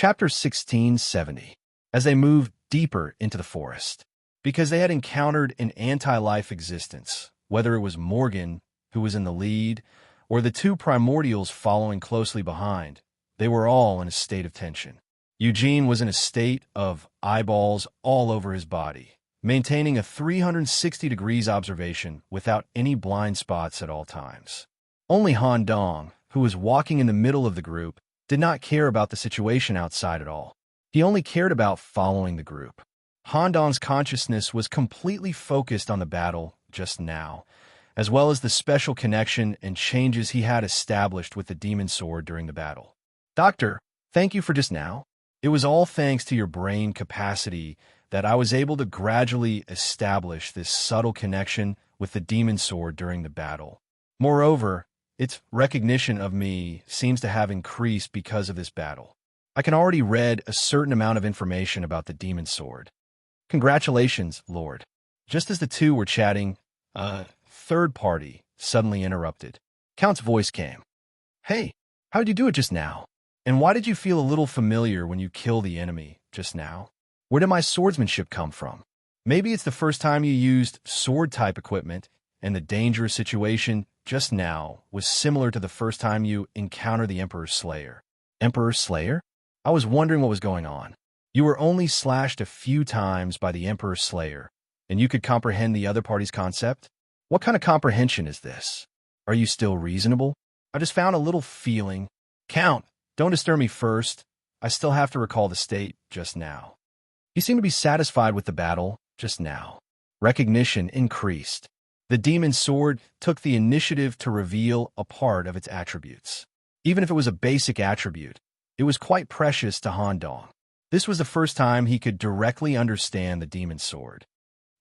Chapter 1670. As they moved deeper into the forest. Because they had encountered an anti-life existence, whether it was Morgan, who was in the lead, or the two primordials following closely behind, they were all in a state of tension. Eugene was in a state of eyeballs all over his body, maintaining a 360 degrees observation without any blind spots at all times. Only Han Dong, who was walking in the middle of the group, did not care about the situation outside at all. He only cared about following the group. Han Dong's consciousness was completely focused on the battle just now, as well as the special connection and changes he had established with the demon sword during the battle. Doctor, thank you for just now. It was all thanks to your brain capacity that I was able to gradually establish this subtle connection with the demon sword during the battle. Moreover, its recognition of me seems to have increased because of this battle. I can already read a certain amount of information about the demon sword. Congratulations, Lord. Just as the two were chatting, a third party suddenly interrupted. Count's voice came. Hey, how did you do it just now? And why did you feel a little familiar when you killed the enemy just now? Where did my swordsmanship come from? Maybe it's the first time you used sword-type equipment, and the dangerous situation just now was similar to the first time you encountered the Emperor's Slayer. Emperor's Slayer? I was wondering what was going on. You were only slashed a few times by the Emperor's Slayer, and you could comprehend the other party's concept? What kind of comprehension is this? Are you still reasonable? I just found a little feeling. Count, don't disturb me first. I still have to recall the state just now. You seem to be satisfied with the battle just now. Recognition increased. The demon sword took the initiative to reveal a part of its attributes. Even if it was a basic attribute, it was quite precious to Han Dong. This was the first time he could directly understand the demon sword.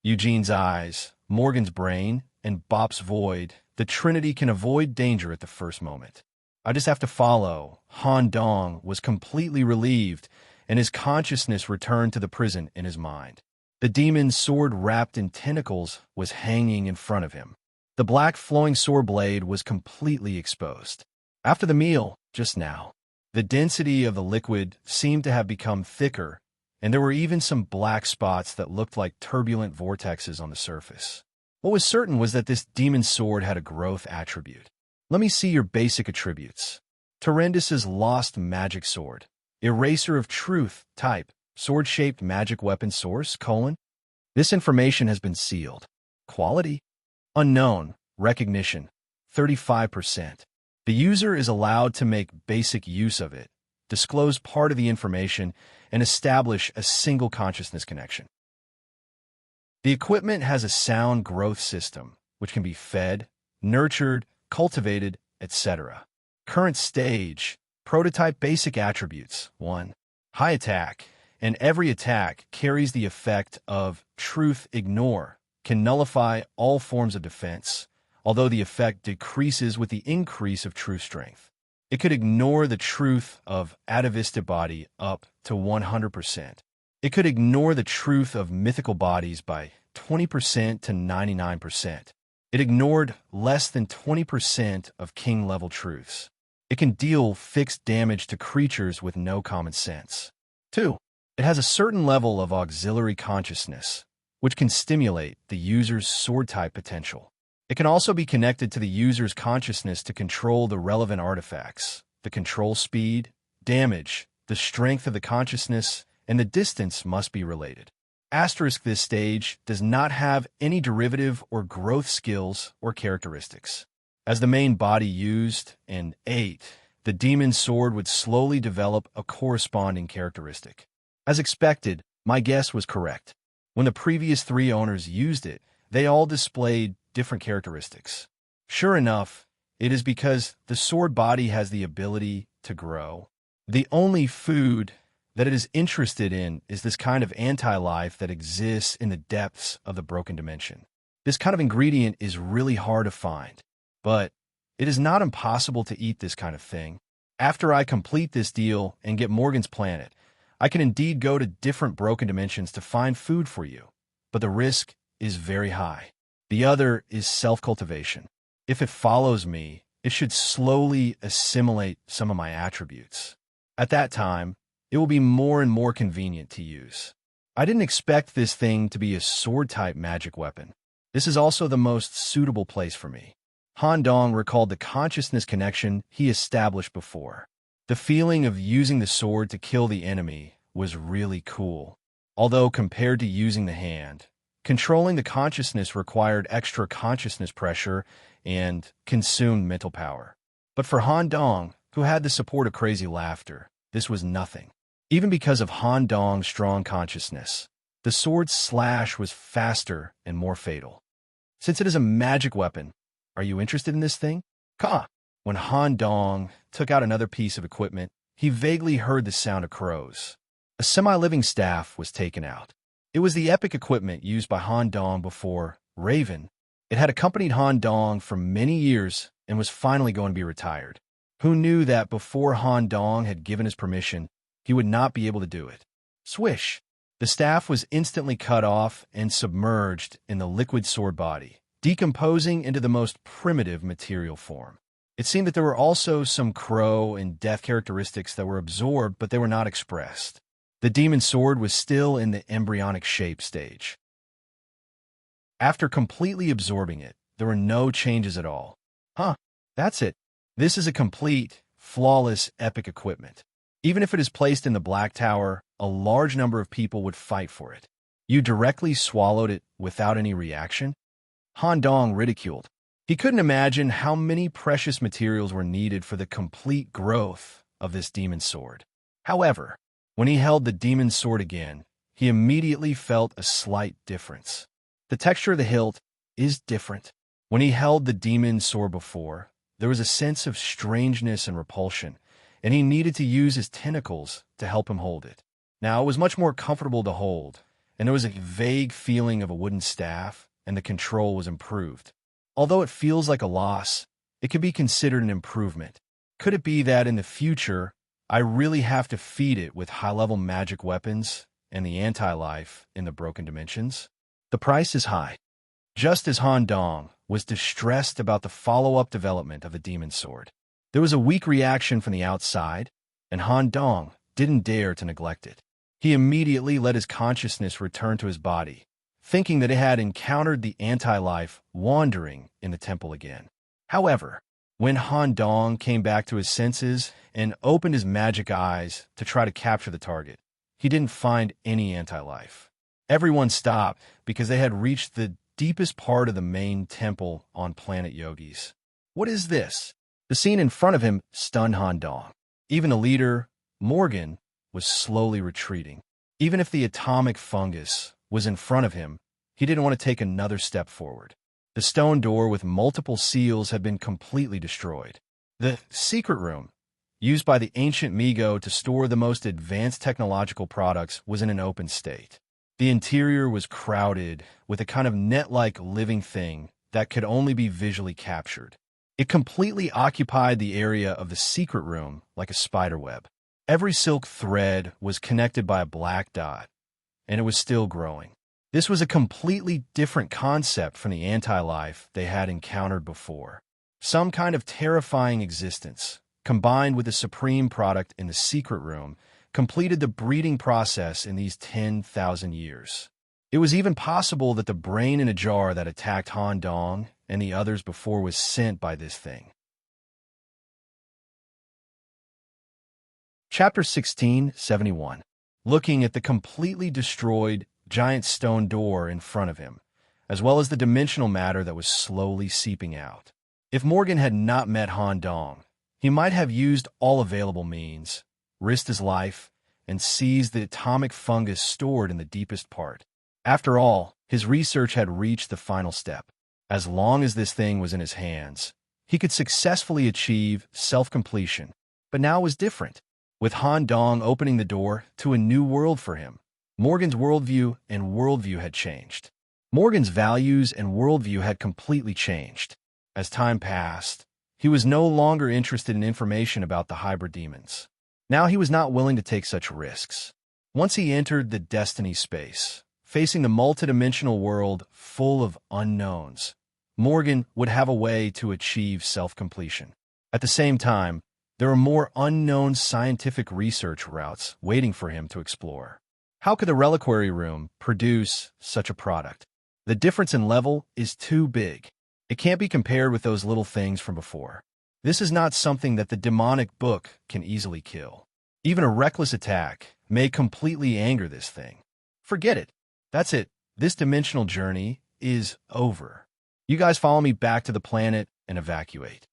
Eugene's eyes, Morgan's brain, and Bop's void, the Trinity can avoid danger at the first moment. I just have to follow. Han Dong was completely relieved, and his consciousness returned to the prison in his mind. The demon's sword wrapped in tentacles was hanging in front of him. The black flowing sword blade was completely exposed. After the meal, just now, the density of the liquid seemed to have become thicker, and there were even some black spots that looked like turbulent vortexes on the surface. What was certain was that this demon sword had a growth attribute. Let me see your basic attributes. Terendus's lost magic sword. Eraser of truth type. Sword-shaped magic weapon source, : This information has been sealed. Quality? Unknown. Recognition. 35%. The user is allowed to make basic use of it, disclose part of the information, and establish a single consciousness connection. The equipment has a sound growth system, which can be fed, nurtured, cultivated, etc. Current stage, prototype basic attributes. 1. High attack, and every attack carries the effect of truth ignore, can nullify all forms of defense, although the effect decreases with the increase of true strength. It could ignore the truth of atavistic body up to 100%. It could ignore the truth of mythical bodies by 20% to 99%. It ignored less than 20% of king-level truths. It can deal fixed damage to creatures with no common sense. 2. It has a certain level of auxiliary consciousness, which can stimulate the user's sword-type potential. It can also be connected to the user's consciousness to control the relevant artifacts, the control speed, damage, the strength of the consciousness, and the distance must be related. Asterisk, this stage does not have any derivative or growth skills or characteristics. As the main body used, and 8, the demon sword would slowly develop a corresponding characteristic. As expected, my guess was correct. When the previous 3 owners used it, they all displayed different characteristics. Sure enough, it is because the sword body has the ability to grow. The only food that it is interested in is this kind of anti-life that exists in the depths of the broken dimension. This kind of ingredient is really hard to find, but it is not impossible to eat this kind of thing. After I complete this deal and get Morgan's planet, I can indeed go to different broken dimensions to find food for you, but the risk is very high. The other is self-cultivation. If it follows me, it should slowly assimilate some of my attributes. At that time, it will be more and more convenient to use. I didn't expect this thing to be a sword-type magic weapon. This is also the most suitable place for me. Han Dong recalled the consciousness connection he established before. The feeling of using the sword to kill the enemy was really cool. Although compared to using the hand, controlling the consciousness required extra consciousness pressure and consumed mental power. But for Han Dong, who had the support of crazy laughter, this was nothing. Even because of Han Dong's strong consciousness, the sword's slash was faster and more fatal. Since it is a magic weapon, are you interested in this thing? Ka! When Han Dong took out another piece of equipment, he vaguely heard the sound of crows. A semi-living staff was taken out. It was the epic equipment used by Han Dong before Raven. It had accompanied Han Dong for many years and was finally going to be retired. Who knew that before Han Dong had given his permission, he would not be able to do it? Swish! The staff was instantly cut off and submerged in the liquid sword body, decomposing into the most primitive material form. It seemed that there were also some crow and death characteristics that were absorbed, but they were not expressed. The demon sword was still in the embryonic shape stage. After completely absorbing it, there were no changes at all. That's it. This is a complete, flawless, epic equipment. Even if it is placed in the Black Tower, a large number of people would fight for it. You directly swallowed it without any reaction? Han Dong ridiculed. He couldn't imagine how many precious materials were needed for the complete growth of this demon sword. However, when he held the demon sword again, he immediately felt a slight difference. The texture of the hilt is different. When he held the demon sword before, there was a sense of strangeness and repulsion, and he needed to use his tentacles to help him hold it. Now it was much more comfortable to hold, and there was a vague feeling of a wooden staff, and the control was improved. Although it feels like a loss, it could be considered an improvement. Could it be that in the future, I really have to feed it with high-level magic weapons and the anti-life in the broken dimensions? The price is high. Just as Han Dong was distressed about the follow-up development of the demon sword, there was a weak reaction from the outside, and Han Dong didn't dare to neglect it. He immediately let his consciousness return to his body, thinking that it had encountered the anti-life wandering in the temple again. However, when Han Dong came back to his senses and opened his magic eyes to try to capture the target, he didn't find any anti-life. Everyone stopped because they had reached the deepest part of the main temple on planet Yogis. What is this? The scene in front of him stunned Han Dong. Even the leader, Morgan, was slowly retreating. Even if the atomic fungus was in front of him, he didn't want to take another step forward. The stone door with multiple seals had been completely destroyed. The secret room, used by the ancient Migo to store the most advanced technological products, was in an open state. The interior was crowded with a kind of net-like living thing that could only be visually captured. It completely occupied the area of the secret room like a spiderweb. Every silk thread was connected by a black dot, and it was still growing. This was a completely different concept from the anti-life they had encountered before. Some kind of terrifying existence, combined with the supreme product in the secret room, completed the breeding process in these 10,000 years. It was even possible that the brain in a jar that attacked Han Dong and the others before was sent by this thing. Chapter 1671. Looking at the completely destroyed giant stone door in front of him, as well as the dimensional matter that was slowly seeping out. If Morgan had not met Han Dong, he might have used all available means, risked his life, and seized the atomic fungus stored in the deepest part. After all, his research had reached the final step. As long as this thing was in his hands, he could successfully achieve self-completion. But now it was different, with Han Dong opening the door to a new world for him. Morgan's worldview had changed. Morgan's values and worldview had completely changed. As time passed, he was no longer interested in information about the hybrid demons. Now he was not willing to take such risks. Once he entered the destiny space, facing the multidimensional world full of unknowns, Morgan would have a way to achieve self-completion. At the same time, There are more unknown scientific research routes waiting for him to explore. How could the reliquary room produce such a product? The difference in level is too big. It can't be compared with those little things from before. This is not something that the demonic book can easily kill. Even a reckless attack may completely anger this thing. Forget it. That's it. This dimensional journey is over. You guys follow me back to the planet and evacuate.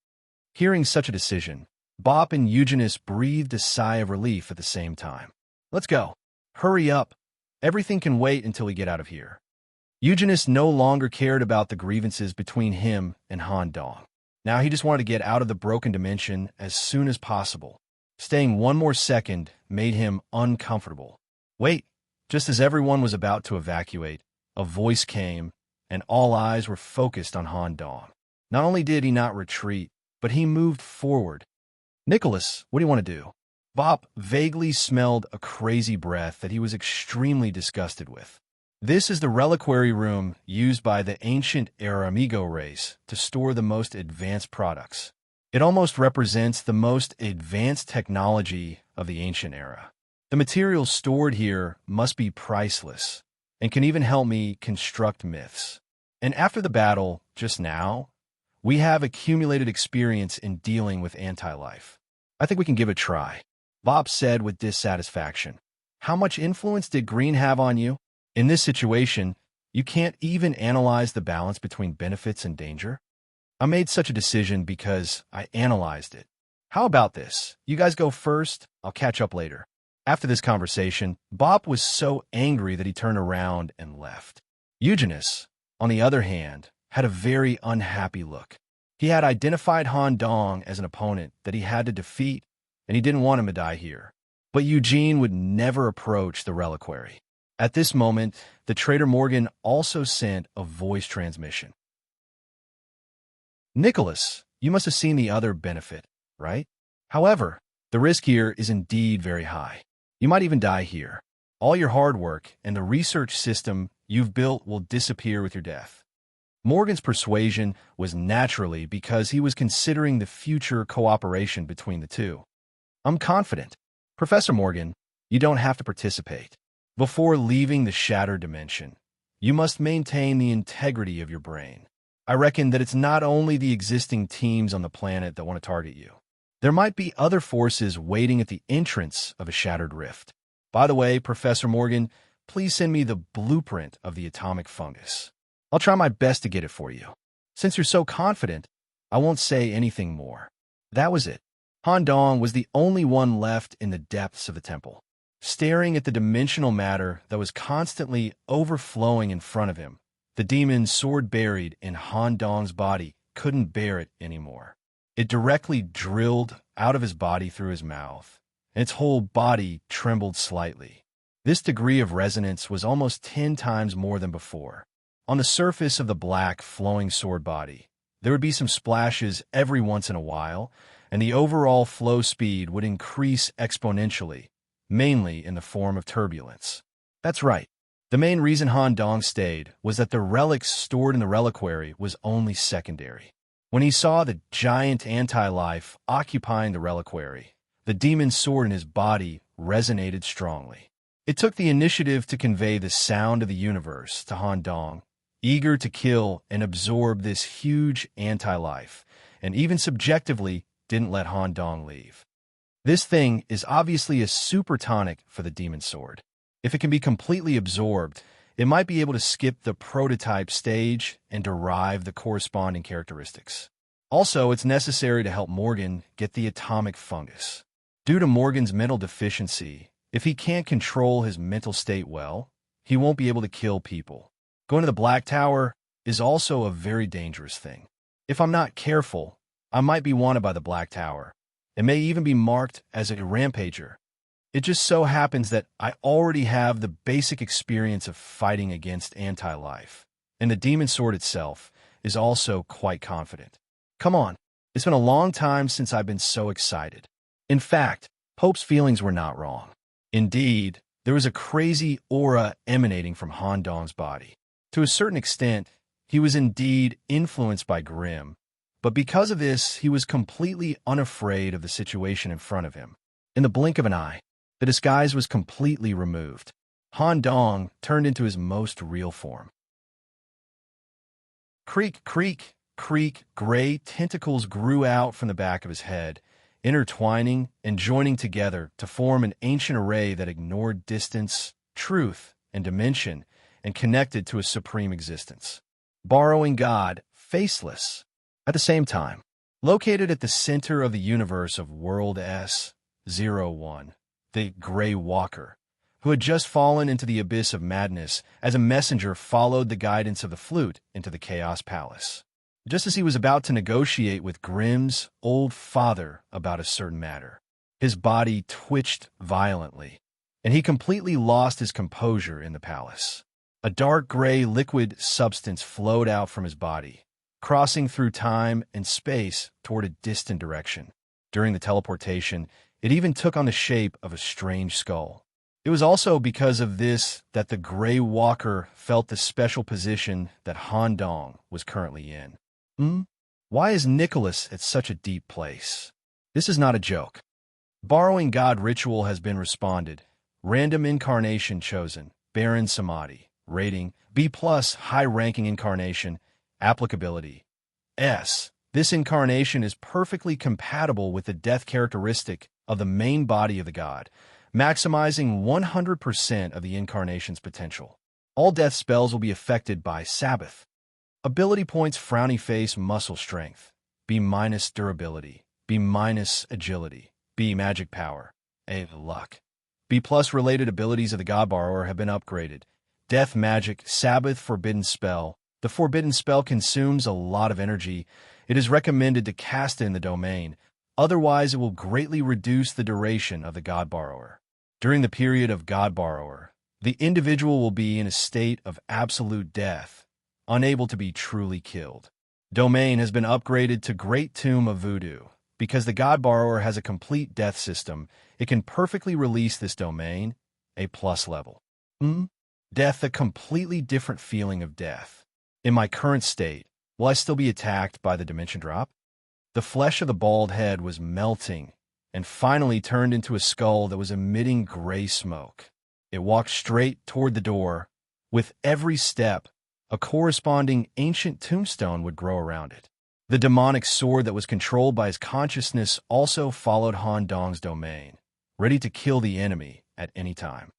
Hearing such a decision, Bop and Eugenius breathed a sigh of relief at the same time. Let's go. Hurry up. Everything can wait until we get out of here. Eugenius no longer cared about the grievances between him and Han Dong. Now he just wanted to get out of the broken dimension as soon as possible. Staying one more second made him uncomfortable. Wait, just as everyone was about to evacuate, a voice came, and all eyes were focused on Han Dong. Not only did he not retreat, but he moved forward. Nicholas, what do you want to do? Bop vaguely smelled a crazy breath that he was extremely disgusted with. This is the reliquary room used by the ancient era Amigo race to store the most advanced products. It almost represents the most advanced technology of the ancient era. The materials stored here must be priceless and can even help me construct myths. And after the battle, just now, we have accumulated experience in dealing with anti-life. I think we can give it a try. Bob said with dissatisfaction. How much influence did Green have on you? In this situation, you can't even analyze the balance between benefits and danger. I made such a decision because I analyzed it. How about this? You guys go first, I'll catch up later. After this conversation, Bob was so angry that he turned around and left. Eugenius, on the other hand, had a very unhappy look. He had identified Han Dong as an opponent that he had to defeat, and he didn't want him to die here. But Eugene would never approach the reliquary. At this moment, the traitor Morgan also sent a voice transmission. Nicholas, you must have seen the other benefit, right? However, the risk here is indeed very high. You might even die here. All your hard work and the research system you've built will disappear with your death. Morgan's persuasion was naturally because he was considering the future cooperation between the two. I'm confident. Professor Morgan, you don't have to participate. Before leaving the shattered dimension, you must maintain the integrity of your brain. I reckon that it's not only the existing teams on the planet that want to target you. There might be other forces waiting at the entrance of a shattered rift. By the way, Professor Morgan, please send me the blueprint of the atomic fungus. I'll try my best to get it for you. Since you're so confident, I won't say anything more. That was it. Han Dong was the only one left in the depths of the temple, staring at the dimensional matter that was constantly overflowing in front of him. The demon's sword buried in Han Dong's body couldn't bear it anymore. It directly drilled out of his body through his mouth, and its whole body trembled slightly. This degree of resonance was almost 10 times more than before. On the surface of the black, flowing sword body, there would be some splashes every once in a while, and the overall flow speed would increase exponentially, mainly in the form of turbulence. That's right. The main reason Han Dong stayed was that the relics stored in the reliquary was only secondary. When he saw the giant anti-life occupying the reliquary, the demon's sword in his body resonated strongly. It took the initiative to convey the sound of the universe to Han Dong, eager to kill and absorb this huge anti-life, and even subjectively didn't let Han Dong leave. This thing is obviously a super tonic for the demon sword. If it can be completely absorbed, it might be able to skip the prototype stage and derive the corresponding characteristics. Also, it's necessary to help Morgan get the atomic fungus. Due to Morgan's mental deficiency, if he can't control his mental state well, he won't be able to kill people. Going to the Black Tower is also a very dangerous thing. If I'm not careful, I might be wanted by the Black Tower. It may even be marked as a rampager. It just so happens that I already have the basic experience of fighting against anti-life, and the demon sword itself is also quite confident. Come on, it's been a long time since I've been so excited. In fact, Pope's feelings were not wrong. Indeed, there was a crazy aura emanating from Han Dong's body. To a certain extent, he was indeed influenced by Grimm, But because of this, he was completely unafraid of the situation in front of him. In the blink of an eye, the disguise was completely removed. Han Dong turned into his most real form. Creak, creak, creak, gray tentacles grew out from the back of his head, intertwining and joining together to form an ancient array that ignored distance, truth, and dimension, and connected to a supreme existence. Borrowing God, faceless. At the same time, located at the center of the universe of World S-01, the Grey Walker, who had just fallen into the abyss of madness as a messenger followed the guidance of the flute into the Chaos Palace. Just as he was about to negotiate with Grimm's old father about a certain matter, his body twitched violently, and he completely lost his composure in the palace. A dark gray liquid substance flowed out from his body, crossing through time and space toward a distant direction. During the teleportation, it even took on the shape of a strange skull. It was also because of this that the Grey Walker felt the special position that Han Dong was currently in. Why is Nicholas at such a deep place? This is not a joke. Borrowing God ritual has been responded. Random incarnation chosen. Baron Samadhi. Rating B+, high-ranking incarnation. Applicability S. This incarnation is perfectly compatible with the death characteristic of the main body of the god, maximizing 100% of the incarnation's potential. All death spells will be affected by Sabbath. Ability points: frowny face, muscle strength. B- durability. B- agility. B- magic power. A luck. B+ related abilities of the God Borrower have been upgraded. Death magic, Sabbath forbidden spell. The forbidden spell consumes a lot of energy. It is recommended to cast it in the domain. Otherwise, it will greatly reduce the duration of the God Borrower. During the period of God Borrower, the individual will be in a state of absolute death, unable to be truly killed. Domain has been upgraded to Great Tomb of Voodoo. Because the God Borrower has a complete death system, it can perfectly release this domain, A+ level. Death, a completely different feeling of death. In my current state, will I still be attacked by the dimension drop? The flesh of the bald head was melting and finally turned into a skull that was emitting gray smoke. It walked straight toward the door. With every step, a corresponding ancient tombstone would grow around it. The demonic sword that was controlled by his consciousness also followed Han Dong's domain, ready to kill the enemy at any time.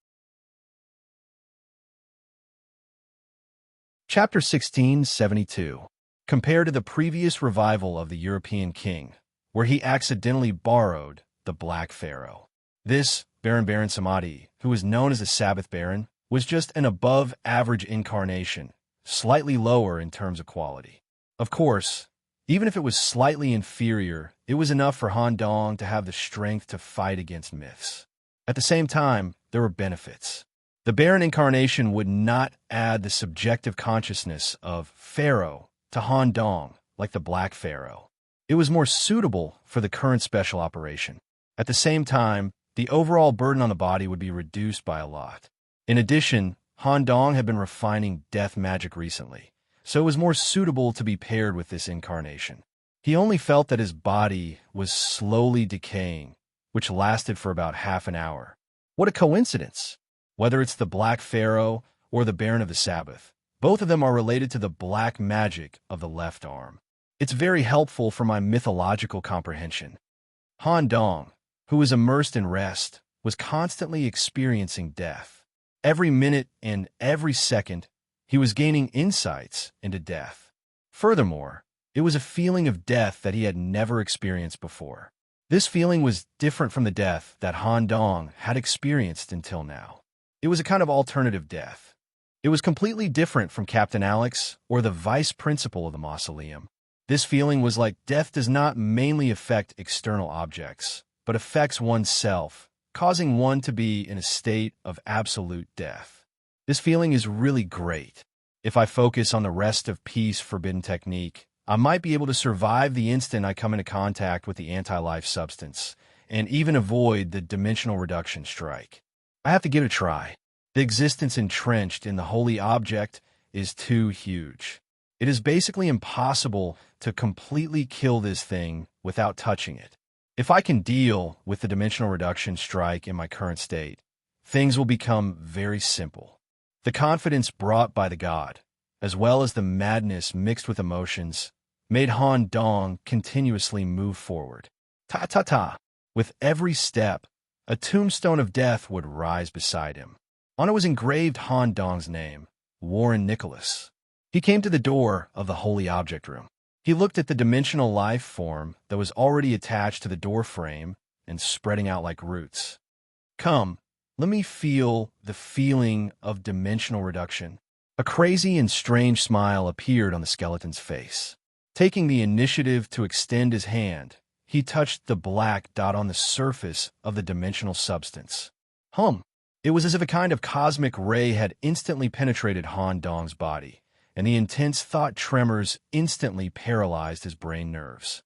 Chapter 1672. Compared to the previous revival of the European king, where he accidentally borrowed the Black Pharaoh. This Baron Samadhi, who was known as the Sabbath Baron, was just an above-average incarnation, slightly lower in terms of quality. Of course, even if it was slightly inferior, it was enough for Han Dong to have the strength to fight against myths. At the same time, there were benefits. The Baron incarnation would not add the subjective consciousness of Pharaoh to Han Dong like the Black Pharaoh. It was more suitable for the current special operation. At the same time, the overall burden on the body would be reduced by a lot. In addition, Han Dong had been refining death magic recently, so it was more suitable to be paired with this incarnation. He only felt that his body was slowly decaying, which lasted for about half an hour. What a coincidence! Whether it's the Black Pharaoh or the Baron of the Sabbath, both of them are related to the black magic of the left arm. It's very helpful for my mythological comprehension. Han Dong, who was immersed in rest, was constantly experiencing death. Every minute and every second, he was gaining insights into death. Furthermore, it was a feeling of death that he had never experienced before. This feeling was different from the death that Han Dong had experienced until now. It was a kind of alternative death. It was completely different from Captain Alex or the vice principal of the mausoleum. This feeling was like death does not mainly affect external objects, but affects oneself, causing one to be in a state of absolute death. This feeling is really great. If I focus on the rest of Peace Forbidden technique, I might be able to survive the instant I come into contact with the anti-life substance, and even avoid the dimensional reduction strike. I have to give it a try. The existence entrenched in the holy object is too huge. It is basically impossible to completely kill this thing without touching it. If I can deal with the dimensional reduction strike in my current state, things will become very simple. The confidence brought by the god, as well as the madness mixed with emotions, made Han Dong continuously move forward. Ta-ta-ta! With every step, a tombstone of death would rise beside him. On it was engraved Han Dong's name, Warren Nicholas. He came to the door of the holy object room. He looked at the dimensional life form that was already attached to the door frame and spreading out like roots. Come, let me feel the feeling of dimensional reduction. A crazy and strange smile appeared on the skeleton's face. Taking the initiative to extend his hand, he touched the black dot on the surface of the dimensional substance. It was as if a kind of cosmic ray had instantly penetrated Han Dong's body, and the intense thought tremors instantly paralyzed his brain nerves.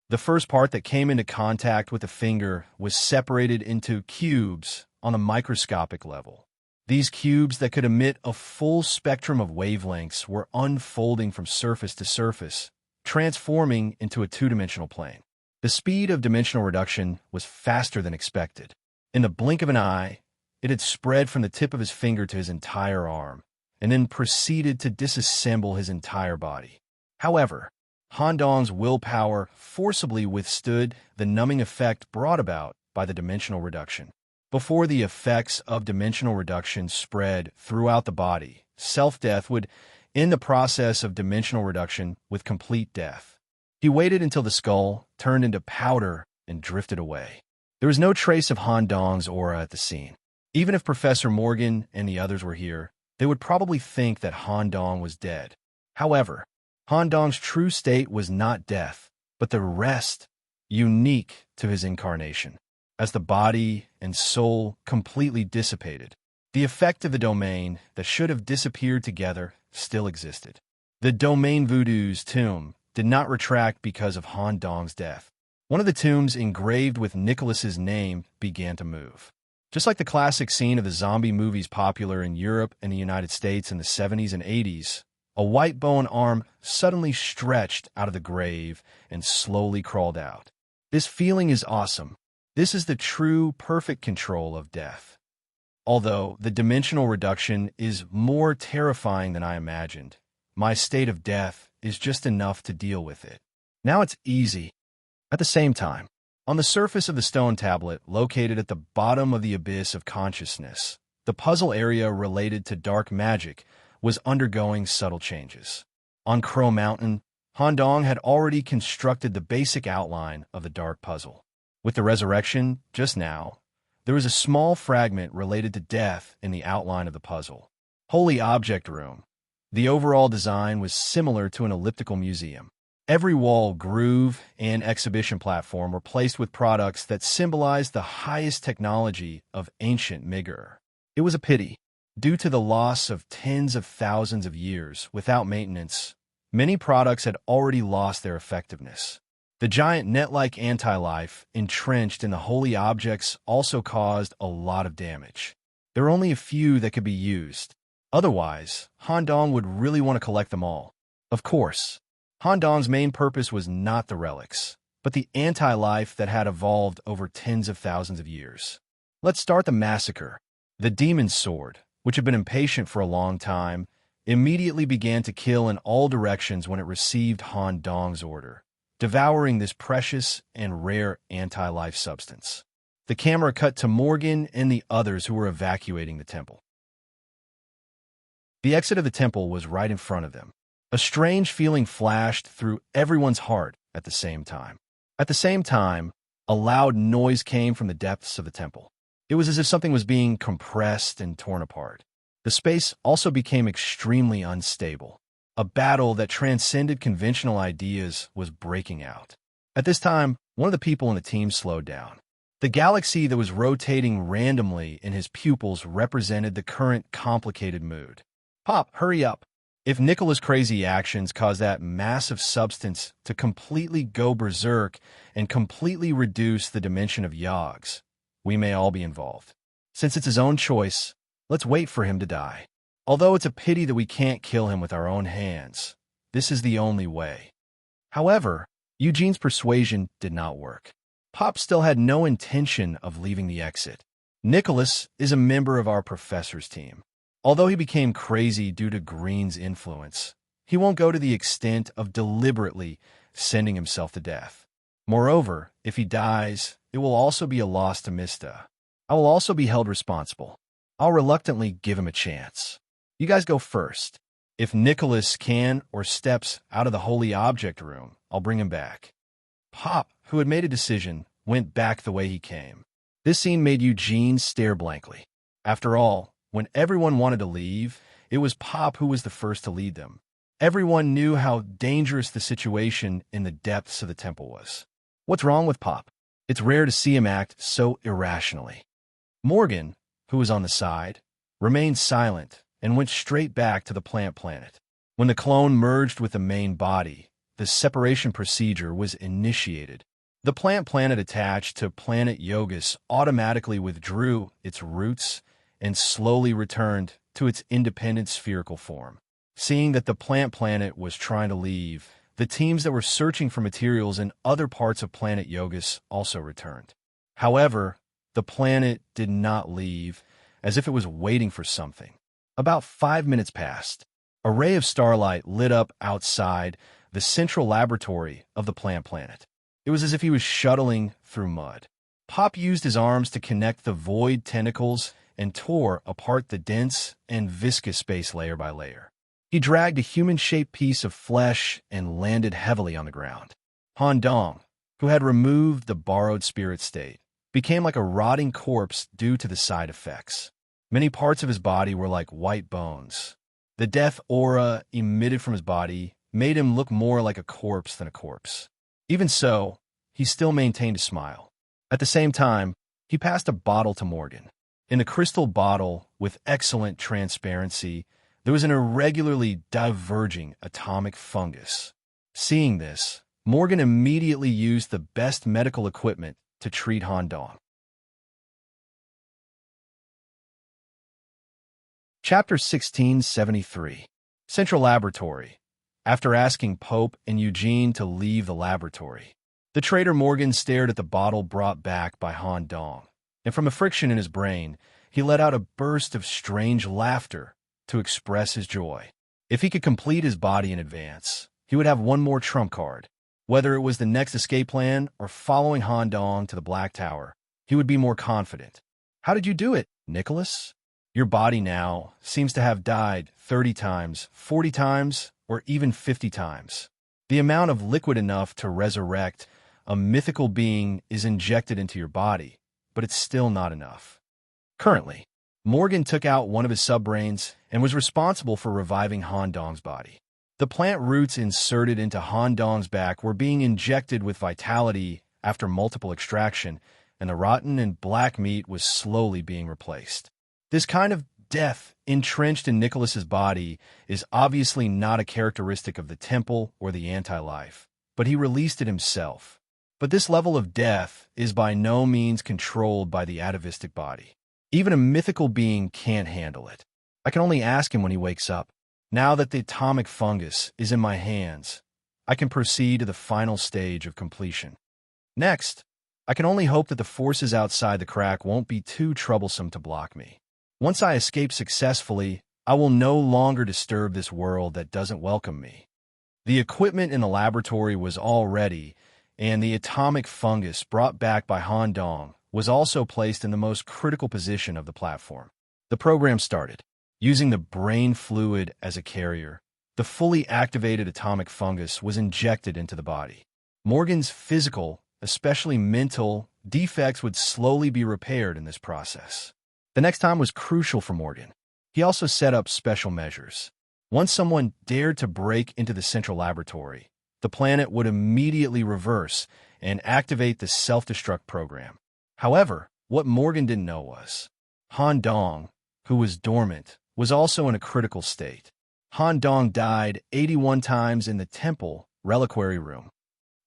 The first part that came into contact with the finger was separated into cubes on a microscopic level. These cubes that could emit a full spectrum of wavelengths were unfolding from surface to surface, transforming into a two-dimensional plane. The speed of dimensional reduction was faster than expected. In the blink of an eye, it had spread from the tip of his finger to his entire arm, and then proceeded to disassemble his entire body. However, Han Dong's willpower forcibly withstood the numbing effect brought about by the dimensional reduction. Before the effects of dimensional reduction spread throughout the body, self-death would end the process of dimensional reduction with complete death. He waited until the skull turned into powder and drifted away. There was no trace of Han Dong's aura at the scene. Even if Professor Morgan and the others were here, they would probably think that Han Dong was dead. However, Han Dong's true state was not death, but the rest unique to his incarnation. As the body and soul completely dissipated, the effect of the domain that should have disappeared together still existed. The domain voodoo's tomb did not retract because of Han Dong's death. One of the tombs engraved with Nicholas's name began to move. Just like the classic scene of the zombie movies popular in Europe and the United States in the 70s and 80s, a white bone arm suddenly stretched out of the grave and slowly crawled out. This feeling is awesome. This is the true, perfect control of death. Although the dimensional reduction is more terrifying than I imagined, my state of death is just enough to deal with it. Now it's easy. At the same time, on the surface of the stone tablet located at the bottom of the abyss of consciousness, the puzzle area related to dark magic was undergoing subtle changes. On Crow Mountain, Han Dong had already constructed the basic outline of the dark puzzle. With the resurrection, just now, there was a small fragment related to death in the outline of the puzzle. Holy Object Room. The overall design was similar to an elliptical museum. Every wall, groove, and exhibition platform were placed with products that symbolized the highest technology of ancient Migger. It was a pity. Due to the loss of tens of thousands of years without maintenance, many products had already lost their effectiveness. The giant net-like anti-life entrenched in the holy objects also caused a lot of damage. There were only a few that could be used. Otherwise, Han Dong would really want to collect them all. Of course, Han Dong's main purpose was not the relics, but the anti-life that had evolved over tens of thousands of years. Let's start the massacre. The demon's sword, which had been impatient for a long time, immediately began to kill in all directions when it received Han Dong's order, devouring this precious and rare anti-life substance. The camera cut to Morgan and the others who were evacuating the temple. The exit of the temple was right in front of them. A strange feeling flashed through everyone's heart at the same time. At the same time, a loud noise came from the depths of the temple. It was as if something was being compressed and torn apart. The space also became extremely unstable. A battle that transcended conventional ideas was breaking out. At this time, one of the people in the team slowed down. The galaxy that was rotating randomly in his pupils represented the current complicated mood. Pop, hurry up. If Nicola's crazy actions cause that massive substance to completely go berserk and completely reduce the dimension of Yogs, we may all be involved. Since it's his own choice, let's wait for him to die. Although it's a pity that we can't kill him with our own hands, this is the only way. However, Eugene's persuasion did not work. Pop still had no intention of leaving the exit. Nicholas is a member of our professor's team. Although he became crazy due to Green's influence, he won't go to the extent of deliberately sending himself to death. Moreover, if he dies, it will also be a loss to Mista. I will also be held responsible. I'll reluctantly give him a chance. You guys go first. If Nicholas can or steps out of the holy object room, I'll bring him back. Pop, who had made a decision, went back the way he came. This scene made Eugene stare blankly. After all, when everyone wanted to leave, it was Pop who was the first to lead them. Everyone knew how dangerous the situation in the depths of the temple was. What's wrong with Pop? It's rare to see him act so irrationally. Morgan, who was on the side, remained silent and went straight back to the plant planet. When the clone merged with the main body, the separation procedure was initiated. The plant planet attached to planet Yogus automatically withdrew its roots and slowly returned to its independent spherical form. Seeing that the plant planet was trying to leave, the teams that were searching for materials in other parts of planet Yogus also returned. However, the planet did not leave, as if it was waiting for something. About 5 minutes passed. A ray of starlight lit up outside the central laboratory of the plant planet. It was as if he was shuttling through mud. Pop used his arms to connect the void tentacles and tore apart the dense and viscous space layer by layer. He dragged a human-shaped piece of flesh and landed heavily on the ground. Han Dong, who had removed the borrowed spirit state, became like a rotting corpse due to the side effects. Many parts of his body were like white bones. The death aura emitted from his body made him look more like a corpse than a corpse. Even so, he still maintained a smile. At the same time, he passed a bottle to Morgan. In the crystal bottle, with excellent transparency, there was an irregularly diverging atomic fungus. Seeing this, Morgan immediately used the best medical equipment to treat Han Dong. Chapter 1673. Central Laboratory. After asking Pope and Eugene to leave the laboratory, the traitor Morgan stared at the bottle brought back by Han Dong, and from a friction in his brain, he let out a burst of strange laughter to express his joy. If he could complete his body in advance, he would have one more trump card. Whether it was the next escape plan or following Han Dong to the Black Tower, he would be more confident. How did you do it, Nicholas? Your body now seems to have died 30 times, 40 times, or even 50 times. The amount of liquid enough to resurrect a mythical being is injected into your body, but it's still not enough. Currently, Morgan took out one of his subbrains and was responsible for reviving Han Dong's body. The plant roots inserted into Han Dong's back were being injected with vitality after multiple extraction, and the rotten and black meat was slowly being replaced. This kind of death entrenched in Nicholas's body is obviously not a characteristic of the temple or the anti-life, but he released it himself. But this level of death is by no means controlled by the atavistic body. Even a mythical being can't handle it. I can only ask him when he wakes up. Now that the atomic fungus is in my hands, I can proceed to the final stage of completion. Next, I can only hope that the forces outside the crack won't be too troublesome to block me. Once I escape successfully, I will no longer disturb this world that doesn't welcome me. The equipment in the laboratory was all ready, and the atomic fungus brought back by Han Dong was also placed in the most critical position of the platform. The program started. Using the brain fluid as a carrier, the fully activated atomic fungus was injected into the body. Morgan's physical, especially mental, defects would slowly be repaired in this process. The next time was crucial for Morgan. He also set up special measures. Once someone dared to break into the central laboratory, the planet would immediately reverse and activate the self-destruct program. However, what Morgan didn't know was Han Dong, who was dormant, was also in a critical state. Han Dong died 81 times in the temple reliquary room.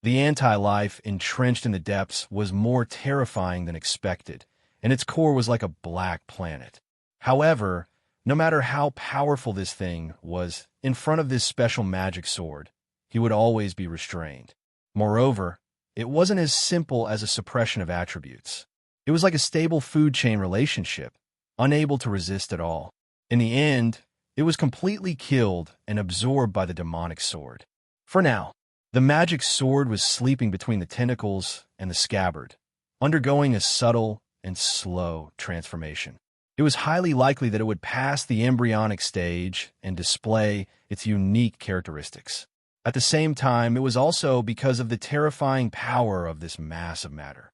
The anti-life entrenched in the depths was more terrifying than expected, and its core was like a black planet. However, No matter how powerful this thing was, in front of this special magic sword, he would always be restrained. Moreover, it wasn't as simple as a suppression of attributes. It was like a stable food chain relationship, unable to resist at all. In the end, it was completely killed and absorbed by the demonic sword. For now, the magic sword was sleeping between the tentacles and the scabbard, undergoing a subtle and slow transformation. It was highly likely that it would pass the embryonic stage and display its unique characteristics. At the same time, it was also because of the terrifying power of this mass of matter.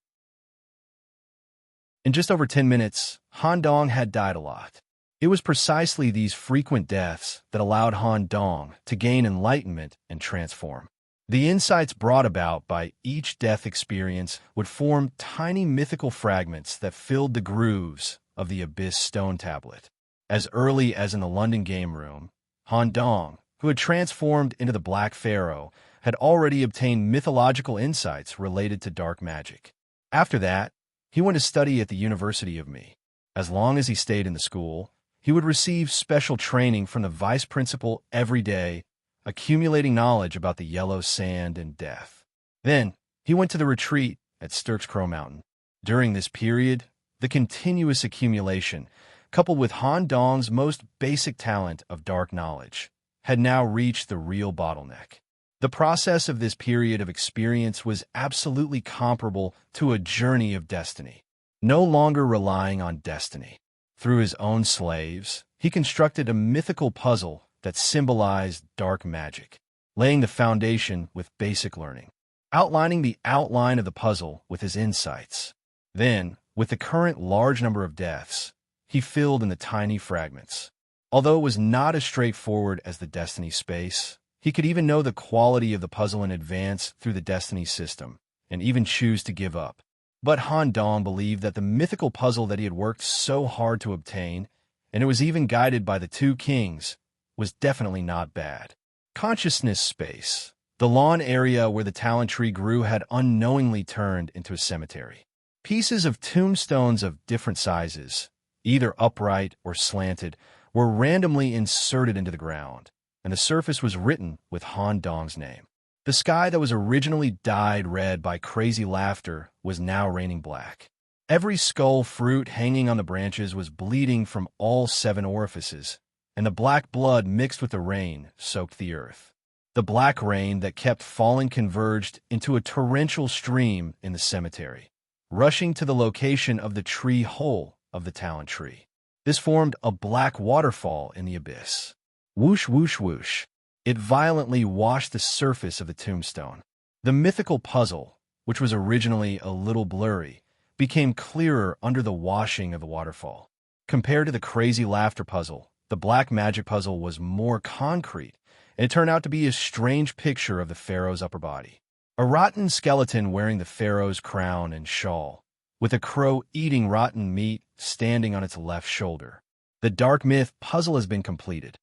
In just over 10 minutes, Han Dong had died a lot. It was precisely these frequent deaths that allowed Han Dong to gain enlightenment and transform. The insights brought about by each death experience would form tiny mythical fragments that filled the grooves of the Abyss stone tablet. As early as in the London game room, Han Dong, who had transformed into the Black Pharaoh, had already obtained mythological insights related to dark magic. After that, he went to study at the University of Me. As long as he stayed in the school, he would receive special training from the vice principal every day, accumulating knowledge about the yellow sand and death. Then, he went to the retreat at Sturk's Crow Mountain. During this period, the continuous accumulation, coupled with Han Dong's most basic talent of dark knowledge, had now reached the real bottleneck. The process of this period of experience was absolutely comparable to a journey of destiny, no longer relying on destiny. Through his own slaves, he constructed a mythical puzzle that symbolized dark magic, laying the foundation with basic learning, outlining the outline of the puzzle with his insights. Then, with the current large number of deaths, he filled in the tiny fragments. Although it was not as straightforward as the Destiny space, he could even know the quality of the puzzle in advance through the Destiny system, and even choose to give up. But Han Dong believed that the mythical puzzle that he had worked so hard to obtain, and it was even guided by the two kings, was definitely not bad. Consciousness space. The lawn area where the talent tree grew had unknowingly turned into a cemetery. Pieces of tombstones of different sizes, either upright or slanted, were randomly inserted into the ground, and the surface was written with Han Dong's name. The sky that was originally dyed red by crazy laughter was now raining black. Every skull fruit hanging on the branches was bleeding from all 7 orifices, and the black blood mixed with the rain soaked the earth. The black rain that kept falling converged into a torrential stream in the cemetery, rushing to the location of the tree hole of the talent tree. This formed a black waterfall in the abyss. Whoosh, whoosh, whoosh. It violently washed the surface of the tombstone. The mythical puzzle, which was originally a little blurry, became clearer under the washing of the waterfall. Compared to the crazy laughter puzzle, the black magic puzzle was more concrete, and it turned out to be a strange picture of the pharaoh's upper body. A rotten skeleton wearing the pharaoh's crown and shawl, with a crow eating rotten meat standing on its left shoulder. The dark myth puzzle has been completed.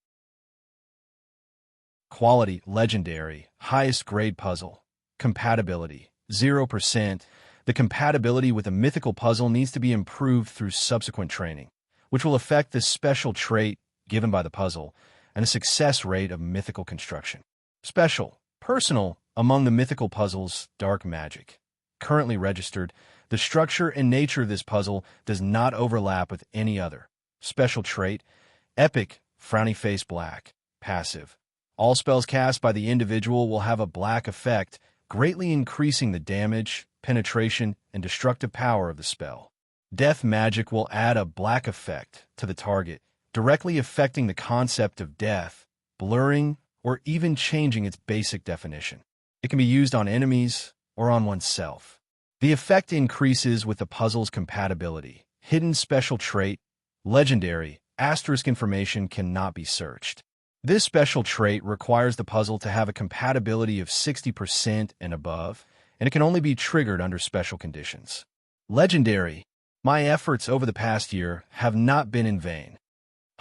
Quality, legendary, highest grade puzzle. Compatibility, 0%. The compatibility with a mythical puzzle needs to be improved through subsequent training, which will affect the special trait given by the puzzle and a success rate of mythical construction. Special, personal, among the mythical puzzles, dark magic. Currently registered, the structure and nature of this puzzle does not overlap with any other. Special trait, epic, frowny face black, passive. All spells cast by the individual will have a black effect, greatly increasing the damage, penetration, and destructive power of the spell. Death magic will add a black effect to the target, directly affecting the concept of death, blurring, or even changing its basic definition. It can be used on enemies or on oneself. The effect increases with the puzzle's compatibility. Hidden special trait, legendary, asterisk information cannot be searched. This special trait requires the puzzle to have a compatibility of 60% and above, and it can only be triggered under special conditions. Legendary, my efforts over the past year have not been in vain.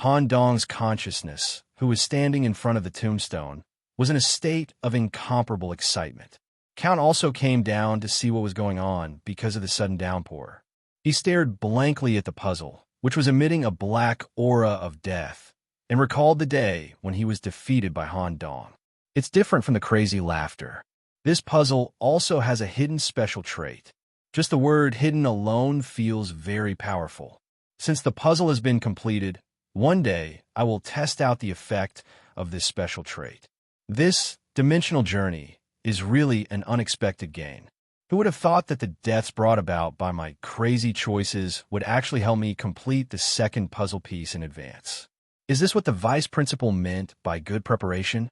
Han Dong's consciousness, who was standing in front of the tombstone, was in a state of incomparable excitement. Count also came down to see what was going on because of the sudden downpour. He stared blankly at the puzzle, which was emitting a black aura of death, and recalled the day when he was defeated by Han Dong. It's different from the crazy laughter. This puzzle also has a hidden special trait. Just the word hidden alone feels very powerful. Since the puzzle has been completed, one day I will test out the effect of this special trait. This dimensional journey is really an unexpected gain. Who would have thought that the deaths brought about by my crazy choices would actually help me complete the second puzzle piece in advance? Is this what the vice principal meant by good preparation?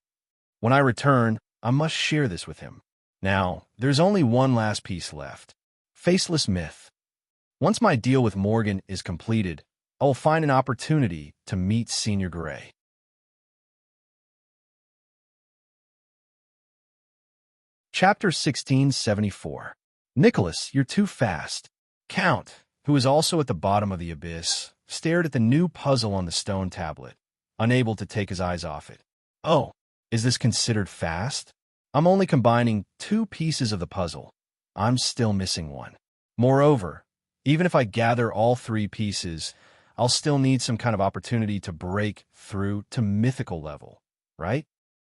When I return, I must share this with him. Now, there's only one last piece left. Faceless Myth. Once my deal with Morgan is completed, I will find an opportunity to meet Senior Grey. Chapter 1674. Nicholas, you're too fast. Count, who is also at the bottom of the abyss, stared at the new puzzle on the stone tablet, unable to take his eyes off it. Oh, is this considered fast? I'm only combining 2 pieces of the puzzle. I'm still missing one. Moreover, even if I gather all 3 pieces, I'll still need some kind of opportunity to break through to mythical level, right?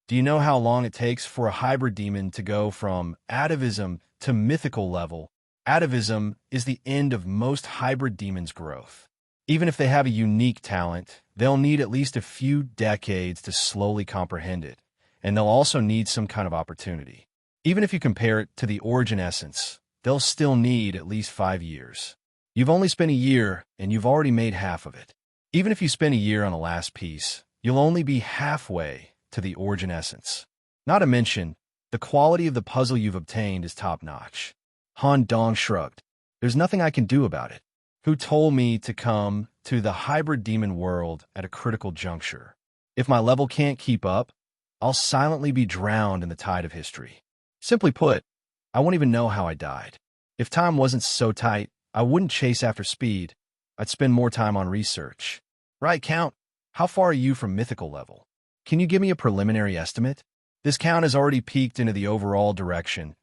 Do you know how long it takes for a hybrid demon to go from atavism to mythical level? Atavism is the end of most hybrid demons' growth. Even if they have a unique talent, they'll need at least a few decades to slowly comprehend it, and they'll also need some kind of opportunity. Even if you compare it to the origin essence, they'll still need at least 5 years. You've only spent a year, and you've already made half of it. Even if you spend a year on the last piece, you'll only be halfway to the origin essence. Not to mention, the quality of the puzzle you've obtained is top-notch. Han Dong shrugged. There's nothing I can do about it. Who told me to come to the hybrid demon world at a critical juncture? If my level can't keep up, I'll silently be drowned in the tide of history. Simply put, I won't even know how I died. If time wasn't so tight, I wouldn't chase after speed. I'd spend more time on research. Right, Count? How far are you from mythical level? Can you give me a preliminary estimate? This count has already peaked into the overall direction.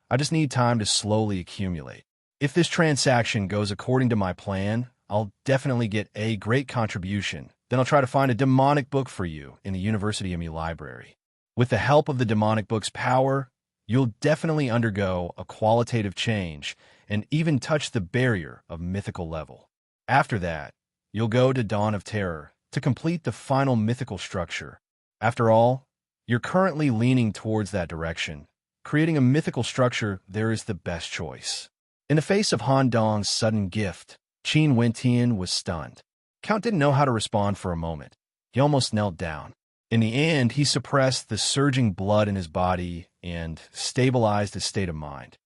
I just need time to slowly accumulate. If this transaction goes according to my plan, I'll definitely get a great contribution. Then I'll try to find a demonic book for you in the University ME library. With the help of the demonic book's power, you'll definitely undergo a qualitative change and even touch the barrier of mythical level. After that, you'll go to Dawn of Terror to complete the final mythical structure. After all, you're currently leaning towards that direction. Creating a mythical structure there is the best choice. In the face of Han Dong's sudden gift, Qin Wentian was stunned. Count didn't know how to respond for a moment. He almost knelt down. In the end, he suppressed the surging blood in his body and stabilized his state of mind.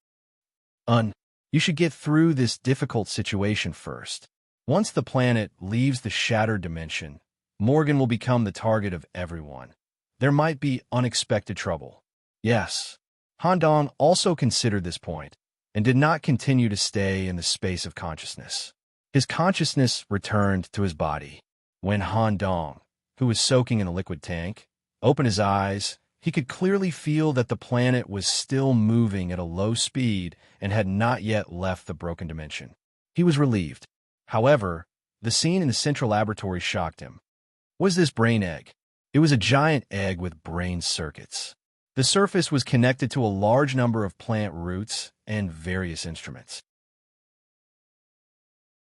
You should get through this difficult situation first. Once the planet leaves the shattered dimension, Morgan will become the target of everyone. There might be unexpected trouble. Yes, Han Dong also considered this point and did not continue to stay in the space of consciousness. His consciousness returned to his body. When Han Dong, who was soaking in a liquid tank, opened his eyes, he could clearly feel that the planet was still moving at a low speed and had not yet left the broken dimension. He was relieved. However, the scene in the central laboratory shocked him. Was this brain egg? It was a giant egg with brain circuits. The surface was connected to a large number of plant roots and various instruments.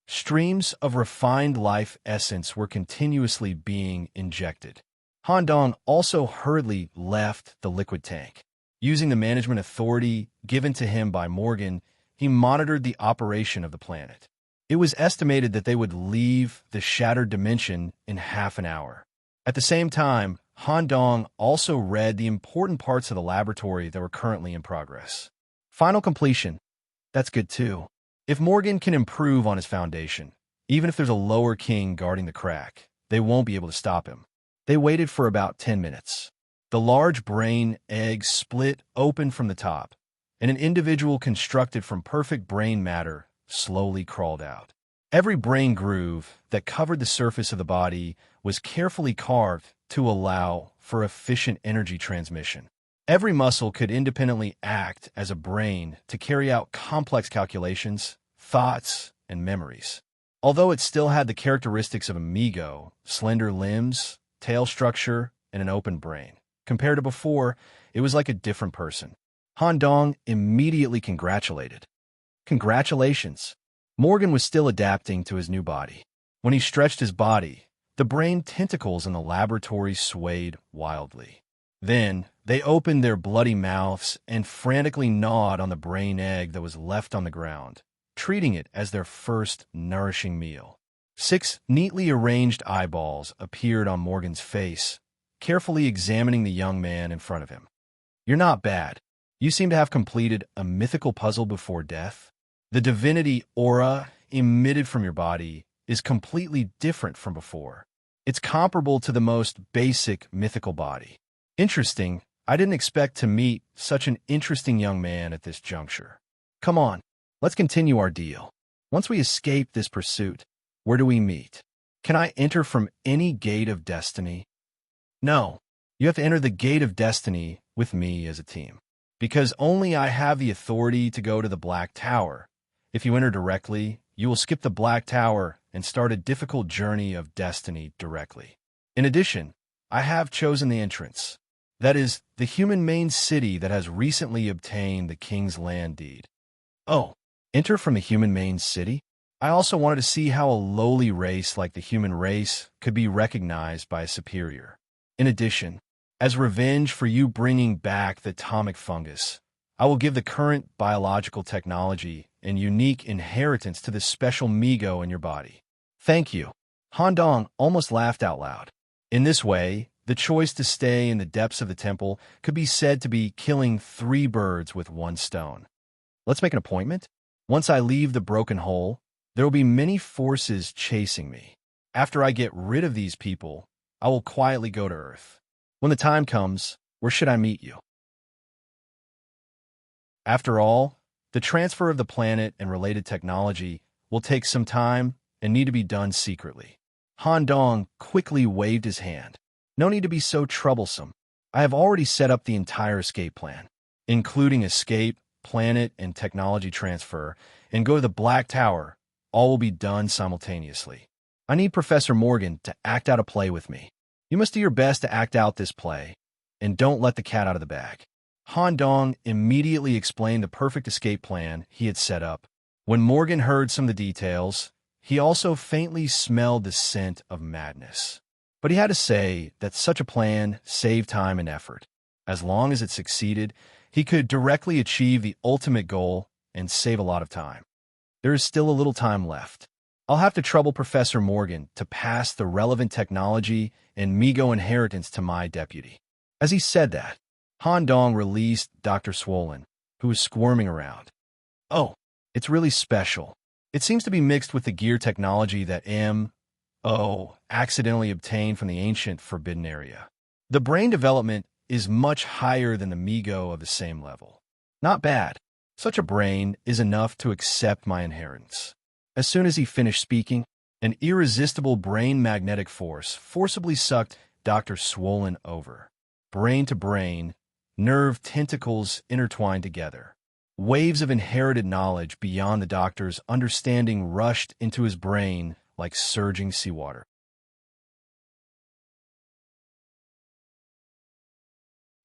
Streams of refined life essence were continuously being injected. Han Dong also hurriedly left the liquid tank. Using the management authority given to him by Morgan, he monitored the operation of the planet. It was estimated that they would leave the shattered dimension in half an hour. At the same time, Han Dong also read the important parts of the laboratory that were currently in progress. Final completion. That's good too. If Morgan can improve on his foundation, even if there's a lower king guarding the crack, they won't be able to stop him. They waited for about 10 minutes. The large brain egg split open from the top, and an individual constructed from perfect brain matter slowly crawled out. Every brain groove that covered the surface of the body was carefully carved to allow for efficient energy transmission. Every muscle could independently act as a brain to carry out complex calculations, thoughts, and memories. Although it still had the characteristics of a Migo, slender limbs, tail structure, and an open brain. Compared to before, it was like a different person. Han Dong immediately congratulated. Congratulations. Morgan was still adapting to his new body. When he stretched his body, the brain tentacles in the laboratory swayed wildly. Then, they opened their bloody mouths and frantically gnawed on the brain egg that was left on the ground, treating it as their first nourishing meal. 6 neatly arranged eyeballs appeared on Morgan's face, carefully examining the young man in front of him. You're not bad. You seem to have completed a mythical puzzle before death. The divinity aura emitted from your body is completely different from before. It's comparable to the most basic mythical body. Interesting. I didn't expect to meet such an interesting young man at this juncture. Come on, let's continue our deal. Once we escape this pursuit, where do we meet? Can I enter from any gate of destiny? No, you have to enter the gate of destiny with me as a team. Because only I have the authority to go to the Black Tower. If you enter directly, you will skip the Black Tower and start a difficult journey of destiny directly. In addition, I have chosen the entrance. That is, the human main city that has recently obtained the king's land deed. Oh, enter from the human main city? I also wanted to see how a lowly race like the human race could be recognized by a superior. In addition, as revenge for you bringing back the atomic fungus, I will give the current biological technology and unique inheritance to this special Migo in your body. Thank you. Han Dong almost laughed out loud. In this way, the choice to stay in the depths of the temple could be said to be killing 3 birds with 1 stone. Let's make an appointment. Once I leave the broken hole, there will be many forces chasing me. After I get rid of these people, I will quietly go to Earth. When the time comes, where should I meet you? After all, the transfer of the planet and related technology will take some time and need to be done secretly. Han Dong quickly waved his hand. No need to be so troublesome. I have already set up the entire escape plan, including escape, planet, and technology transfer, and go to the Black Tower. All will be done simultaneously. I need Professor Morgan to act out a play with me. You must do your best to act out this play, and don't let the cat out of the bag. Han Dong immediately explained the perfect escape plan he had set up. When Morgan heard some of the details, he also faintly smelled the scent of madness. But he had to say that such a plan saved time and effort. As long as it succeeded, he could directly achieve the ultimate goal and save a lot of time. There is still a little time left. I'll have to trouble Professor Morgan to pass the relevant technology and Migo inheritance to my deputy. As he said that, Han Dong released Dr. Swollen, who was squirming around. Oh, it's really special. It seems to be mixed with the gear technology that M.O. accidentally obtained from the ancient forbidden area. The brain development is much higher than the Migo of the same level. Not bad. Such a brain is enough to accept my inheritance. As soon as he finished speaking, an irresistible brain magnetic force forcibly sucked Dr. Swollen over. Brain to brain, nerve tentacles intertwined together. Waves of inherited knowledge beyond the doctor's understanding rushed into his brain like surging seawater.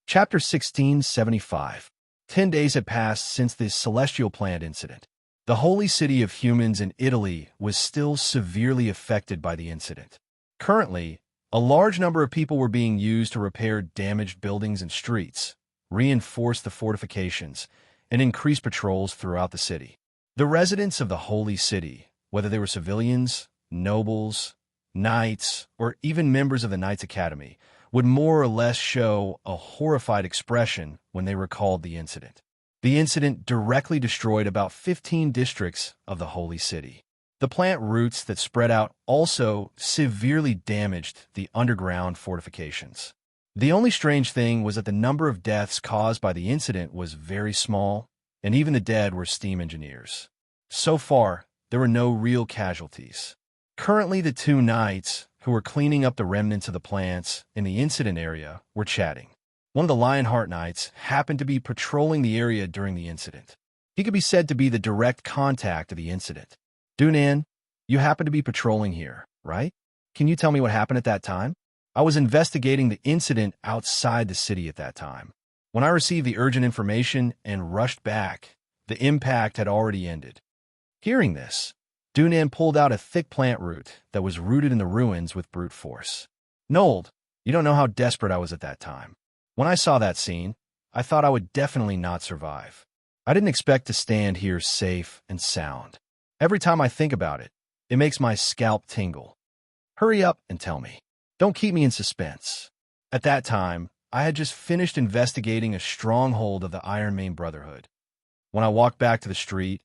Chapter 1675. 10 days had passed since the celestial plant incident. The holy city of humans in Italy was still severely affected by the incident. Currently, a large number of people were being used to repair damaged buildings and streets, reinforce the fortifications, and increase patrols throughout the city. The residents of the holy city, whether they were civilians, nobles, knights, or even members of the Knights Academy, would more or less show a horrified expression when they recalled the incident. The incident directly destroyed about 15 districts of the holy city. The plant roots that spread out also severely damaged the underground fortifications. The only strange thing was that the number of deaths caused by the incident was very small, and even the dead were steam engineers. So far, there were no real casualties. Currently, the 2 knights, who were cleaning up the remnants of the plants in the incident area, were chatting. One of the Lionheart Knights happened to be patrolling the area during the incident. He could be said to be the direct contact of the incident. Dunan, You happen to be patrolling here, right? Can you tell me what happened at that time? I was investigating the incident outside the city at that time. When I received the urgent information and rushed back, the impact had already ended. Hearing this, Dunan pulled out a thick plant root that was rooted in the ruins with brute force. Nold, you don't know how desperate I was at that time. When I saw that scene, I thought I would definitely not survive. I didn't expect to stand here safe and sound. Every time I think about it, it makes my scalp tingle. Hurry up and tell me. Don't keep me in suspense. At that time, I had just finished investigating a stronghold of the Iron Main Brotherhood. When I walked back to the street,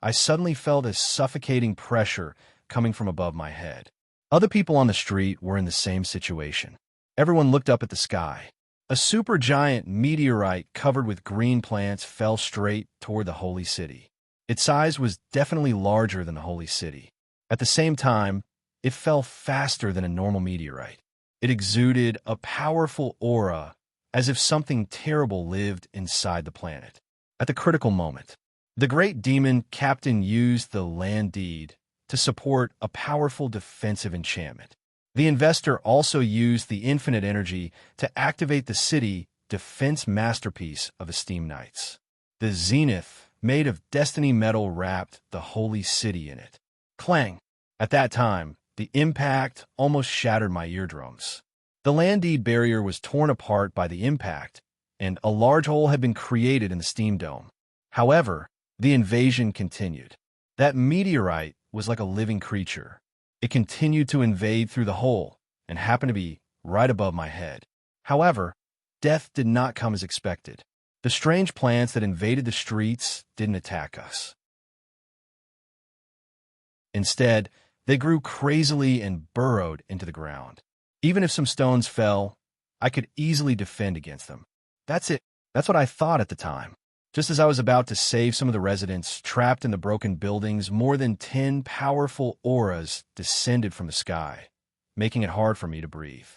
I suddenly felt a suffocating pressure coming from above my head. Other people on the street were in the same situation. Everyone looked up at the sky. A supergiant meteorite covered with green plants fell straight toward the holy city. Its size was definitely larger than the holy city. At the same time, it fell faster than a normal meteorite. It exuded a powerful aura, as if something terrible lived inside the planet. At the critical moment, the great demon captain used the land deed to support a powerful defensive enchantment. The investor also used the infinite energy to activate the city defense masterpiece of esteemed knights. The zenith, made of destiny metal, wrapped the holy city in it. Clang! At that time, the impact almost shattered my eardrums. The land deed barrier was torn apart by the impact, and a large hole had been created in the steam dome. However, the invasion continued. That meteorite was like a living creature. It continued to invade through the hole and happened to be right above my head. However, death did not come as expected. The strange plants that invaded the streets didn't attack us. Instead, they grew crazily and burrowed into the ground. Even if some stones fell, I could easily defend against them. That's it. That's what I thought at the time. Just as I was about to save some of the residents trapped in the broken buildings, more than 10 powerful auras descended from the sky, making it hard for me to breathe.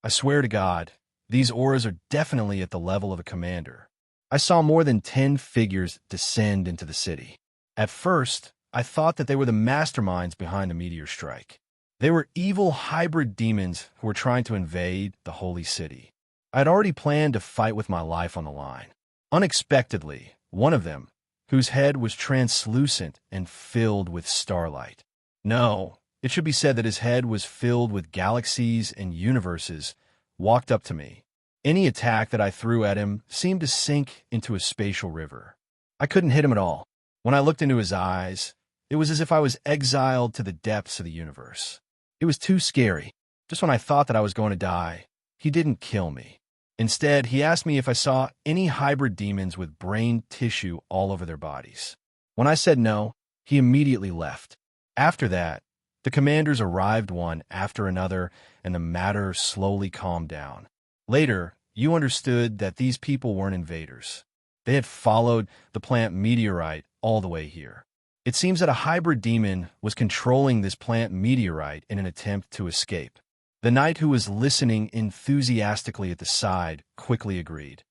I swear to God, these auras are definitely at the level of a commander. I saw more than 10 figures descend into the city. At first, I thought that they were the masterminds behind the meteor strike. They were evil hybrid demons who were trying to invade the holy city. I had already planned to fight with my life on the line. Unexpectedly, one of them, whose head was translucent and filled with starlight. No, it should be said that his head was filled with galaxies and universes, walked up to me. Any attack that I threw at him seemed to sink into a spatial river. I couldn't hit him at all. When I looked into his eyes, it was as if I was exiled to the depths of the universe. It was too scary. Just when I thought that I was going to die, he didn't kill me. Instead, he asked me if I saw any hybrid demons with brain tissue all over their bodies. When I said no, he immediately left. After that, the commanders arrived one after another, and the matter slowly calmed down. Later, you understood that these people weren't invaders. They had followed the plant meteorite all the way here. It seems that a hybrid demon was controlling this plant meteorite in an attempt to escape. The knight who was listening enthusiastically at the side quickly agreed.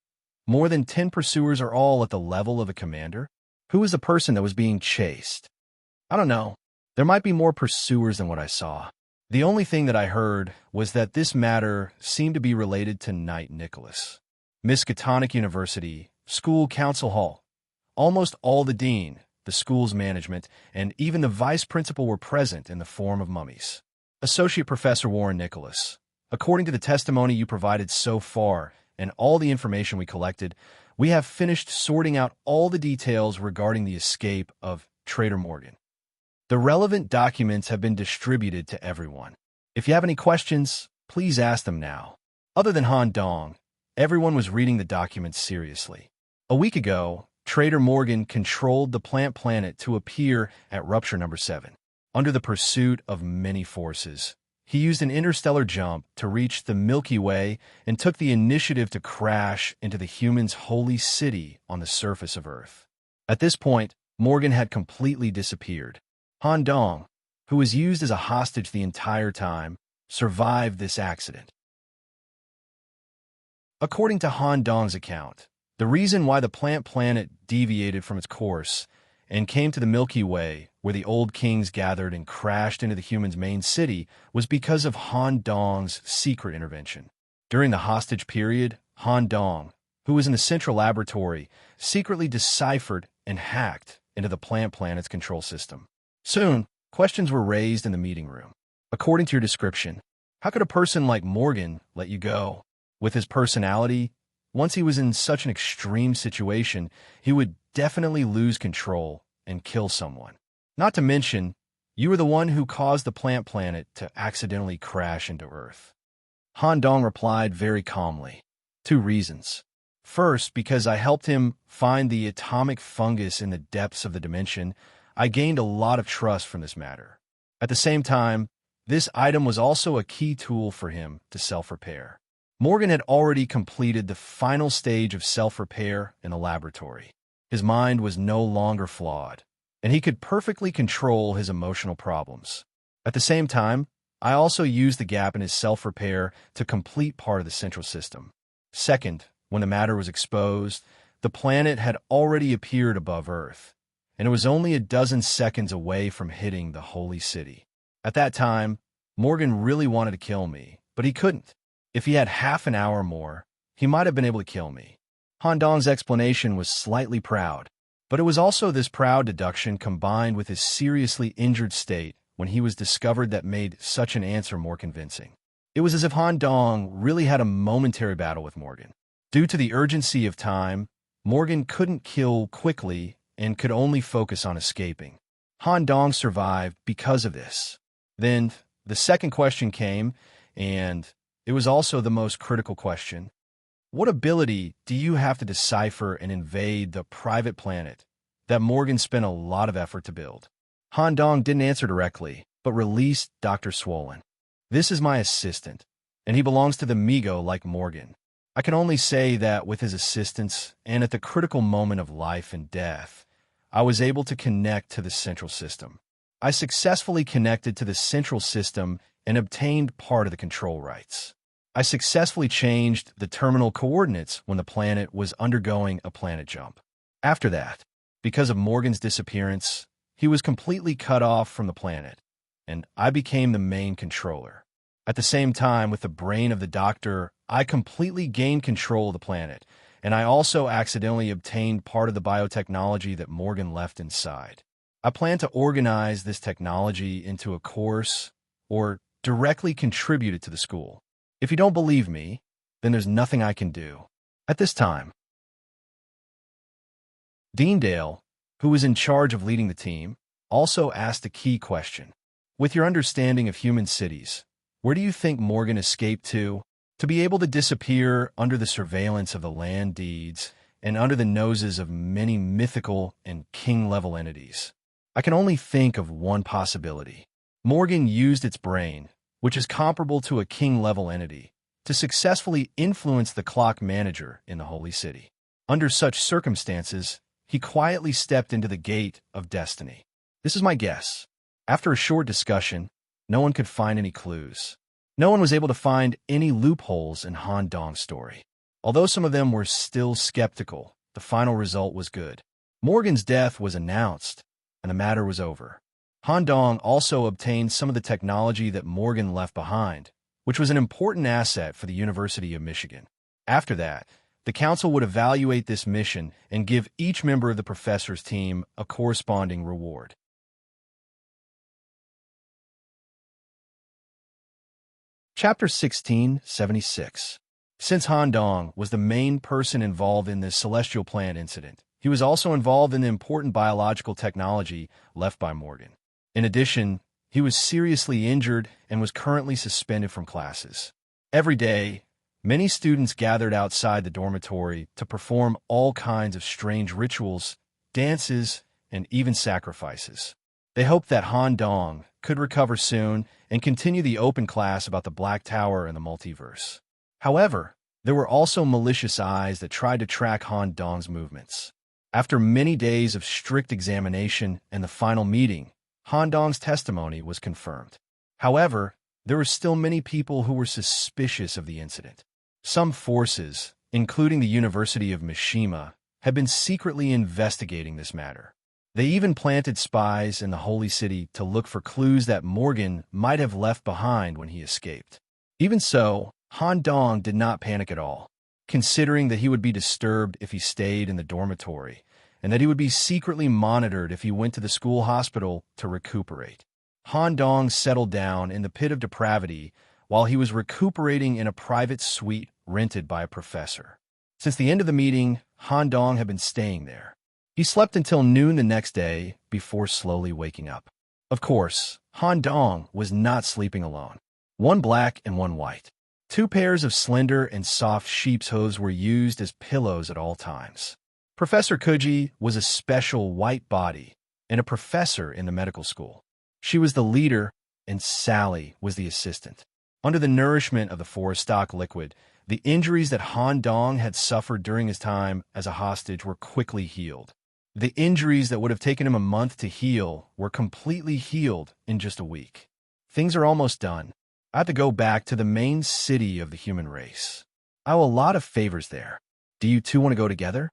More than 10 pursuers are all at the level of a commander? Who was the person that was being chased? I don't know. There might be more pursuers than what I saw. The only thing that I heard was that this matter seemed to be related to Knight Nicholas. Miskatonic University, School Council Hall. Almost all the dean, the school's management, and even the vice principal were present in the form of mummies. Associate Professor Warren Nicholas, according to the testimony you provided so far and all the information we collected, we have finished sorting out all the details regarding the escape of Trader Morgan. The relevant documents have been distributed to everyone. If you have any questions, please ask them now. Other than Han Dong, everyone was reading the documents seriously. A week ago, Trader Morgan controlled the plant planet to appear at Rupture Number 7. Under the pursuit of many forces, he used an interstellar jump to reach the Milky Way and took the initiative to crash into the humans' holy city on the surface of Earth. At this point, Morgan had completely disappeared. Han Dong, who was used as a hostage the entire time, survived this accident. According to Han Dong's account, the reason why the plant planet deviated from its course and came to the Milky Way where the old kings gathered and crashed into the humans' main city, was because of Han Dong's secret intervention. During the hostage period, Han Dong, who was in the central laboratory, secretly deciphered and hacked into the plant planet's control system. Soon, questions were raised in the meeting room. According to your description, how could a person like Morgan let you go? With his personality, once he was in such an extreme situation, he would definitely lose control and kill someone. Not to mention, you were the one who caused the plant planet to accidentally crash into Earth. Han Dong replied very calmly. 2 reasons. First, because I helped him find the atomic fungus in the depths of the dimension, I gained a lot of trust from this matter. At the same time, this item was also a key tool for him to self-repair. Morgan had already completed the final stage of self-repair in the laboratory. His mind was no longer flawed, and he could perfectly control his emotional problems. At the same time, I also used the gap in his self-repair to complete part of the central system. Second, when the matter was exposed, the planet had already appeared above Earth, and it was only a dozen seconds away from hitting the holy city. At that time, Morgan really wanted to kill me, but he couldn't. If he had half an hour more, he might have been able to kill me. Han Dong's explanation was slightly proud, but it was also this proud deduction combined with his seriously injured state when he was discovered that made such an answer more convincing. It was as if Han Dong really had a momentary battle with Morgan. Due to the urgency of time, Morgan couldn't kill quickly and could only focus on escaping. Han Dong survived because of this. Then the second question came, and it was also the most critical question. What ability do you have to decipher and invade the private planet that Morgan spent a lot of effort to build? Han Dong didn't answer directly, but released Dr. Swollen. This is my assistant, and he belongs to the Migo like Morgan. I can only say that with his assistance, and at the critical moment of life and death, I was able to connect to the central system. I successfully connected to the central system and obtained part of the control rights. I successfully changed the terminal coordinates when the planet was undergoing a planet jump. After that, because of Morgan's disappearance, he was completely cut off from the planet, and I became the main controller. At the same time, with the brain of the doctor, I completely gained control of the planet, and I also accidentally obtained part of the biotechnology that Morgan left inside. I plan to organize this technology into a course or directly contribute it to the school. If you don't believe me, then there's nothing I can do. At this time, Dean Dale, who was in charge of leading the team, also asked a key question. With your understanding of human cities, where do you think Morgan escaped to be able to disappear under the surveillance of the land deeds and under the noses of many mythical and king-level entities? I can only think of one possibility. Morgan used its brain, which is comparable to a king-level entity, to successfully influence the clock manager in the Holy City. Under such circumstances, he quietly stepped into the gate of destiny. This is my guess. After a short discussion, no one could find any clues. No one was able to find any loopholes in Han Dong's story. Although some of them were still skeptical, the final result was good. Morgan's death was announced, and the matter was over. Han Dong also obtained some of the technology that Morgan left behind, which was an important asset for the University of Michigan. After that, the council would evaluate this mission and give each member of the professor's team a corresponding reward. Chapter 1676. Since Han Dong was the main person involved in this celestial plant incident, he was also involved in the important biological technology left by Morgan. In addition, he was seriously injured and was currently suspended from classes. Every day, many students gathered outside the dormitory to perform all kinds of strange rituals, dances, and even sacrifices. They hoped that Han Dong could recover soon and continue the open class about the Black Tower and the multiverse. However, there were also malicious eyes that tried to track Han Dong's movements. After many days of strict examination and the final meeting, Han Dong's testimony was confirmed. However, there were still many people who were suspicious of the incident. Some forces, including the University of Mishima, had been secretly investigating this matter. They even planted spies in the holy city to look for clues that Morgan might have left behind when he escaped. Even so, Han Dong did not panic at all, considering that he would be disturbed if he stayed in the dormitory, and that he would be secretly monitored if he went to the school hospital to recuperate. Han Dong settled down in the pit of depravity while he was recuperating in a private suite rented by a professor. Since the end of the meeting, Han Dong had been staying there. He slept until noon the next day before slowly waking up. Of course, Han Dong was not sleeping alone. One black and one white. Two pairs of slender and soft sheep's hooves were used as pillows at all times. Professor Kuji was a special white body and a professor in the medical school. She was the leader, and Sally was the assistant. Under the nourishment of the forest stock liquid, the injuries that Han Dong had suffered during his time as a hostage were quickly healed. The injuries that would have taken him a month to heal were completely healed in just a week. Things are almost done. I have to go back to the main city of the human race. I owe a lot of favors there. Do you two want to go together?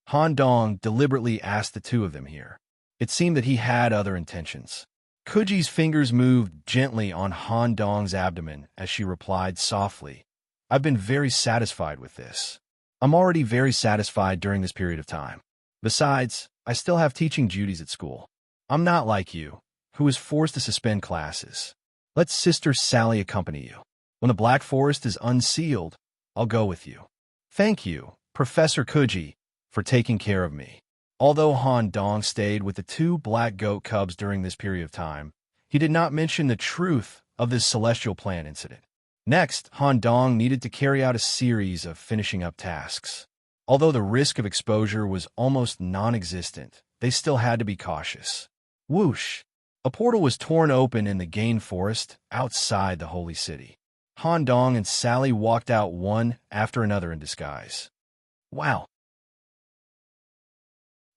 Han Dong deliberately asked the two of them here. It seemed that he had other intentions. Kuji's fingers moved gently on Han Dong's abdomen as she replied softly, I've been very satisfied with this. I'm already very satisfied during this period of time. Besides, I still have teaching duties at school. I'm not like you, who was forced to suspend classes. Let Sister Sally accompany you. When the Black Forest is unsealed, I'll go with you. Thank you, Professor Kuji, for taking care of me. Although Han Dong stayed with the two black goat cubs during this period of time, he did not mention the truth of this celestial plant incident. Next, Han Dong needed to carry out a series of finishing up tasks. Although the risk of exposure was almost non-existent, they still had to be cautious. Whoosh! A portal was torn open in the Gain Forest outside the holy city. Han Dong and Sally walked out one after another in disguise. Wow!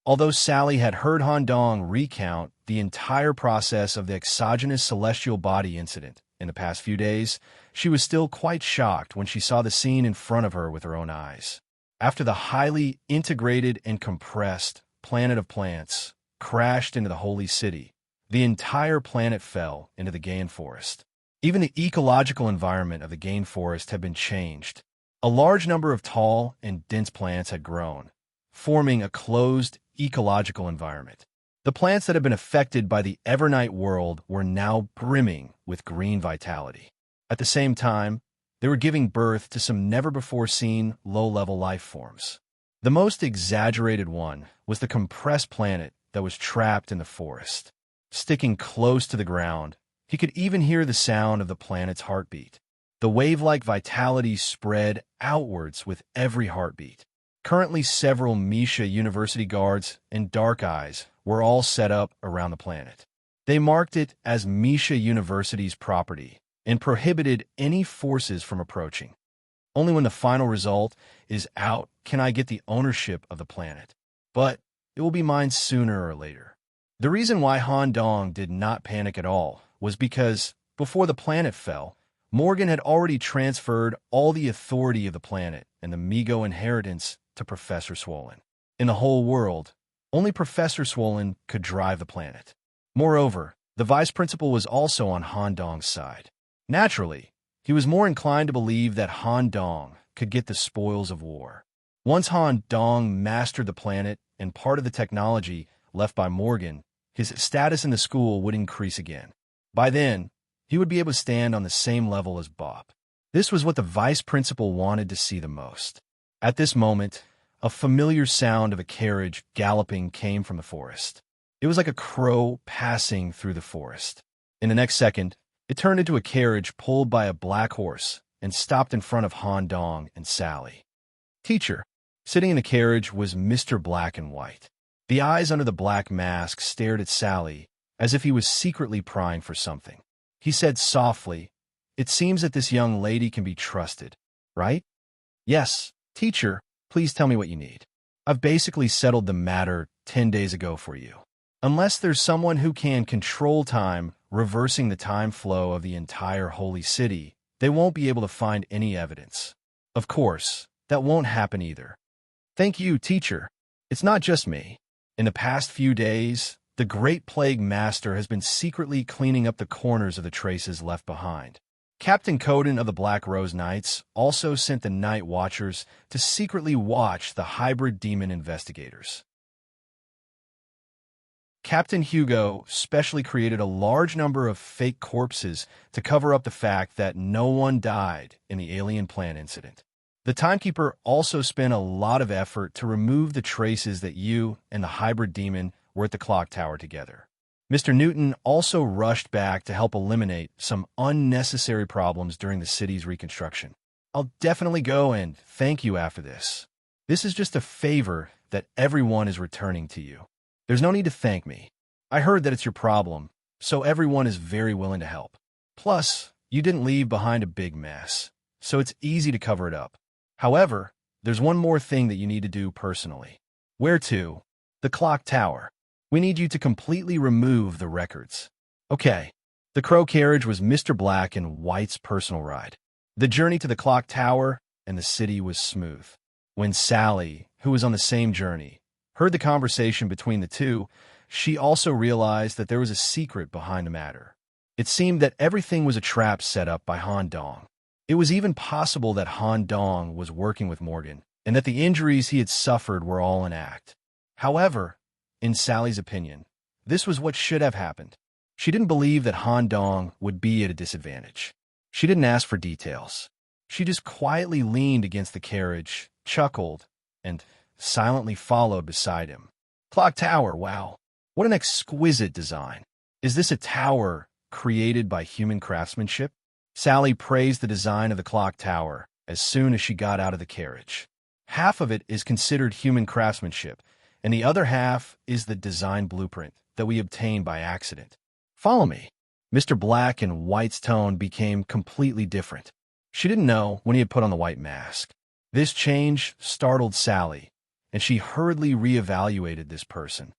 Although Sally had heard Han Dong recount the entire process of the exogenous celestial body incident in the past few days, she was still quite shocked when she saw the scene in front of her with her own eyes. After the highly integrated and compressed planet of plants crashed into the holy city, the entire planet fell into the Gain Forest. Even the ecological environment of the Gain Forest had been changed. A large number of tall and dense plants had grown, forming a closed ecological environment. The plants that had been affected by the Evernight world were now brimming with green vitality. At the same time, they were giving birth to some never-before-seen low-level life forms. The most exaggerated one was the compressed planet that was trapped in the forest. Sticking close to the ground, he could even hear the sound of the planet's heartbeat. The wave-like vitality spread outwards with every heartbeat. Currently, several Misha University guards and Dark Eyes were all set up around the planet. They marked it as Misha University's property and prohibited any forces from approaching. Only when the final result is out can I get the ownership of the planet, but it will be mine sooner or later. The reason why Han Dong did not panic at all was because, before the planet fell, Morgan had already transferred all the authority of the planet and the Migo inheritance to Professor Swollen. In the whole world, only Professor Swollen could drive the planet. Moreover, the vice principal was also on Han Dong's side. Naturally, he was more inclined to believe that Han Dong could get the spoils of war. Once Han Dong mastered the planet and part of the technology left by Morgan, his status in the school would increase again. By then, he would be able to stand on the same level as Bob. This was what the vice principal wanted to see the most. At this moment, a familiar sound of a carriage galloping came from the forest. It was like a crow passing through the forest. In the next second, it turned into a carriage pulled by a black horse and stopped in front of Han Dong and Sally. Teacher. Sitting in the carriage was Mr. Black and White. The eyes under the black mask stared at Sally as if he was secretly prying for something. He said softly, "It seems that this young lady can be trusted, right?" "Yes, teacher, please tell me what you need. I've basically settled the matter 10 days ago for you. Unless there's someone who can control time, reversing the time flow of the entire holy city, they won't be able to find any evidence. Of course, that won't happen either." "Thank you, teacher. It's not just me. In the past few days, the Great Plague Master has been secretly cleaning up the corners of the traces left behind. Captain Coden of the Black Rose Knights also sent the Night Watchers to secretly watch the hybrid demon investigators. Captain Hugo specially created a large number of fake corpses to cover up the fact that no one died in the alien plant incident. The Timekeeper also spent a lot of effort to remove the traces that you and the hybrid demon were at the clock tower together. Mr. Newton also rushed back to help eliminate some unnecessary problems during the city's reconstruction. I'll definitely go and thank you after this. This is just a favor that everyone is returning to you. There's no need to thank me. I heard that it's your problem, so everyone is very willing to help. Plus, you didn't leave behind a big mess, so it's easy to cover it up. However, there's one more thing that you need to do personally. Where to? The clock tower. We need you to completely remove the records. Okay. The Crow carriage was Mr. Black and White's personal ride. The journey to the clock tower and the city was smooth. When Sally, who was on the same journey, heard the conversation between the two, she also realized that there was a secret behind the matter. It seemed that everything was a trap set up by Han Dong. It was even possible that Han Dong was working with Morgan, and that the injuries he had suffered were all an act. However, in Sally's opinion, this was what should have happened. She didn't believe that Han Dong would be at a disadvantage. She didn't ask for details. She just quietly leaned against the carriage, chuckled, and silently followed beside him. Clock tower, wow. What an exquisite design. Is this a tower created by human craftsmanship? Sally praised the design of the clock tower as soon as she got out of the carriage. Half of it is considered human craftsmanship, and the other half is the design blueprint that we obtained by accident. Follow me. Mr. Black and White's tone became completely different. She didn't know when he had put on the white mask. This change startled Sally, and she hurriedly reevaluated this person.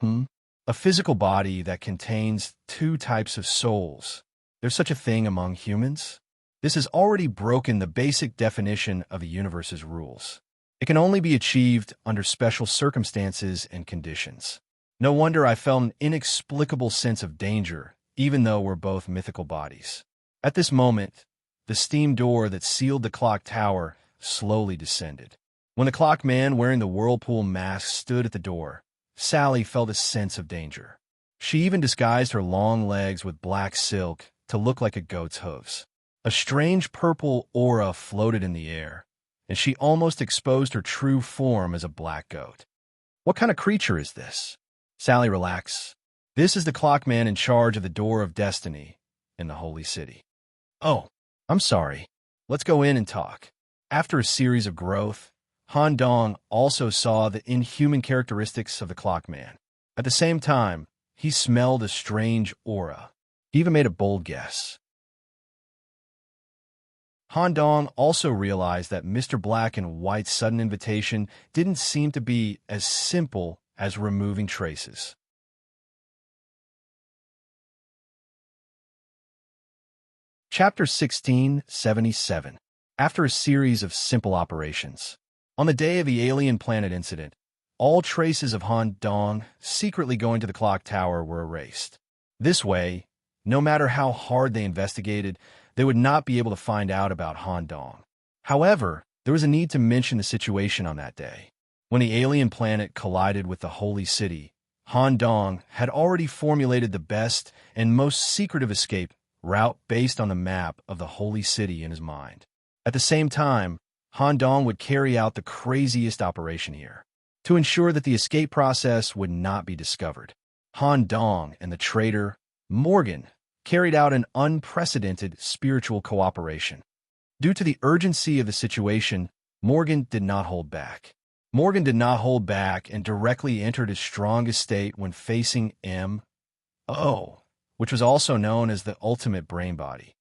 A physical body that contains two types of souls. There's such a thing among humans? This has already broken the basic definition of the universe's rules. It can only be achieved under special circumstances and conditions. No wonder I felt an inexplicable sense of danger, even though we're both mythical bodies. At this moment, the steam door that sealed the clock tower slowly descended. When the clock man wearing the whirlpool mask stood at the door, Sally felt a sense of danger. She even disguised her long legs with black silk to look like a goat's hooves. A strange purple aura floated in the air, and she almost exposed her true form as a black goat. What kind of creature is this? Sally, relax. This is the clockman in charge of the Door of Destiny in the Holy City. Oh, I'm sorry. Let's go in and talk. After a series of growth, Han Dong also saw the inhuman characteristics of the clockman. At the same time, he smelled a strange aura. He even made a bold guess. Han Dong also realized that Mr. Black and White's sudden invitation didn't seem to be as simple as removing traces. Chapter 1677. After a series of simple operations. On the day of the alien planet incident, all traces of Han Dong secretly going to the clock tower were erased. This way, no matter how hard they investigated, they would not be able to find out about Han Dong. However, there was a need to mention the situation on that day. When the alien planet collided with the Holy City, Han Dong had already formulated the best and most secretive escape route based on the map of the Holy City in his mind. At the same time, Han Dong would carry out the craziest operation here, to ensure that the escape process would not be discovered. Han Dong and the traitor, Morgan, carried out an unprecedented spiritual cooperation. Due to the urgency of the situation, Morgan did not hold back. Morgan did not hold back and directly entered his strongest state when facing M.O., which was also known as the ultimate brain body.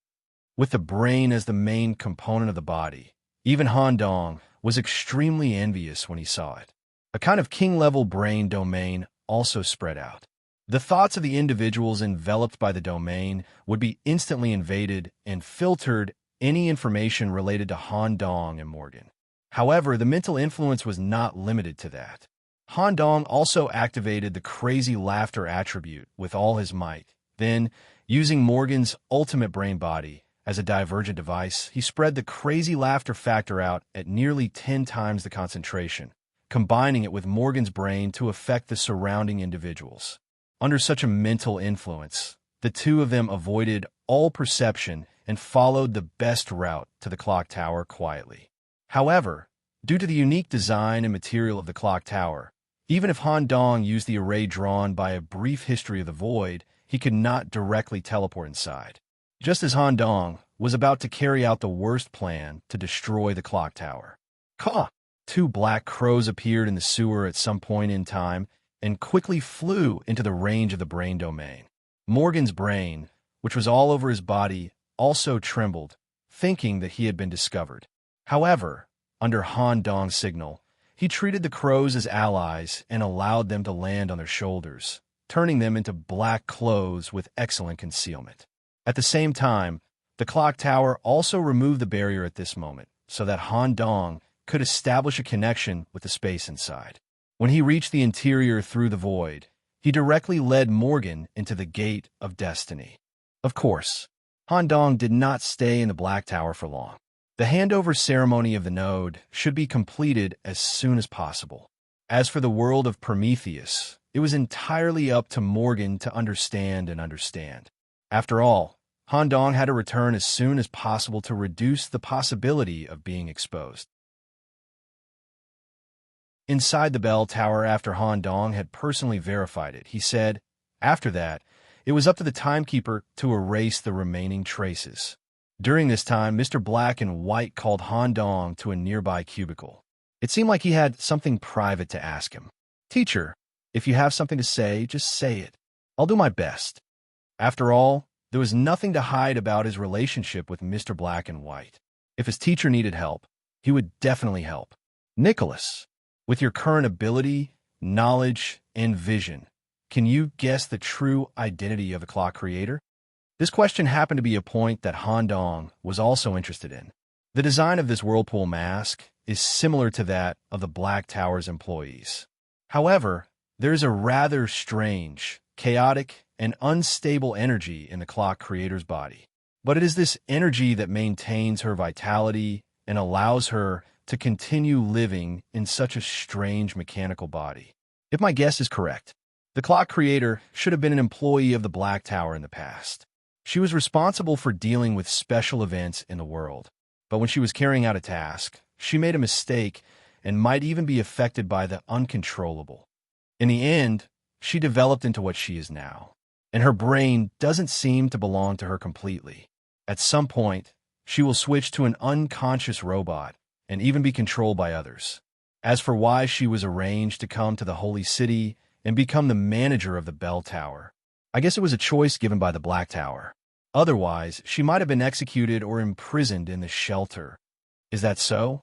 With the brain as the main component of the body, even Han Dong was extremely envious when he saw it. A kind of king-level brain domain also spread out. The thoughts of the individuals enveloped by the domain would be instantly invaded and filtered any information related to Han Dong and Morgan. However, the mental influence was not limited to that. Han Dong also activated the crazy laughter attribute with all his might. Then, using Morgan's ultimate brain body as a divergent device, he spread the crazy laughter factor out at nearly 10 times the concentration, combining it with Morgan's brain to affect the surrounding individuals. Under such a mental influence, the two of them avoided all perception and followed the best route to the clock tower quietly. However, due to the unique design and material of the clock tower, even if Han Dong used the array drawn by a brief history of the void, he could not directly teleport inside. Just as Han Dong was about to carry out the worst plan to destroy the clock tower. Caw! Two black crows appeared in the sewer at some point in time and quickly flew into the range of the brain domain. Morgan's brain, which was all over his body, also trembled, thinking that he had been discovered. However, under Han Dong's signal, he treated the crows as allies and allowed them to land on their shoulders, turning them into black clothes with excellent concealment. At the same time, the clock tower also removed the barrier at this moment, so that Han Dong could establish a connection with the space inside. When he reached the interior through the void, he directly led Morgan into the Gate of Destiny. Of course, Han Dong did not stay in the Black Tower for long. The handover ceremony of the node should be completed as soon as possible. As for the world of Prometheus, it was entirely up to Morgan to understand. After all, Han Dong had to return as soon as possible to reduce the possibility of being exposed. Inside the bell tower, after Han Dong had personally verified it, he said, after that, it was up to the timekeeper to erase the remaining traces. During this time, Mr. Black and White called Han Dong to a nearby cubicle. It seemed like he had something private to ask him. Teacher, if you have something to say, just say it. I'll do my best. After all, there was nothing to hide about his relationship with Mr. Black and White. If his teacher needed help, he would definitely help. Nicholas, with your current ability, knowledge, and vision, can you guess the true identity of the clock creator? This question happened to be a point that Han Dong was also interested in. The design of this whirlpool mask is similar to that of the Black Tower's employees. However, there is a rather strange, chaotic, and unstable energy in the clock creator's body. But it is this energy that maintains her vitality and allows her to continue living in such a strange mechanical body. If my guess is correct, the clock creator should have been an employee of the Black Tower in the past. She was responsible for dealing with special events in the world, but when she was carrying out a task, she made a mistake and might even be affected by the uncontrollable. In the end, she developed into what she is now, and her brain doesn't seem to belong to her completely. At some point, she will switch to an unconscious robot and even be controlled by others. As for why she was arranged to come to the Holy City and become the manager of the Bell Tower, I guess it was a choice given by the Black Tower. Otherwise, she might have been executed or imprisoned in the shelter. Is that so?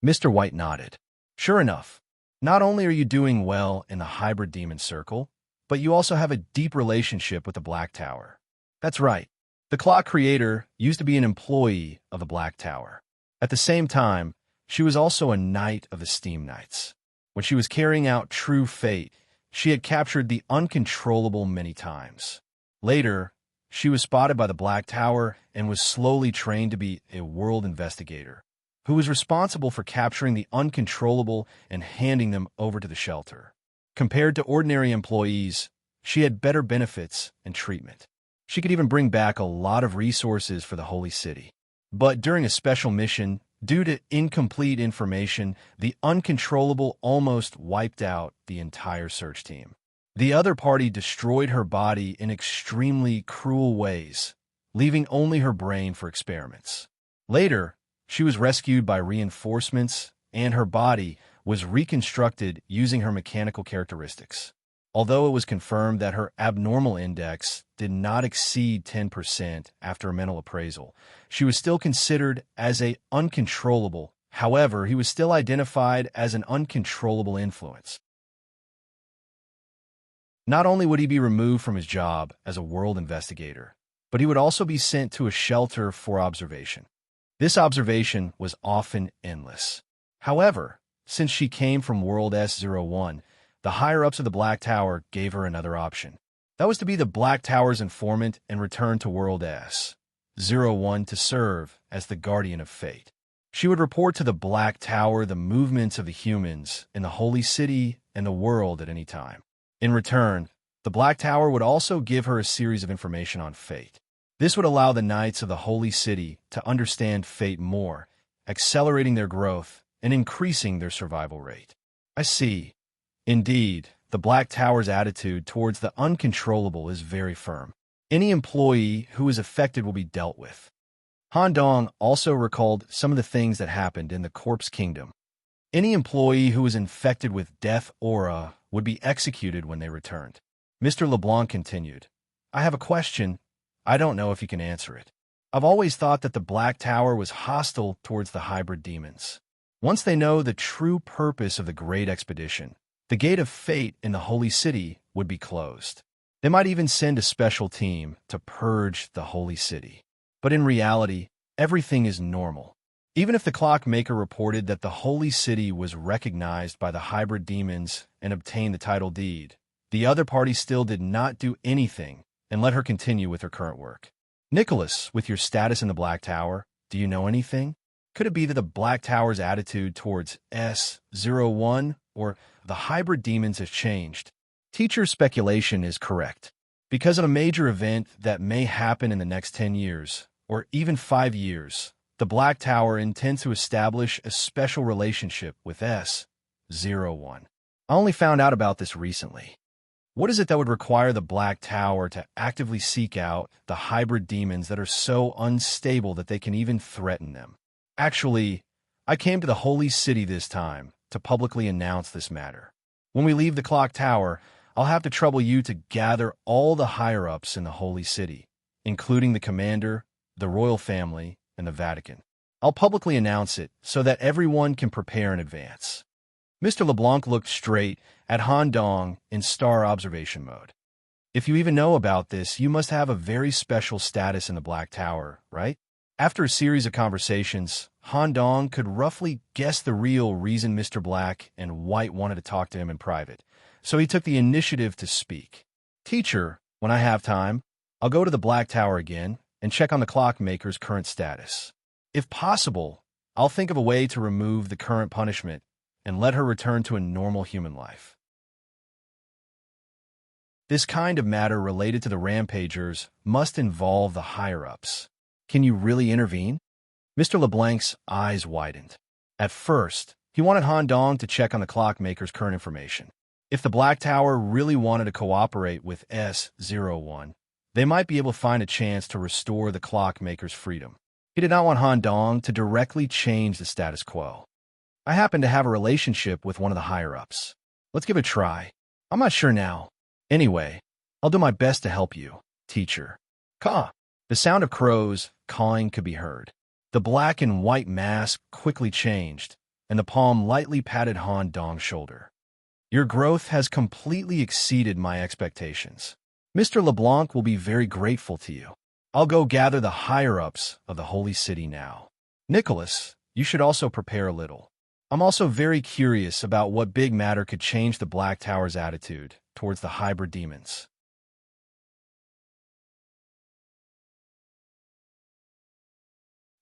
Mr. White nodded. Sure enough, not only are you doing well in the hybrid demon circle, but you also have a deep relationship with the Black Tower. That's right. The clock creator used to be an employee of the Black Tower. At the same time, she was also a knight of the Steam Knights. When she was carrying out true fate, she had captured the uncontrollable many times. Later, she was spotted by the Black Tower and was slowly trained to be a world investigator, who was responsible for capturing the uncontrollable and handing them over to the shelter. Compared to ordinary employees, she had better benefits and treatment. She could even bring back a lot of resources for the Holy City. But during a special mission, due to incomplete information, the uncontrollable almost wiped out the entire search team. The other party destroyed her body in extremely cruel ways, leaving only her brain for experiments. Later, she was rescued by reinforcements, and her body was reconstructed using her mechanical characteristics. Although it was confirmed that her abnormal index did not exceed 10% after a mental appraisal, she was still considered as an uncontrollable. However, he was still identified as an uncontrollable influence. Not only would he be removed from his job as a world investigator, but he would also be sent to a shelter for observation. This observation was often endless. However, since she came from World S01, the higher-ups of the Black Tower gave her another option. That was to be the Black Tower's informant and return to World S-01 to serve as the guardian of fate. She would report to the Black Tower the movements of the humans in the Holy City and the world at any time. In return, the Black Tower would also give her a series of information on fate. This would allow the Knights of the Holy City to understand fate more, accelerating their growth and increasing their survival rate. I see. Indeed, the Black Tower's attitude towards the uncontrollable is very firm. Any employee who is affected will be dealt with. Han Dong also recalled some of the things that happened in the Corpse Kingdom. Any employee who was infected with death aura would be executed when they returned. Mr. LeBlanc continued, I have a question. I don't know if you can answer it. I've always thought that the Black Tower was hostile towards the hybrid demons. Once they know the true purpose of the Great Expedition, the Gate of Fate in the Holy City would be closed. They might even send a special team to purge the Holy City. But in reality, everything is normal. Even if the clockmaker reported that the Holy City was recognized by the hybrid demons and obtained the title deed, the other party still did not do anything and let her continue with her current work. Nicholas, with your status in the Black Tower, do you know anything? Could it be that the Black Tower's attitude towards S-01 or the hybrid demons has changed? Teacher's speculation is correct. Because of a major event that may happen in the next 10 years, or even 5 years, the Black Tower intends to establish a special relationship with S-01. I only found out about this recently. What is it that would require the Black Tower to actively seek out the hybrid demons that are so unstable that they can even threaten them? Actually, I came to the Holy City this time to publicly announce this matter. When we leave the Clock Tower, I'll have to trouble you to gather all the higher-ups in the Holy City, including the commander, the royal family, and the Vatican. I'll publicly announce it so that everyone can prepare in advance. Mr. LeBlanc looked straight at Han Dong in star observation mode. If you even know about this, you must have a very special status in the Black Tower, right? After a series of conversations, Han Dong could roughly guess the real reason Mr. Black and White wanted to talk to him in private, so he took the initiative to speak. Teacher, when I have time, I'll go to the Black Tower again and check on the clockmaker's current status. If possible, I'll think of a way to remove the current punishment and let her return to a normal human life. This kind of matter related to the rampagers must involve the higher-ups. Can you really intervene? Mr. LeBlanc's eyes widened. At first, he wanted Han Dong to check on the clockmaker's current information. If the Black Tower really wanted to cooperate with S-01, they might be able to find a chance to restore the clockmaker's freedom. He did not want Han Dong to directly change the status quo. I happen to have a relationship with one of the higher-ups. Let's give it a try. I'm not sure now. Anyway, I'll do my best to help you, teacher. Caw. The sound of crows cawing could be heard. The black and white mask quickly changed, and the palm lightly patted Han Dong's shoulder. Your growth has completely exceeded my expectations. Mr. LeBlanc will be very grateful to you. I'll go gather the higher-ups of the Holy City now. Nicholas, you should also prepare a little. I'm also very curious about what big matter could change the Black Tower's attitude towards the hybrid demons.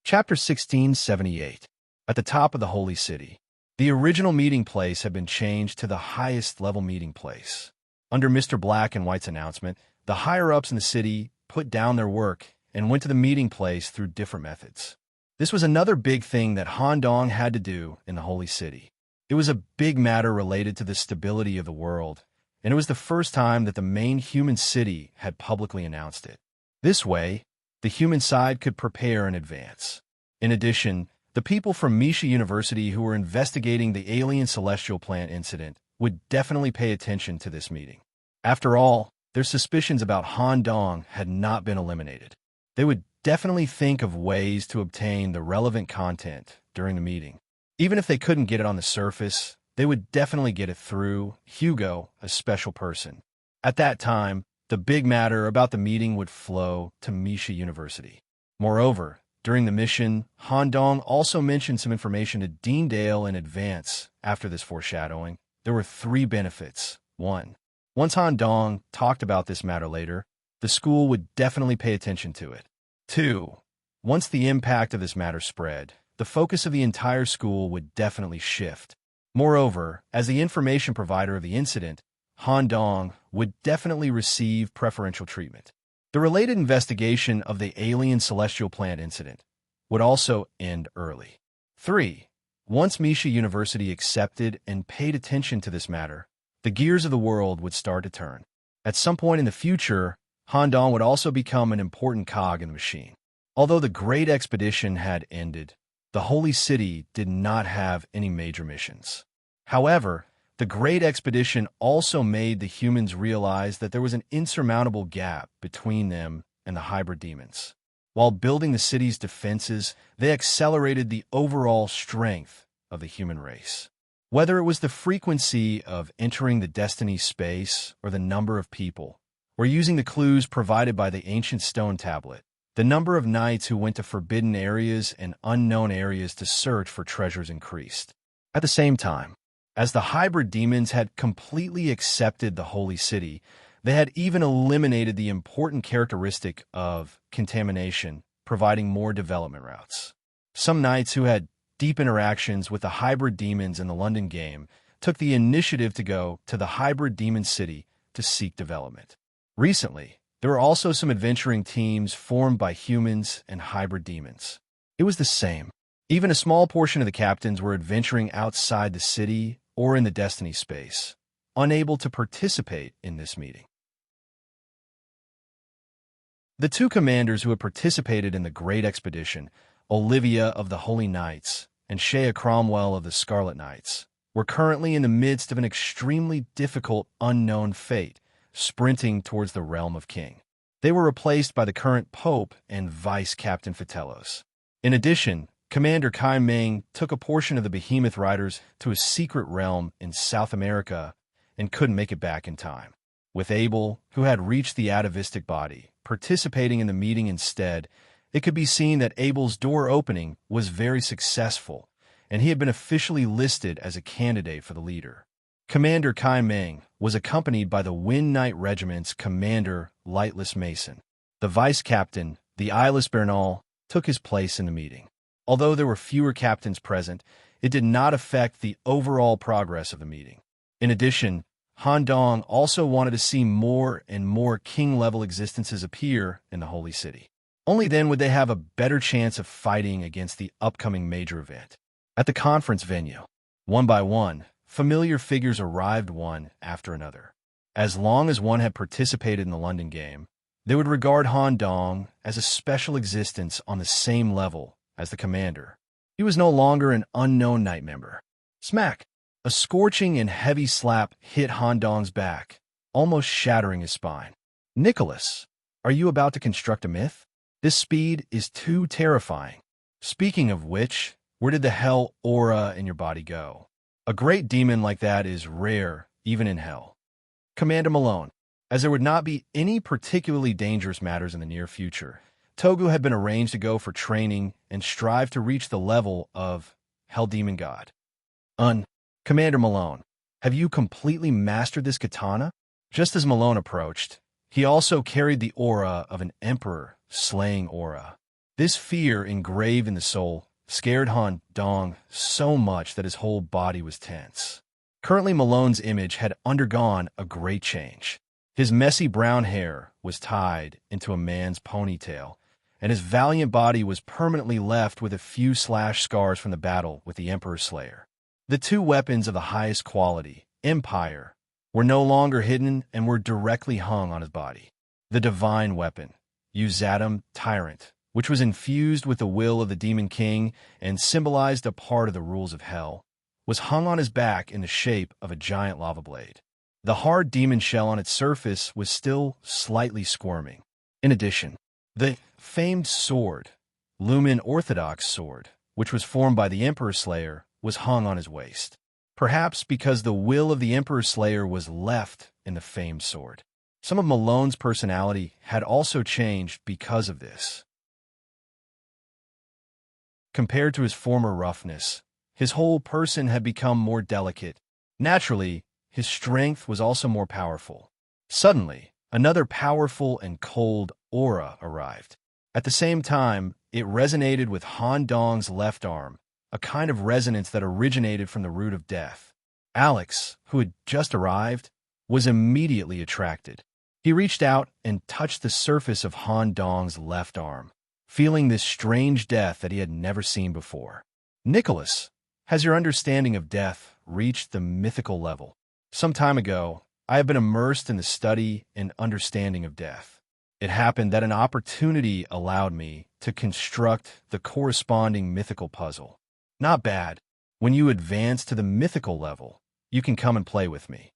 Chapter 1678. At the top of the Holy City. The original meeting place had been changed to the highest-level meeting place. Under Mr. Black and White's announcement, the higher-ups in the city put down their work and went to the meeting place through different methods. This was another big thing that Han Dong had to do in the Holy City. It was a big matter related to the stability of the world, and it was the first time that the main human city had publicly announced it. This way, the human side could prepare in advance. In addition, the people from Misha University who were investigating the alien celestial plant incident would definitely pay attention to this meeting. After all, their suspicions about Han Dong had not been eliminated. They would definitely think of ways to obtain the relevant content during the meeting. Even if they couldn't get it on the surface, they would definitely get it through Hugo, a special person. At that time, the big matter about the meeting would flow to Misha University. Moreover, during the mission, Han Dong also mentioned some information to Dean Dale in advance after this foreshadowing. there were 3 benefits. 1. Once Han Dong talked about this matter later, the school would definitely pay attention to it. 2. Once the impact of this matter spread, the focus of the entire school would definitely shift. Moreover, as the information provider of the incident, Han Dong would definitely receive preferential treatment. The related investigation of the alien celestial plant incident would also end early. 3. Once Misha University accepted and paid attention to this matter, the gears of the world would start to turn. At some point in the future, Han Dong would also become an important cog in the machine. Although the Great Expedition had ended, the Holy City did not have any major missions. However, the Great Expedition also made the humans realize that there was an insurmountable gap between them and the hybrid demons. While building the city's defenses, they accelerated the overall strength of the human race. Whether it was the frequency of entering the Destiny space or the number of people, or using the clues provided by the ancient stone tablet, the number of knights who went to forbidden areas and unknown areas to search for treasures increased. At the same time, as the hybrid demons had completely accepted the Holy City, they had even eliminated the important characteristic of contamination, providing more development routes. Some knights who had deep interactions with the hybrid demons in the London game took the initiative to go to the hybrid demon city to seek development. Recently, there were also some adventuring teams formed by humans and hybrid demons. It was the same. Even a small portion of the captains were adventuring outside the city or in the Destiny space, unable to participate in this meeting. The 2 commanders who had participated in the Great Expedition, Olivia of the Holy Knights and Shea Cromwell of the Scarlet Knights, were currently in the midst of an extremely difficult unknown fate, sprinting towards the realm of King. They were replaced by the current Pope and Vice Captain Fatellos. In addition, Commander Kai Meng took a portion of the Behemoth Riders to a secret realm in South America and couldn't make it back in time. With Abel, who had reached the atavistic body, participating in the meeting instead, it could be seen that Abel's door opening was very successful, and he had been officially listed as a candidate for the leader. Commander Kai Meng was accompanied by the Wind Knight Regiment's commander, Lightless Mason. The vice captain, the Eyeless Bernal, took his place in the meeting. Although there were fewer captains present, it did not affect the overall progress of the meeting. In addition, Han Dong also wanted to see more and more king-level existences appear in the Holy City. Only then would they have a better chance of fighting against the upcoming major event. At the conference venue, one by one, familiar figures arrived one after another. As long as one had participated in the London game, they would regard Han Dong as a special existence on the same level as the commander. He was no longer an unknown knight member. Smack! A scorching and heavy slap hit Han Dong's back, almost shattering his spine. Nicholas, are you about to construct a myth? This speed is too terrifying. Speaking of which, where did the hell aura in your body go? A great demon like that is rare, even in hell. Commander Malone, as there would not be any particularly dangerous matters in the near future, Togu had been arranged to go for training and strive to reach the level of Hell Demon God. Commander Malone, have you completely mastered this katana? Just as Malone approached, he also carried the aura of an emperor slaying aura. This fear engraved in the soul scared Han Dong so much that his whole body was tense. Currently, Malone's image had undergone a great change. His messy brown hair was tied into a man's ponytail, and his valiant body was permanently left with a few slash scars from the battle with the Emperor Slayer. The 2 weapons of the highest quality, Empire, were no longer hidden and were directly hung on his body. The divine weapon, Uzatum Tyrant, which was infused with the will of the Demon King and symbolized a part of the rules of hell, was hung on his back in the shape of a giant lava blade. The hard demon shell on its surface was still slightly squirming. In addition, the famed sword, Lumen Orthodox Sword, which was formed by the Emperor Slayer, was hung on his waist. Perhaps because the will of the Emperor Slayer was left in the famed sword. Some of Malone's personality had also changed because of this. Compared to his former roughness, his whole person had become more delicate, Naturally, his strength was also more powerful. Suddenly, another powerful and cold aura arrived. At the same time, it resonated with Han Dong's left arm, a kind of resonance that originated from the root of death. Alex, who had just arrived, was immediately attracted. He reached out and touched the surface of Han Dong's left arm, feeling this strange death that he had never seen before. Nicholas, has your understanding of death reached the mythical level? Some time ago, I have been immersed in the study and understanding of death. It happened that an opportunity allowed me to construct the corresponding mythical puzzle. Not bad. When you advance to the mythical level, you can come and play with me.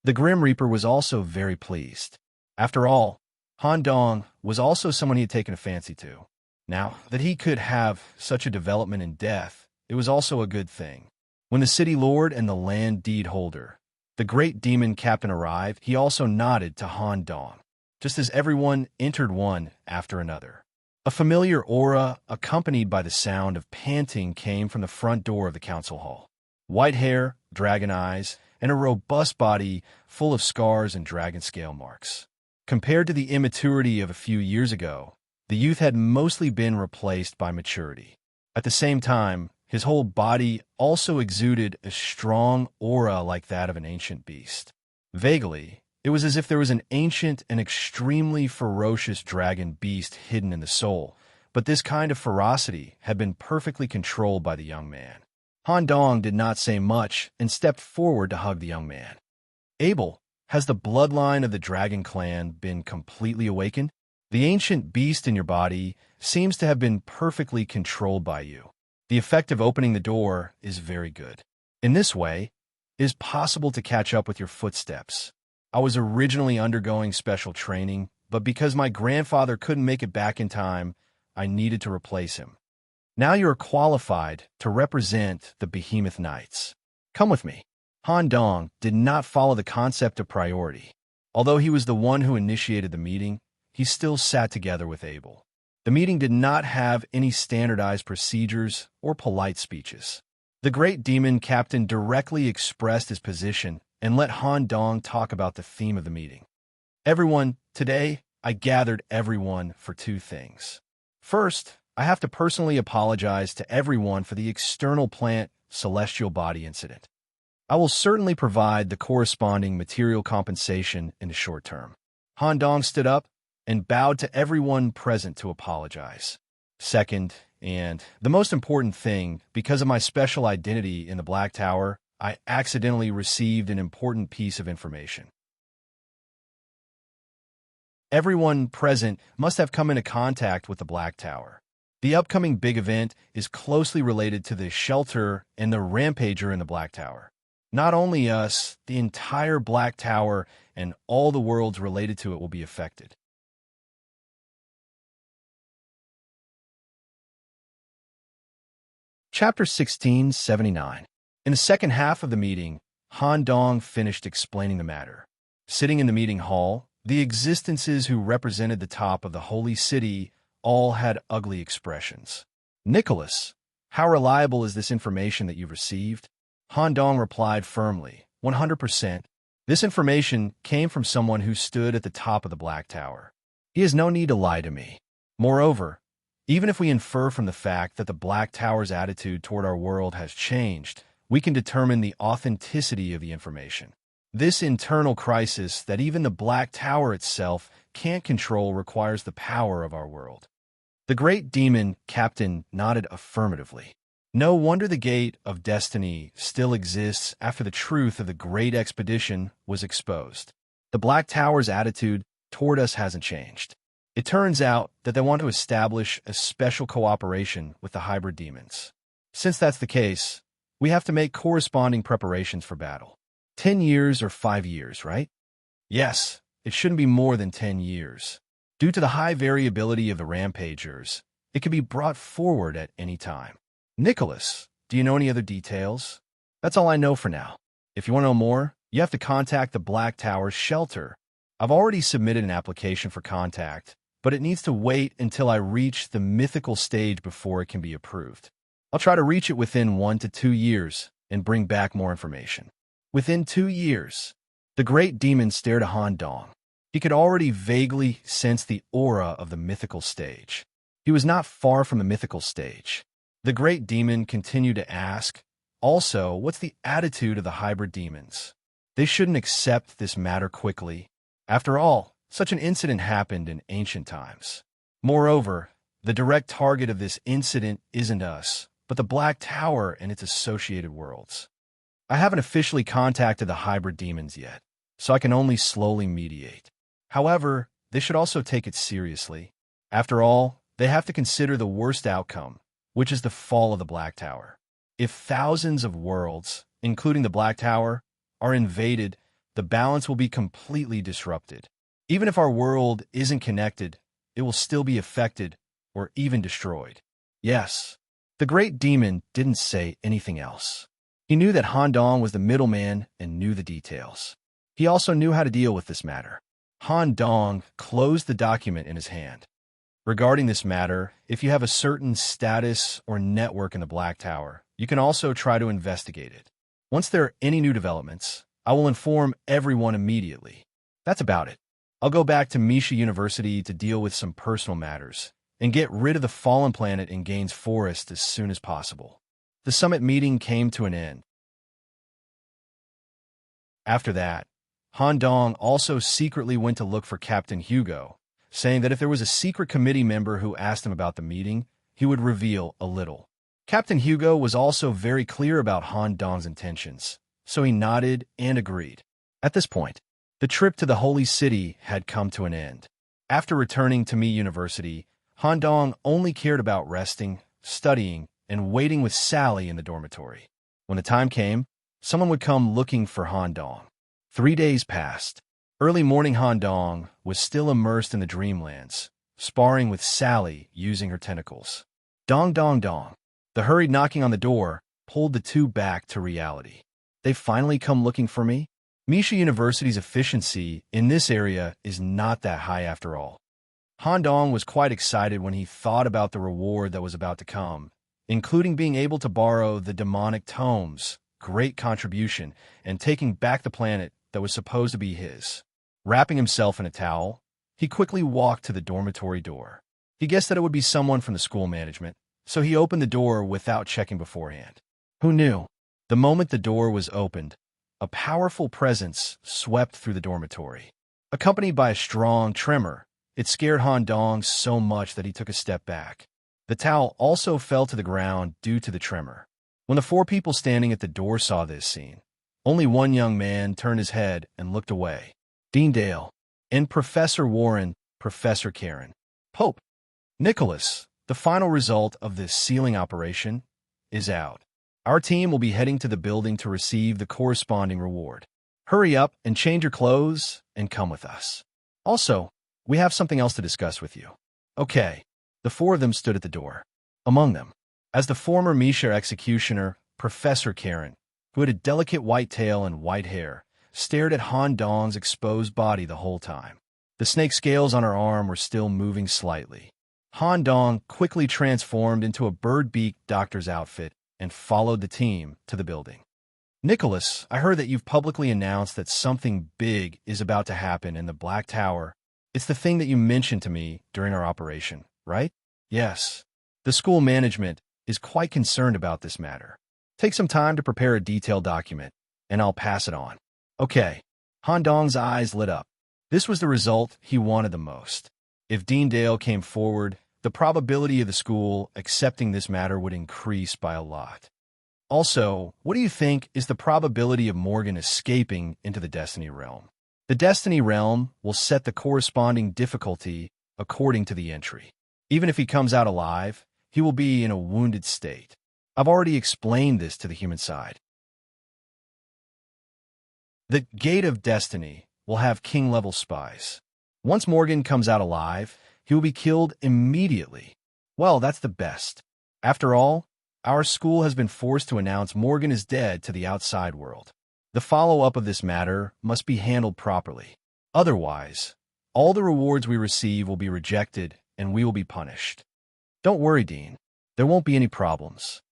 The Grim Reaper was also very pleased. After all, Han Dong was also someone he had taken a fancy to. Now that he could have such a development in death, it was also a good thing. When the city lord and the land deed holder, the great demon captain arrived, he also nodded to Han Dong, just as everyone entered one after another. A familiar aura, accompanied by the sound of panting, came from the front door of the council hall. White hair, dragon eyes, and a robust body full of scars and dragon scale marks. Compared to the immaturity of a few years ago, the youth had mostly been replaced by maturity. At the same time, his whole body also exuded a strong aura like that of an ancient beast. Vaguely, it was as if there was an ancient and extremely ferocious dragon beast hidden in the soul, but this kind of ferocity had been perfectly controlled by the young man. Han Dong did not say much and stepped forward to hug the young man. Abel, has the bloodline of the dragon clan been completely awakened? The ancient beast in your body seems to have been perfectly controlled by you. The effect of opening the door is very good. In this way, it is possible to catch up with your footsteps. I was originally undergoing special training, but because my grandfather couldn't make it back in time, I needed to replace him. Now you are qualified to represent the Behemoth Knights. Come with me. Han Dong did not follow the concept of priority. Although he was the one who initiated the meeting, he still sat together with Abel. The meeting did not have any standardized procedures or polite speeches. The great demon captain directly expressed his position and let Han Dong talk about the theme of the meeting. Everyone, today, I gathered everyone for two things. First, I have to personally apologize to everyone for the external plant celestial body incident. I will certainly provide the corresponding material compensation in the short term. Han Dong stood up and bowed to everyone present to apologize. Second, and the most important thing, because of my special identity in the Black Tower, I accidentally received an important piece of information. Everyone present must have come into contact with the Black Tower. The upcoming big event is closely related to the shelter and the rampager in the Black Tower. Not only us, the entire Black Tower and all the worlds related to it will be affected. Chapter 1679. In the second half of the meeting, Han Dong finished explaining the matter. Sitting in the meeting hall, the existences who represented the top of the holy city all had ugly expressions. Nicholas, how reliable is this information that you've received? Han Dong replied firmly, 100%. This information came from someone who stood at the top of the Black Tower. He has no need to lie to me. Moreover, even if we infer from the fact that the Black Tower's attitude toward our world has changed, we can determine the authenticity of the information. This internal crisis that even the Black Tower itself can't control requires the power of our world. The great demon captain nodded affirmatively. No wonder the gate of destiny still exists after the truth of the great expedition was exposed. The Black Tower's attitude toward us hasn't changed. It turns out that they want to establish a special cooperation with the hybrid demons. Since that's the case, we have to make corresponding preparations for battle. 10 years or 5 years, right? Yes, it shouldn't be more than 10 years. Due to the high variability of the rampagers, it can be brought forward at any time. Nicholas, do you know any other details? That's all I know for now. If you want to know more, you have to contact the Black Tower's shelter. I've already submitted an application for contact, but it needs to wait until I reach the mythical stage before it can be approved. I'll try to reach it within 1 to 2 years and bring back more information. Within 2 years, the great demon stared at Han Dong. He could already vaguely sense the aura of the mythical stage. He was not far from the mythical stage. The great demon continued to ask, also, what's the attitude of the hybrid demons? They shouldn't accept this matter quickly. After all, such an incident happened in ancient times. Moreover, the direct target of this incident isn't us, but the Black Tower and its associated worlds. I haven't officially contacted the hybrid demons yet, so I can only slowly mediate. However, they should also take it seriously. After all, they have to consider the worst outcome, which is the fall of the Black Tower. If thousands of worlds, including the Black Tower, are invaded, the balance will be completely disrupted. Even if our world isn't connected, it will still be affected or even destroyed. Yes, the great demon didn't say anything else. He knew that Han Dong was the middleman and knew the details. He also knew how to deal with this matter. Han Dong closed the document in his hand. Regarding this matter, if you have a certain status or network in the Black Tower, you can also try to investigate it. Once there are any new developments, I will inform everyone immediately. That's about it. I'll go back to Misha University to deal with some personal matters and get rid of the fallen planet in Gaines Forest as soon as possible. The summit meeting came to an end. After that, Han Dong also secretly went to look for Captain Hugo, saying that if there was a secret committee member who asked him about the meeting, he would reveal a little. Captain Hugo was also very clear about Han Dong's intentions, so he nodded and agreed. At this point, the trip to the Holy City had come to an end. After returning to Mi University, Han Dong only cared about resting, studying, and waiting with Sally in the dormitory. When the time came, someone would come looking for Han Dong. 3 days passed. Early morning Han Dong was still immersed in the dreamlands, sparring with Sally using her tentacles. Dong dong dong. The hurried knocking on the door pulled the two back to reality. They've finally come looking for me? Misha University's efficiency in this area is not that high after all. Han Dong was quite excited when he thought about the reward that was about to come, including being able to borrow the demonic tomes, great contribution, and taking back the planet that was supposed to be his. Wrapping himself in a towel, he quickly walked to the dormitory door. He guessed that it would be someone from the school management, so he opened the door without checking beforehand. Who knew? The moment the door was opened, a powerful presence swept through the dormitory. Accompanied by a strong tremor, it scared Han Dong so much that he took a step back. The towel also fell to the ground due to the tremor. When the 4 people standing at the door saw this scene, only one young man turned his head and looked away. Dean Dale and Professor Warren, Professor Karen. Pope. Nicholas, the final result of this sealing operation is out. Our team will be heading to the building to receive the corresponding reward. Hurry up and change your clothes and come with us. Also, we have something else to discuss with you. Okay. The 4 of them stood at the door. Among them, as the former Misha executioner, Professor Karen, who had a delicate white tail and white hair, stared at Han Dong's exposed body the whole time. The snake scales on her arm were still moving slightly. Han Dong quickly transformed into a bird-beaked doctor's outfit and followed the team to the building. Nicholas, I heard that you've publicly announced that something big is about to happen in the Black Tower. It's the thing that you mentioned to me during our operation, right? Yes. The school management is quite concerned about this matter. Take some time to prepare a detailed document, and I'll pass it on. Okay. Han Dong's eyes lit up. This was the result he wanted the most. If Dean Dale came forward, the probability of the school accepting this matter would increase by a lot. Also, what do you think is the probability of Morgan escaping into the Destiny Realm? The Destiny Realm will set the corresponding difficulty according to the entry. Even if he comes out alive, he will be in a wounded state. I've already explained this to the human side. The Gate of Destiny will have king-level spies. Once Morgan comes out alive, he will be killed immediately. Well, that's the best. After all, our school has been forced to announce Morgan is dead to the outside world. The follow-up of this matter must be handled properly. Otherwise, all the rewards we receive will be rejected and we will be punished. Don't worry, Dean. There won't be any problems.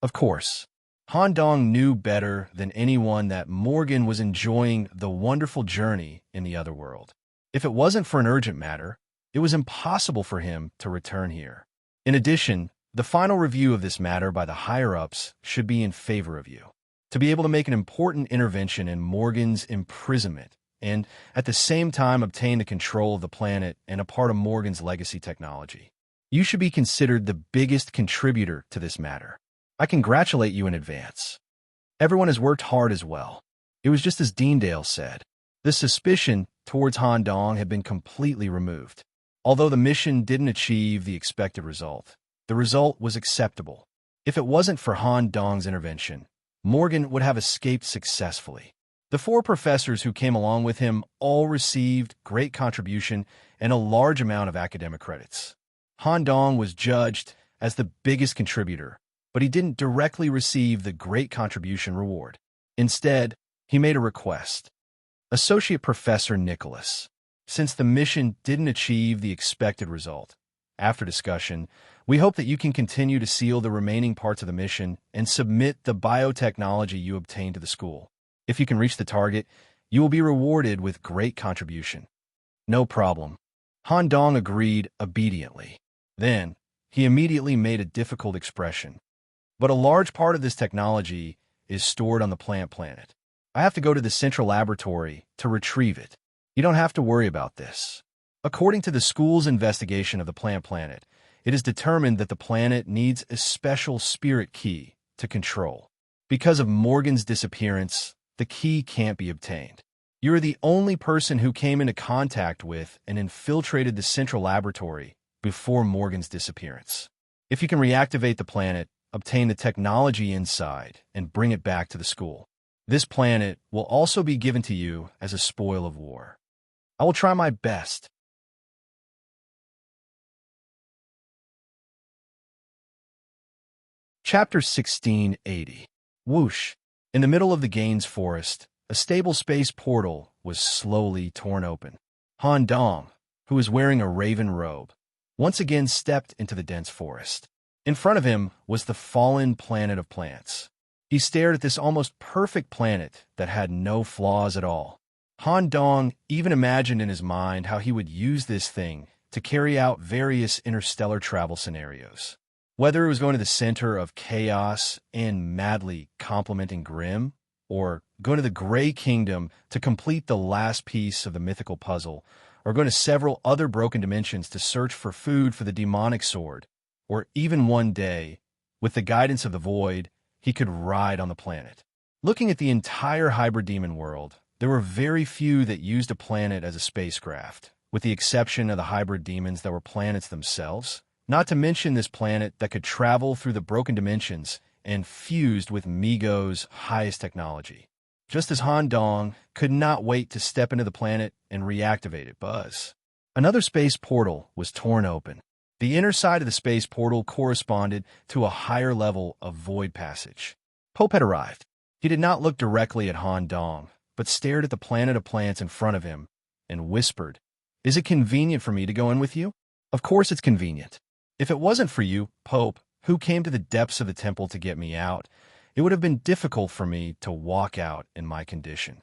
Of course, Han Dong knew better than anyone that Morgan was enjoying the wonderful journey in the other world. If it wasn't for an urgent matter, it was impossible for him to return here. In addition, the final review of this matter by the higher-ups should be in favor of you, to be able to make an important intervention in Morgan's imprisonment and, at the same time, obtain the control of the planet and a part of Morgan's legacy technology. You should be considered the biggest contributor to this matter. I congratulate you in advance. Everyone has worked hard as well. It was just as Deendale said. The suspicion towards Han Dong had been completely removed. Although the mission didn't achieve the expected result, the result was acceptable. If it wasn't for Han Dong's intervention, Morgan would have escaped successfully. The 4 professors who came along with him all received great contribution and a large amount of academic credits. Han Dong was judged as the biggest contributor, but he didn't directly receive the great contribution reward. Instead, he made a request. Associate Professor Nicholas, since the mission didn't achieve the expected result, after discussion, we hope that you can continue to seal the remaining parts of the mission and submit the biotechnology you obtained to the school. If you can reach the target, you will be rewarded with great contribution. No problem. Han Dong agreed obediently. Then, he immediately made a difficult expression. But a large part of this technology is stored on the plant planet. I have to go to the central laboratory to retrieve it. You don't have to worry about this. According to the school's investigation of the plant planet, it is determined that the planet needs a special spirit key to control. Because of Morgan's disappearance, the key can't be obtained. You are the only person who came into contact with and infiltrated the central laboratory before Morgan's disappearance. If you can reactivate the planet, obtain the technology inside, and bring it back to the school, this planet will also be given to you as a spoil of war. I will try my best. Chapter 1680. Whoosh. In the middle of the Gaines forest, a stable space portal was slowly torn open. Han Dong, who was wearing a raven robe, once again stepped into the dense forest. In front of him was the fallen planet of plants. He stared at this almost perfect planet that had no flaws at all. Han Dong even imagined in his mind how he would use this thing to carry out various interstellar travel scenarios. Whether it was going to the center of chaos and madly complementing Grimm, or going to the Grey Kingdom to complete the last piece of the mythical puzzle, or going to several other broken dimensions to search for food for the demonic sword, or even one day, with the guidance of the void, he could ride on the planet. Looking at the entire hybrid demon world, there were very few that used a planet as a spacecraft, with the exception of the hybrid demons that were planets themselves, not to mention this planet that could travel through the broken dimensions and fused with Migo's highest technology. Just as Han Dong could not wait to step into the planet and reactivate it, Buzz. Another space portal was torn open. The inner side of the space portal corresponded to a higher level of void passage. Pope had arrived. He did not look directly at Han Dong, but stared at the planet of plants in front of him and whispered, "Is it convenient for me to go in with you?" "Of course it's convenient. If it wasn't for you, Pope, who came to the depths of the temple to get me out, it would have been difficult for me to walk out in my condition."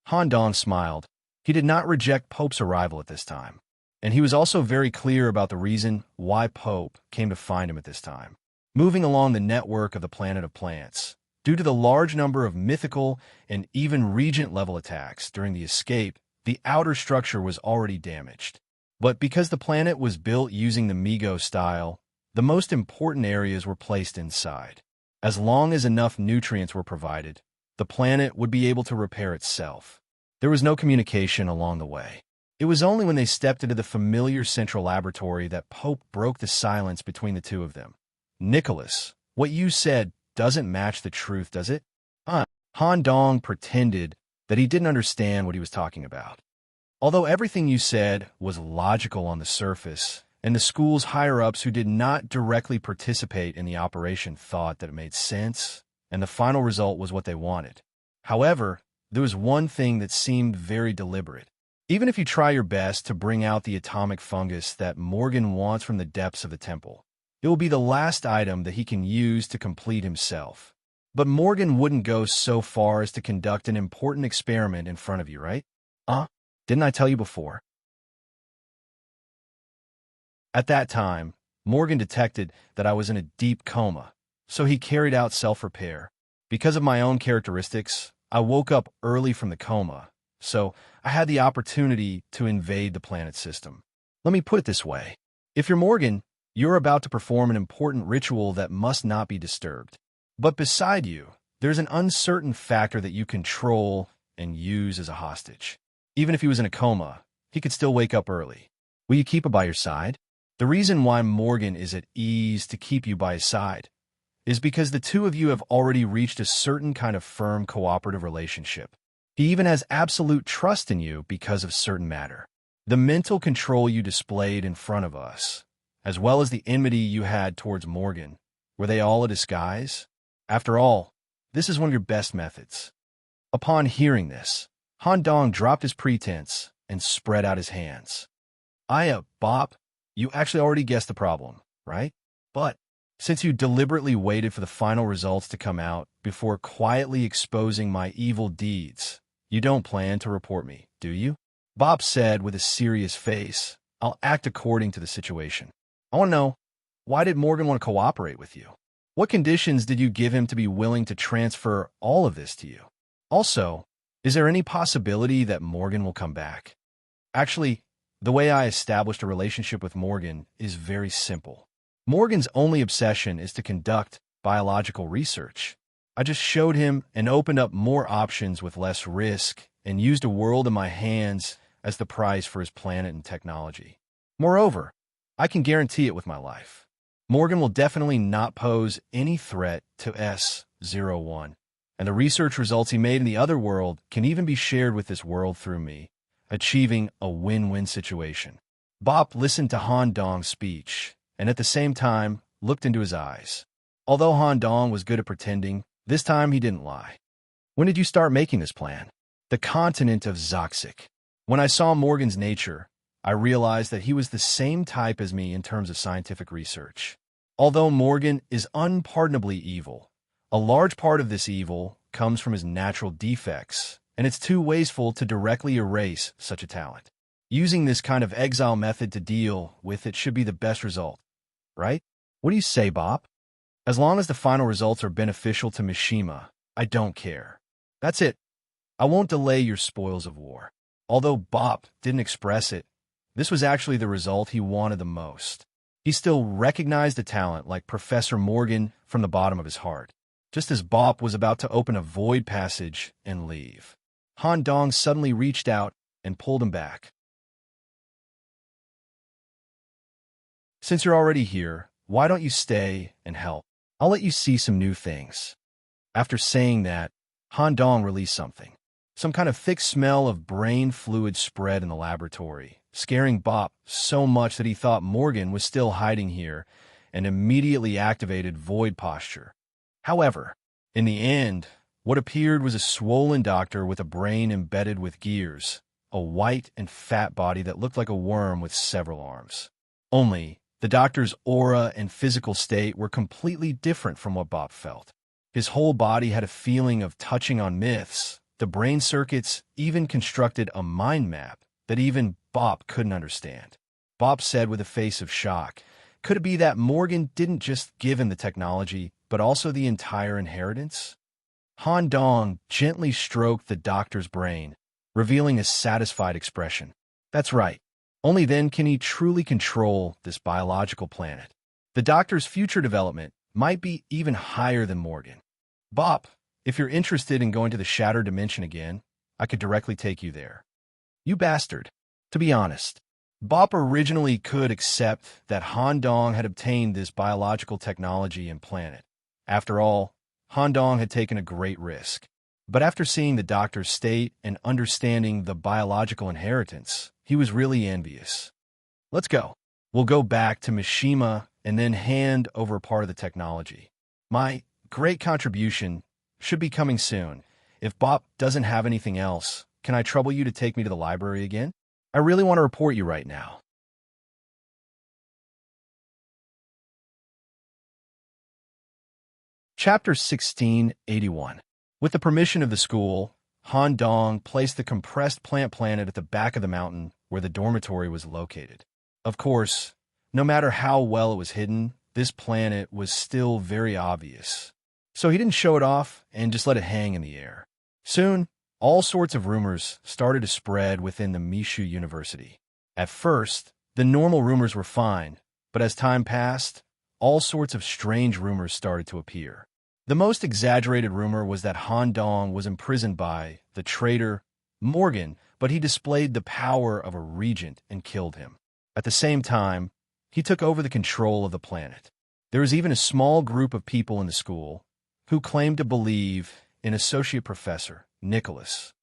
Han Dong smiled. He did not reject Pope's arrival at this time, and he was also very clear about the reason why Pope came to find him at this time. Moving along the network of the planet of plants, due to the large number of mythical and even regent-level attacks during the escape, the outer structure was already damaged. But because the planet was built using the Migo style, the most important areas were placed inside. As long as enough nutrients were provided, the planet would be able to repair itself. There was no communication along the way. It was only when they stepped into the familiar central laboratory that Pope broke the silence between the two of them. "Nicholas, what you said doesn't match the truth, does it?" Han Dong pretended that he didn't understand what he was talking about. Although everything you said was logical on the surface, and the school's higher-ups who did not directly participate in the operation thought that it made sense, and the final result was what they wanted. However, there was one thing that seemed very deliberate. Even if you try your best to bring out the atomic fungus that Morgan wants from the depths of the temple, it will be the last item that he can use to complete himself. But Morgan wouldn't go so far as to conduct an important experiment in front of you, right? Didn't I tell you before? At that time, Morgan detected that I was in a deep coma, so he carried out self-repair. Because of my own characteristics, I woke up early from the coma, so I had the opportunity to invade the planet's system. Let me put it this way. If you're Morgan, you're about to perform an important ritual that must not be disturbed. But beside you, there's an uncertain factor that you control and use as a hostage. Even if he was in a coma, he could still wake up early. Will you keep it by your side? The reason why Morgan is at ease to keep you by his side is because the two of you have already reached a certain kind of firm cooperative relationship. He even has absolute trust in you because of certain matter. The mental control you displayed in front of us, as well as the enmity you had towards Morgan, were they all a disguise? After all, this is one of your best methods. Upon hearing this, Han Dong dropped his pretense and spread out his hands. Bop, you actually already guessed the problem, right? But since you deliberately waited for the final results to come out before quietly exposing my evil deeds, you don't plan to report me, do you? Bop said with a serious face. I'll act according to the situation. I want to know, why did Morgan want to cooperate with you? What conditions did you give him to be willing to transfer all of this to you? Also, is there any possibility that Morgan will come back? Actually, the way I established a relationship with Morgan is very simple. Morgan's only obsession is to conduct biological research. I just showed him and opened up more options with less risk and used a world in my hands as the price for his planet and technology. Moreover, I can guarantee it with my life. Morgan will definitely not pose any threat to S-01, and the research results he made in the other world can even be shared with this world through me, achieving a win-win situation. Bop listened to Han Dong's speech, and at the same time looked into his eyes. Although Han Dong was good at pretending, this time he didn't lie. When did you start making this plan? The continent of Zoxic. When I saw Morgan's nature, I realized that he was the same type as me in terms of scientific research. Although Morgan is unpardonably evil, a large part of this evil comes from his natural defects, and it's too wasteful to directly erase such a talent. Using this kind of exile method to deal with it should be the best result, right? What do you say, Bop? As long as the final results are beneficial to Mishima, I don't care. That's it. I won't delay your spoils of war. Although Bop didn't express it, this was actually the result he wanted the most. He still recognized a talent like Professor Morgan from the bottom of his heart. Just as Bop was about to open a void passage and leave, Han Dong suddenly reached out and pulled him back. Since you're already here, why don't you stay and help? I'll let you see some new things. After saying that, Han Dong released something. Some kind of thick smell of brain fluid spread in the laboratory, scaring Bop so much that he thought Morgan was still hiding here and immediately activated void posture. However, in the end, what appeared was a swollen doctor with a brain embedded with gears, a white and fat body that looked like a worm with several arms. Only, the doctor's aura and physical state were completely different from what Bop felt. His whole body had a feeling of touching on myths. The brain circuits even constructed a mind map that even Bop couldn't understand. Bop said with a face of shock, could it be that Morgan didn't just give him the technology, but also the entire inheritance? Han Dong gently stroked the doctor's brain, revealing a satisfied expression. That's right. Only then can he truly control this biological planet. The doctor's future development might be even higher than Morgan. Bop, if you're interested in going to the Shattered Dimension again, I could directly take you there. You bastard. To be honest, Bop originally could accept that Han Dong had obtained this biological technology and planet. After all, Han Dong had taken a great risk. But after seeing the doctor's state and understanding the biological inheritance, he was really envious. Let's go. We'll go back to Mishima and then hand over part of the technology. My great contribution should be coming soon. If Bop doesn't have anything else, can I trouble you to take me to the library again? I really want to report you right now. Chapter 1681. With the permission of the school, Han Dong placed the compressed plant planet at the back of the mountain where the dormitory was located. Of course, no matter how well it was hidden, this planet was still very obvious. So he didn't show it off and just let it hang in the air. Soon, all sorts of rumors started to spread within the Mishu University. At first, the normal rumors were fine, but as time passed, all sorts of strange rumors started to appear. The most exaggerated rumor was that Han Dong was imprisoned by the traitor Morgan, but he displayed the power of a regent and killed him. At the same time, he took over the control of the planet. There was even a small group of people in the school who claimed to believe in Associate Professor Nicholas.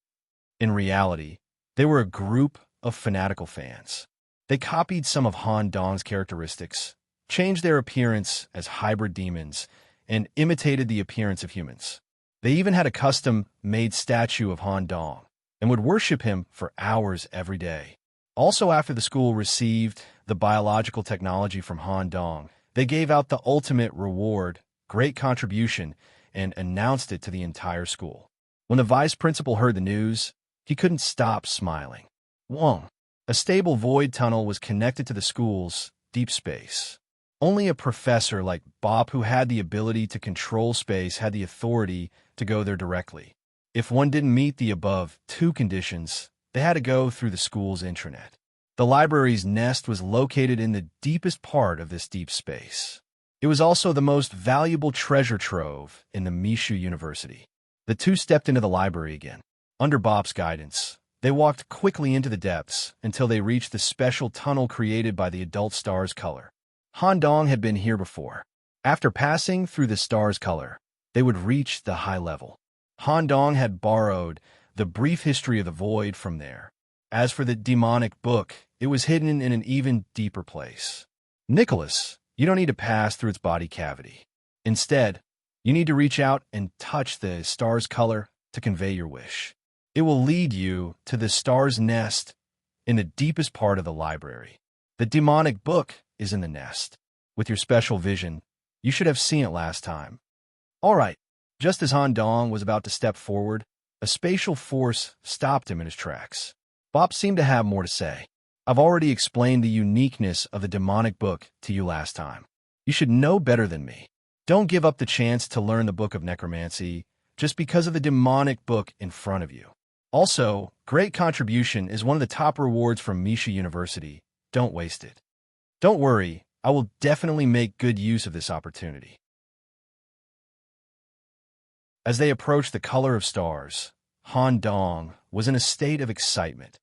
In reality, they were a group of fanatical fans. They copied some of Han Dong's characteristics, changed their appearance as hybrid demons, and imitated the appearance of humans. They even had a custom-made statue of Han Dong and would worship him for hours every day. Also, after the school received the biological technology from Han Dong, they gave out the ultimate reward, great contribution, and announced it to the entire school. When the vice principal heard the news, he couldn't stop smiling. 1. A stable void tunnel was connected to the school's deep space. Only a professor like Bob, who had the ability to control space, had the authority to go there directly. If one didn't meet the above two conditions, they had to go through the school's intranet. The library's nest was located in the deepest part of this deep space. It was also the most valuable treasure trove in the Mishu University. The two stepped into the library again. Under Bob's guidance, they walked quickly into the depths until they reached the special tunnel created by the adult star's color. Han Dong had been here before. After passing through the star's color, they would reach the high level. Han Dong had borrowed the brief history of the void from there. As for the demonic book, it was hidden in an even deeper place. Nicholas, you don't need to pass through its body cavity. Instead, you need to reach out and touch the star's color to convey your wish. It will lead you to the star's nest in the deepest part of the library. The demonic book is in the nest. With your special vision, you should have seen it last time. All right, just as Han Dong was about to step forward, a spatial force stopped him in his tracks. Bob seemed to have more to say. I've already explained the uniqueness of the demonic book to you last time. You should know better than me. Don't give up the chance to learn the book of necromancy just because of the demonic book in front of you. Also, great contribution is one of the top rewards from Mishu University. Don't waste it. Don't worry, I will definitely make good use of this opportunity. As they approached the color of stars, Han Dong was in a state of excitement.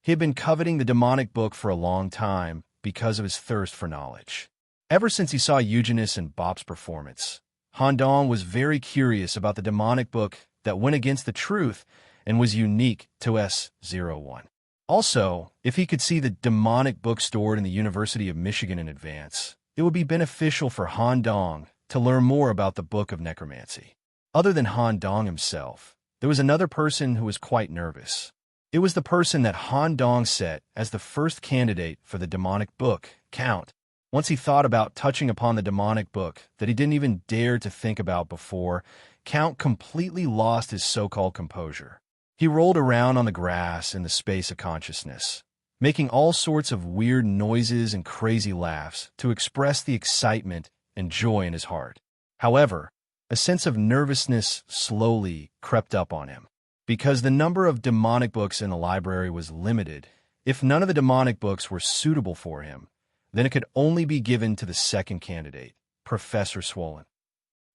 He had been coveting the demonic book for a long time because of his thirst for knowledge. Ever since he saw Eugenius and Bob's performance, Han Dong was very curious about the demonic book that went against the truth and was unique to S01. Also, if he could see the demonic book stored in the University of Michigan in advance, it would be beneficial for Han Dong to learn more about the book of necromancy. Other than Han Dong himself, there was another person who was quite nervous. It was the person that Han Dong set as the first candidate for the demonic book, Count. Once he thought about touching upon the demonic book that he didn't even dare to think about before, Count completely lost his so-called composure. He rolled around on the grass in the space of consciousness, making all sorts of weird noises and crazy laughs to express the excitement and joy in his heart. However, a sense of nervousness slowly crept up on him. Because the number of demonic books in the library was limited, if none of the demonic books were suitable for him, then it could only be given to the second candidate, Professor Swollen.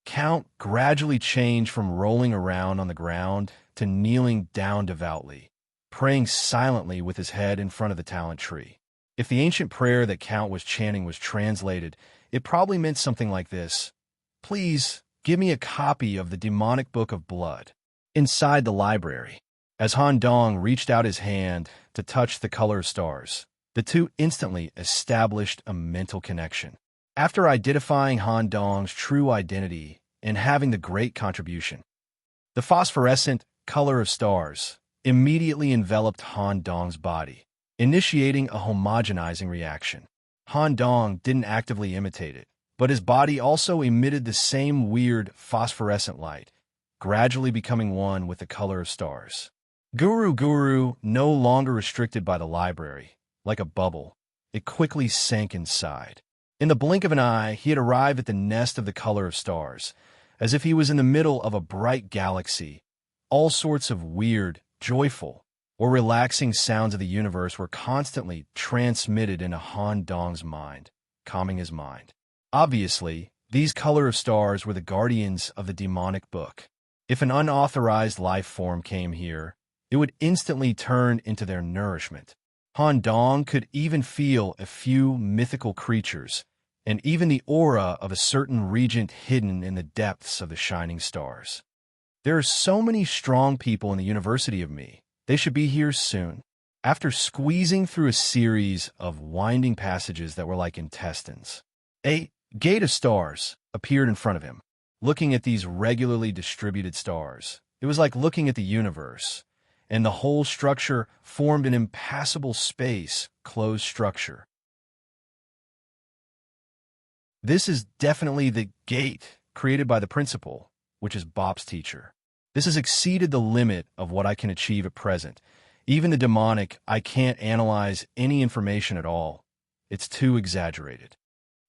Count gradually changed from rolling around on the ground to kneeling down devoutly, praying silently with his head in front of the talent tree. If the ancient prayer that Count was chanting was translated, it probably meant something like this: "Please give me a copy of the demonic book of blood." Inside the library, as Han Dong reached out his hand to touch the color of stars, the two instantly established a mental connection. After identifying Han Dong's true identity and having the great contribution, the phosphorescent color of stars immediately enveloped Han Dong's body, initiating a homogenizing reaction. Han Dong didn't actively imitate it, but his body also emitted the same weird phosphorescent light, gradually becoming one with the color of stars. Guru, no longer restricted by the library, like a bubble, it quickly sank inside. In the blink of an eye, he had arrived at the nest of the color of stars, as if he was in the middle of a bright galaxy. All sorts of weird, joyful, or relaxing sounds of the universe were constantly transmitted into Han Dong's mind, calming his mind. Obviously, these color of stars were the guardians of the demonic book. If an unauthorized life form came here, it would instantly turn into their nourishment. Han Dong could even feel a few mythical creatures, and even the aura of a certain regent hidden in the depths of the shining stars. There are so many strong people in the University of Me. They should be here soon. After squeezing through a series of winding passages that were like intestines, a gate of stars appeared in front of him. Looking at these regularly distributed stars, it was like looking at the universe, and the whole structure formed an impassable space, closed structure. This is definitely the gate created by the principal, which is Bop's teacher. This has exceeded the limit of what I can achieve at present. Even the demonic, I can't analyze any information at all. It's too exaggerated.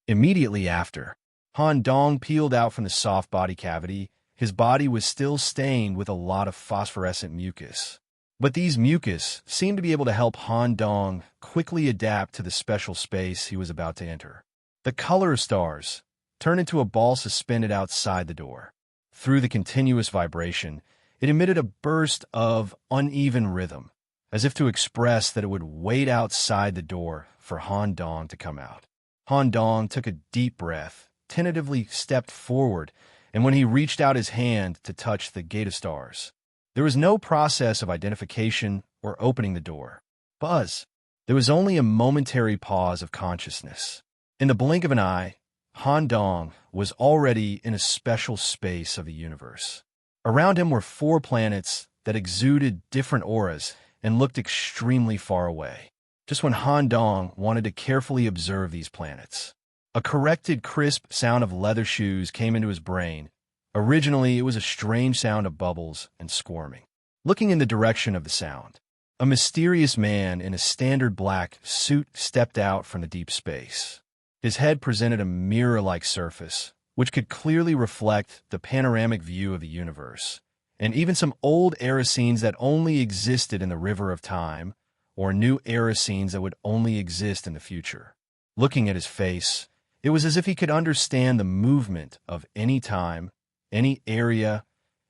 Immediately after, Han Dong peeled out from the soft body cavity. His body was still stained with a lot of phosphorescent mucus. But these mucus seemed to be able to help Han Dong quickly adapt to the special space he was about to enter. The color of stars turned into a ball suspended outside the door. Through the continuous vibration, it emitted a burst of uneven rhythm, as if to express that it would wait outside the door for Han Dong to come out. Han Dong took a deep breath, tentatively stepped forward, and when he reached out his hand to touch the gate of stars, there was no process of identification or opening the door. Buzz! There was only a momentary pause of consciousness. In the blink of an eye, Han Dong was already in a special space of the universe. Around him were 4 planets that exuded different auras and looked extremely far away. Just when Han Dong wanted to carefully observe these planets, a corrected, crisp sound of leather shoes came into his brain. Originally, it was a strange sound of bubbles and squirming. Looking in the direction of the sound, a mysterious man in a standard black suit stepped out from the deep space. His head presented a mirror-like surface, which could clearly reflect the panoramic view of the universe, and even some old era scenes that only existed in the river of time, or new era scenes that would only exist in the future. Looking at his face, it was as if he could understand the movement of any time, any area,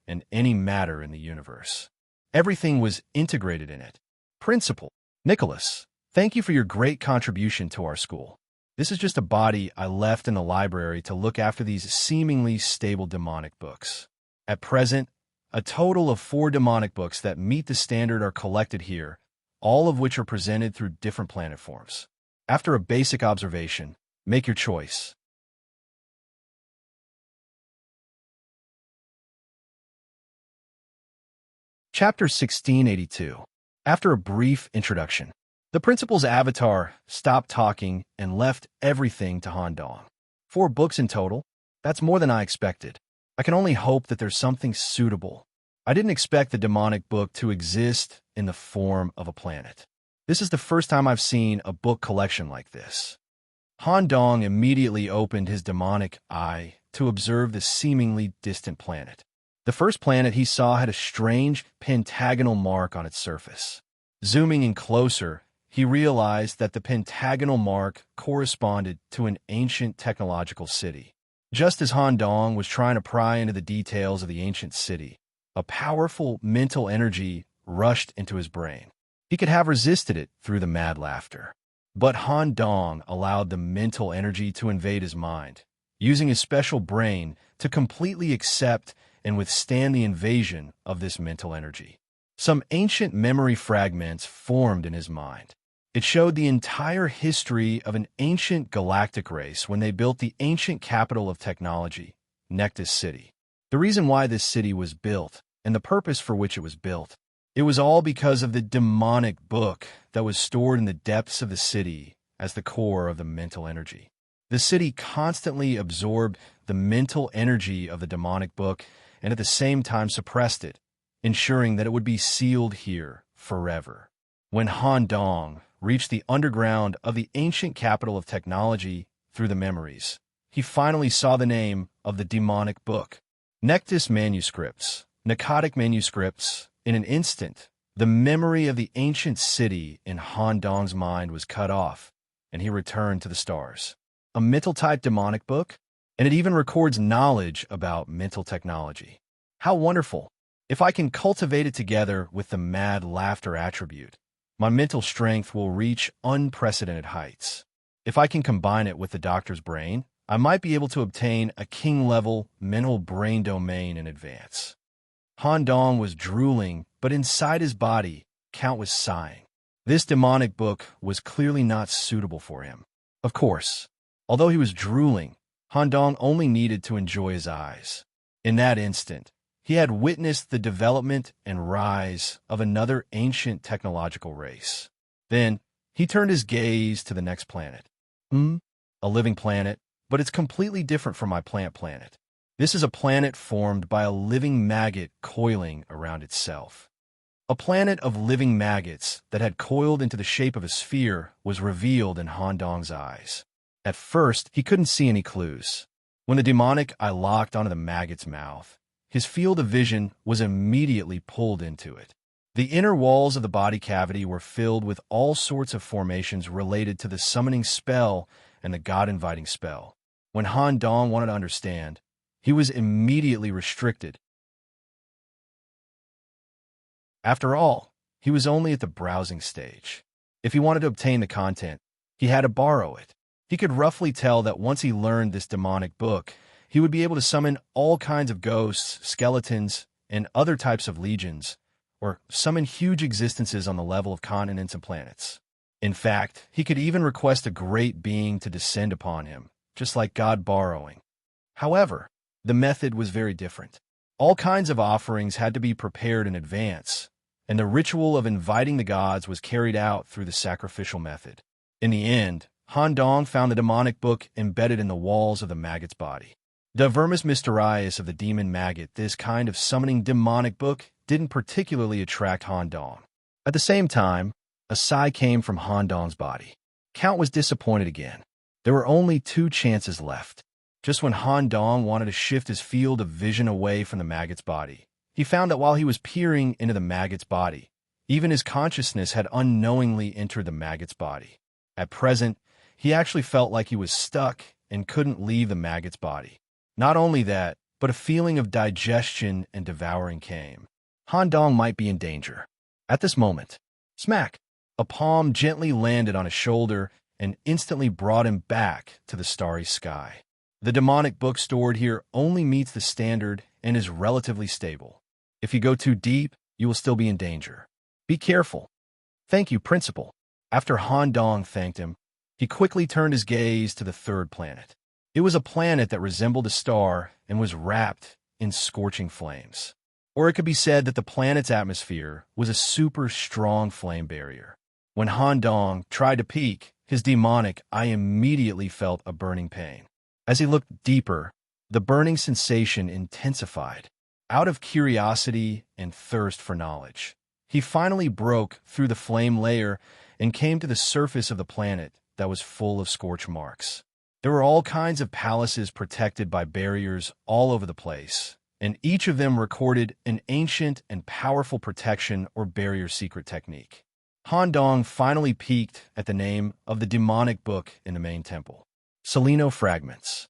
and any matter in the universe. Everything was integrated in it. Principal, Nicholas, thank you for your great contribution to our school. This is just a body I left in the library to look after these seemingly stable demonic books. At present, a total of 4 demonic books that meet the standard are collected here, all of which are presented through different planet forms. After a basic observation, make your choice. Chapter 1682. After a brief introduction, the principal's avatar stopped talking and left everything to Han Dong. 4 books in total? That's more than I expected. I can only hope that there's something suitable. I didn't expect the demonic book to exist in the form of a planet. This is the first time I've seen a book collection like this. Han Dong immediately opened his demonic eye to observe the seemingly distant planet. The first planet he saw had a strange pentagonal mark on its surface. Zooming in closer, he realized that the pentagonal mark corresponded to an ancient technological city. Just as Han Dong was trying to pry into the details of the ancient city, a powerful mental energy rushed into his brain. He could have resisted it through the mad laughter. But Han Dong allowed the mental energy to invade his mind, using his special brain to completely accept and withstand the invasion of this mental energy. Some ancient memory fragments formed in his mind. It showed the entire history of an ancient galactic race when they built the ancient capital of technology, Nectus City. The reason why this city was built, and the purpose for which it was built, it was all because of the demonic book that was stored in the depths of the city as the core of the mental energy. The city constantly absorbed the mental energy of the demonic book and at the same time suppressed it, ensuring that it would be sealed here forever. When Han Dong reached the underground of the ancient capital of technology through the memories, he finally saw the name of the demonic book. Nectus manuscripts, narcotic manuscripts. In an instant, the memory of the ancient city in Han Dong's mind was cut off, and he returned to the stars. A mental-type demonic book? And it even records knowledge about mental technology. How wonderful! If I can cultivate it together with the mad laughter attribute, my mental strength will reach unprecedented heights. If I can combine it with the doctor's brain, I might be able to obtain a king-level mental brain domain in advance. Han Dong was drooling, but inside his body, Count was sighing. This demonic book was clearly not suitable for him. Of course, although he was drooling, Han Dong only needed to enjoy his eyes. In that instant, he had witnessed the development and rise of another ancient technological race. Then, he turned his gaze to the next planet. A living planet, but it's completely different from my plant planet. This is a planet formed by a living maggot coiling around itself. A planet of living maggots that had coiled into the shape of a sphere was revealed in Han Dong's eyes. At first, he couldn't see any clues. When the demonic eye locked onto the maggot's mouth, his field of vision was immediately pulled into it. The inner walls of the body cavity were filled with all sorts of formations related to the summoning spell and the God-inviting spell. When Han Dong wanted to understand, he was immediately restricted. After all, he was only at the browsing stage. If he wanted to obtain the content, he had to borrow it. He could roughly tell that once he learned this demonic book, he would be able to summon all kinds of ghosts, skeletons, and other types of legions, or summon huge existences on the level of continents and planets. In fact, he could even request a great being to descend upon him, just like God borrowing. However, the method was very different. All kinds of offerings had to be prepared in advance, and the ritual of inviting the gods was carried out through the sacrificial method. In the end, Han Dong found the demonic book embedded in the walls of the maggot's body. The vermis mysterious of the demon maggot, this kind of summoning demonic book, didn't particularly attract Han Dong. At the same time, a sigh came from Han Dong's body. Count was disappointed again. There were only 2 chances left. Just when Han Dong wanted to shift his field of vision away from the maggot's body, he found that while he was peering into the maggot's body, even his consciousness had unknowingly entered the maggot's body. At present, he actually felt like he was stuck and couldn't leave the maggot's body. Not only that, but a feeling of digestion and devouring came. Han Dong might be in danger. At this moment, smack! A palm gently landed on his shoulder and instantly brought him back to the starry sky. The demonic book stored here only meets the standard and is relatively stable. If you go too deep, you will still be in danger. Be careful. Thank you, Principal. After Han Dong thanked him, he quickly turned his gaze to the 3rd planet. It was a planet that resembled a star and was wrapped in scorching flames. Or it could be said that the planet's atmosphere was a super strong flame barrier. When Han Dong tried to peek, his demonic eye immediately felt a burning pain. As he looked deeper, the burning sensation intensified. Out of curiosity and thirst for knowledge, he finally broke through the flame layer and came to the surface of the planet that was full of scorch marks. There were all kinds of palaces protected by barriers all over the place, and each of them recorded an ancient and powerful protection or barrier secret technique. Han Dong finally peeked at the name of the demonic book in the main temple. Seleno Fragments.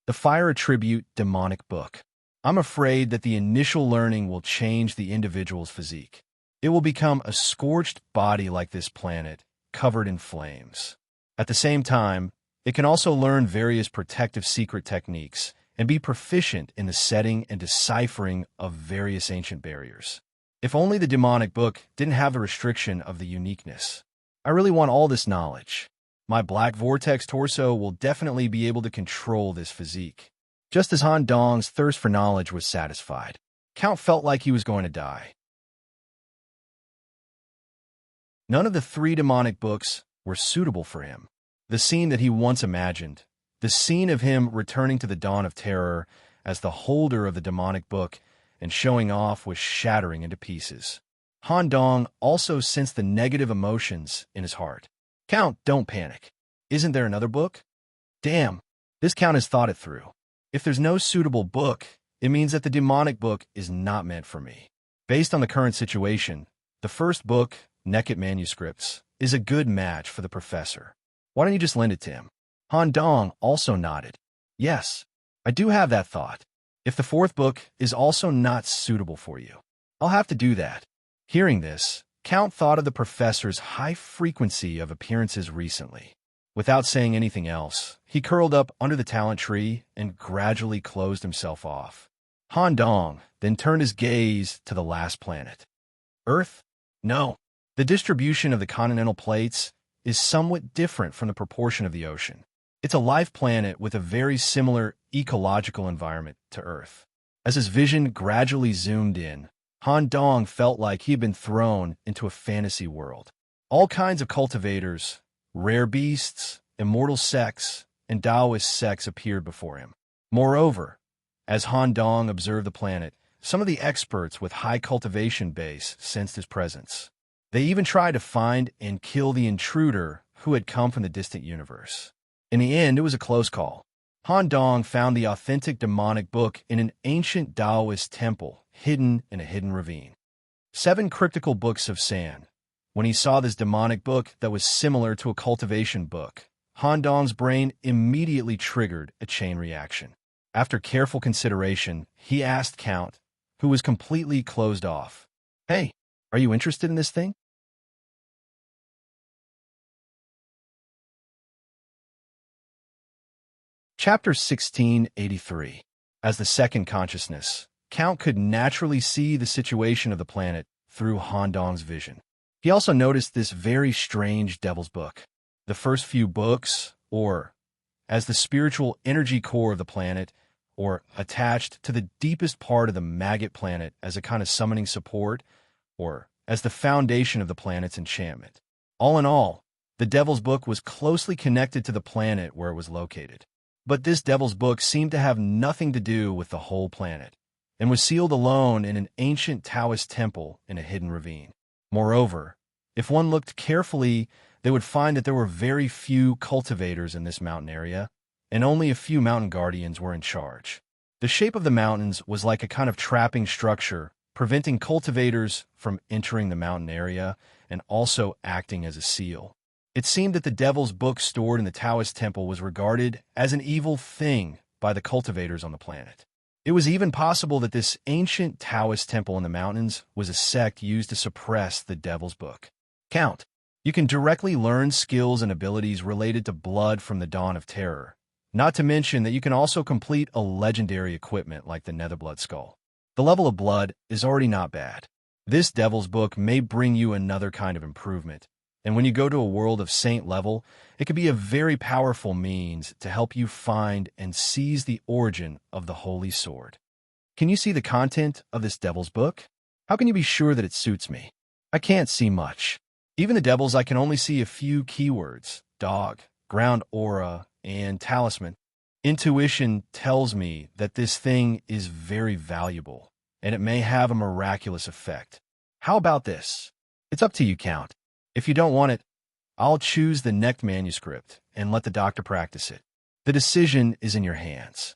The Fire Attribute Demonic Book. I'm afraid that the initial learning will change the individual's physique. It will become a scorched body like this planet, covered in flames. At the same time, it can also learn various protective secret techniques and be proficient in the setting and deciphering of various ancient barriers. If only the demonic book didn't have the restriction of the uniqueness. I really want all this knowledge. My black vortex torso will definitely be able to control this physique. Just as Han Dong's thirst for knowledge was satisfied, Count felt like he was going to die. None of the 3 demonic books were suitable for him. The scene that he once imagined, The scene of him returning to the dawn of terror as the holder of the demonic book and showing off was shattering into pieces. Han Dong also sensed the negative emotions in his heart. Count, don't panic. Isn't there another book? Damn, this Count has thought it through. If there's no suitable book, it means that the demonic book is not meant for me. Based on the current situation, the first book, Naked Manuscripts, is a good match for the professor. Why don't you just lend it to him? Han Dong also nodded. Yes, I do have that thought. If the fourth book is also not suitable for you, I'll have to do that. Hearing this, Count thought of the professor's high frequency of appearances recently. Without saying anything else, he curled up under the talent tree and gradually closed himself off. Han Dong then turned his gaze to the last planet. Earth? No. The distribution of the continental plates is somewhat different from the proportion of the ocean. It's a life planet with a very similar ecological environment to Earth. As his vision gradually zoomed in, Han Dong felt like he had been thrown into a fantasy world. All kinds of cultivators, rare beasts, immortal sects, and Taoist sects appeared before him. Moreover, as Han Dong observed the planet, some of the experts with high cultivation base sensed his presence. They even tried to find and kill the intruder who had come from the distant universe. In the end, it was a close call. Han Dong found the authentic demonic book in an ancient Taoist temple hidden in a hidden ravine. 7 cryptical books of sand. When he saw this demonic book that was similar to a cultivation book, Han Dong's brain immediately triggered a chain reaction. After careful consideration, he asked Count, who was completely closed off, "Hey, are you interested in this thing?" Chapter 1683. As the second consciousness, Count could naturally see the situation of the planet through Han Dong's vision. He also noticed this very strange devil's book. The first few books, or as the spiritual energy core of the planet, or attached to the deepest part of the maggot planet as a kind of summoning support, or as the foundation of the planet's enchantment. All in all, the devil's book was closely connected to the planet where it was located. But this devil's book seemed to have nothing to do with the whole planet, and was sealed alone in an ancient Taoist temple in a hidden ravine. Moreover, if one looked carefully, they would find that there were very few cultivators in this mountain area, and only a few mountain guardians were in charge. The shape of the mountains was like a kind of trapping structure, preventing cultivators from entering the mountain area and also acting as a seal. It seemed that the devil's book stored in the Taoist temple was regarded as an evil thing by the cultivators on the planet. It was even possible that this ancient Taoist temple in the mountains was a sect used to suppress the devil's book. Count. You can directly learn skills and abilities related to blood from the dawn of terror, not to mention that you can also complete a legendary equipment like the Netherblood Skull. The level of blood is already not bad. This devil's book may bring you another kind of improvement, and when you go to a world of saint level, it could be a very powerful means to help you find and seize the origin of the Holy Sword. Can you see the content of this devil's book? How can you be sure that it suits me? I can't see much. Even the devils, I can only see a few keywords: dog, ground aura, and talisman. Intuition tells me that this thing is very valuable, and it may have a miraculous effect. How about this? It's up to you, Count. If you don't want it, I'll choose the necked manuscript and let the doctor practice it. The decision is in your hands.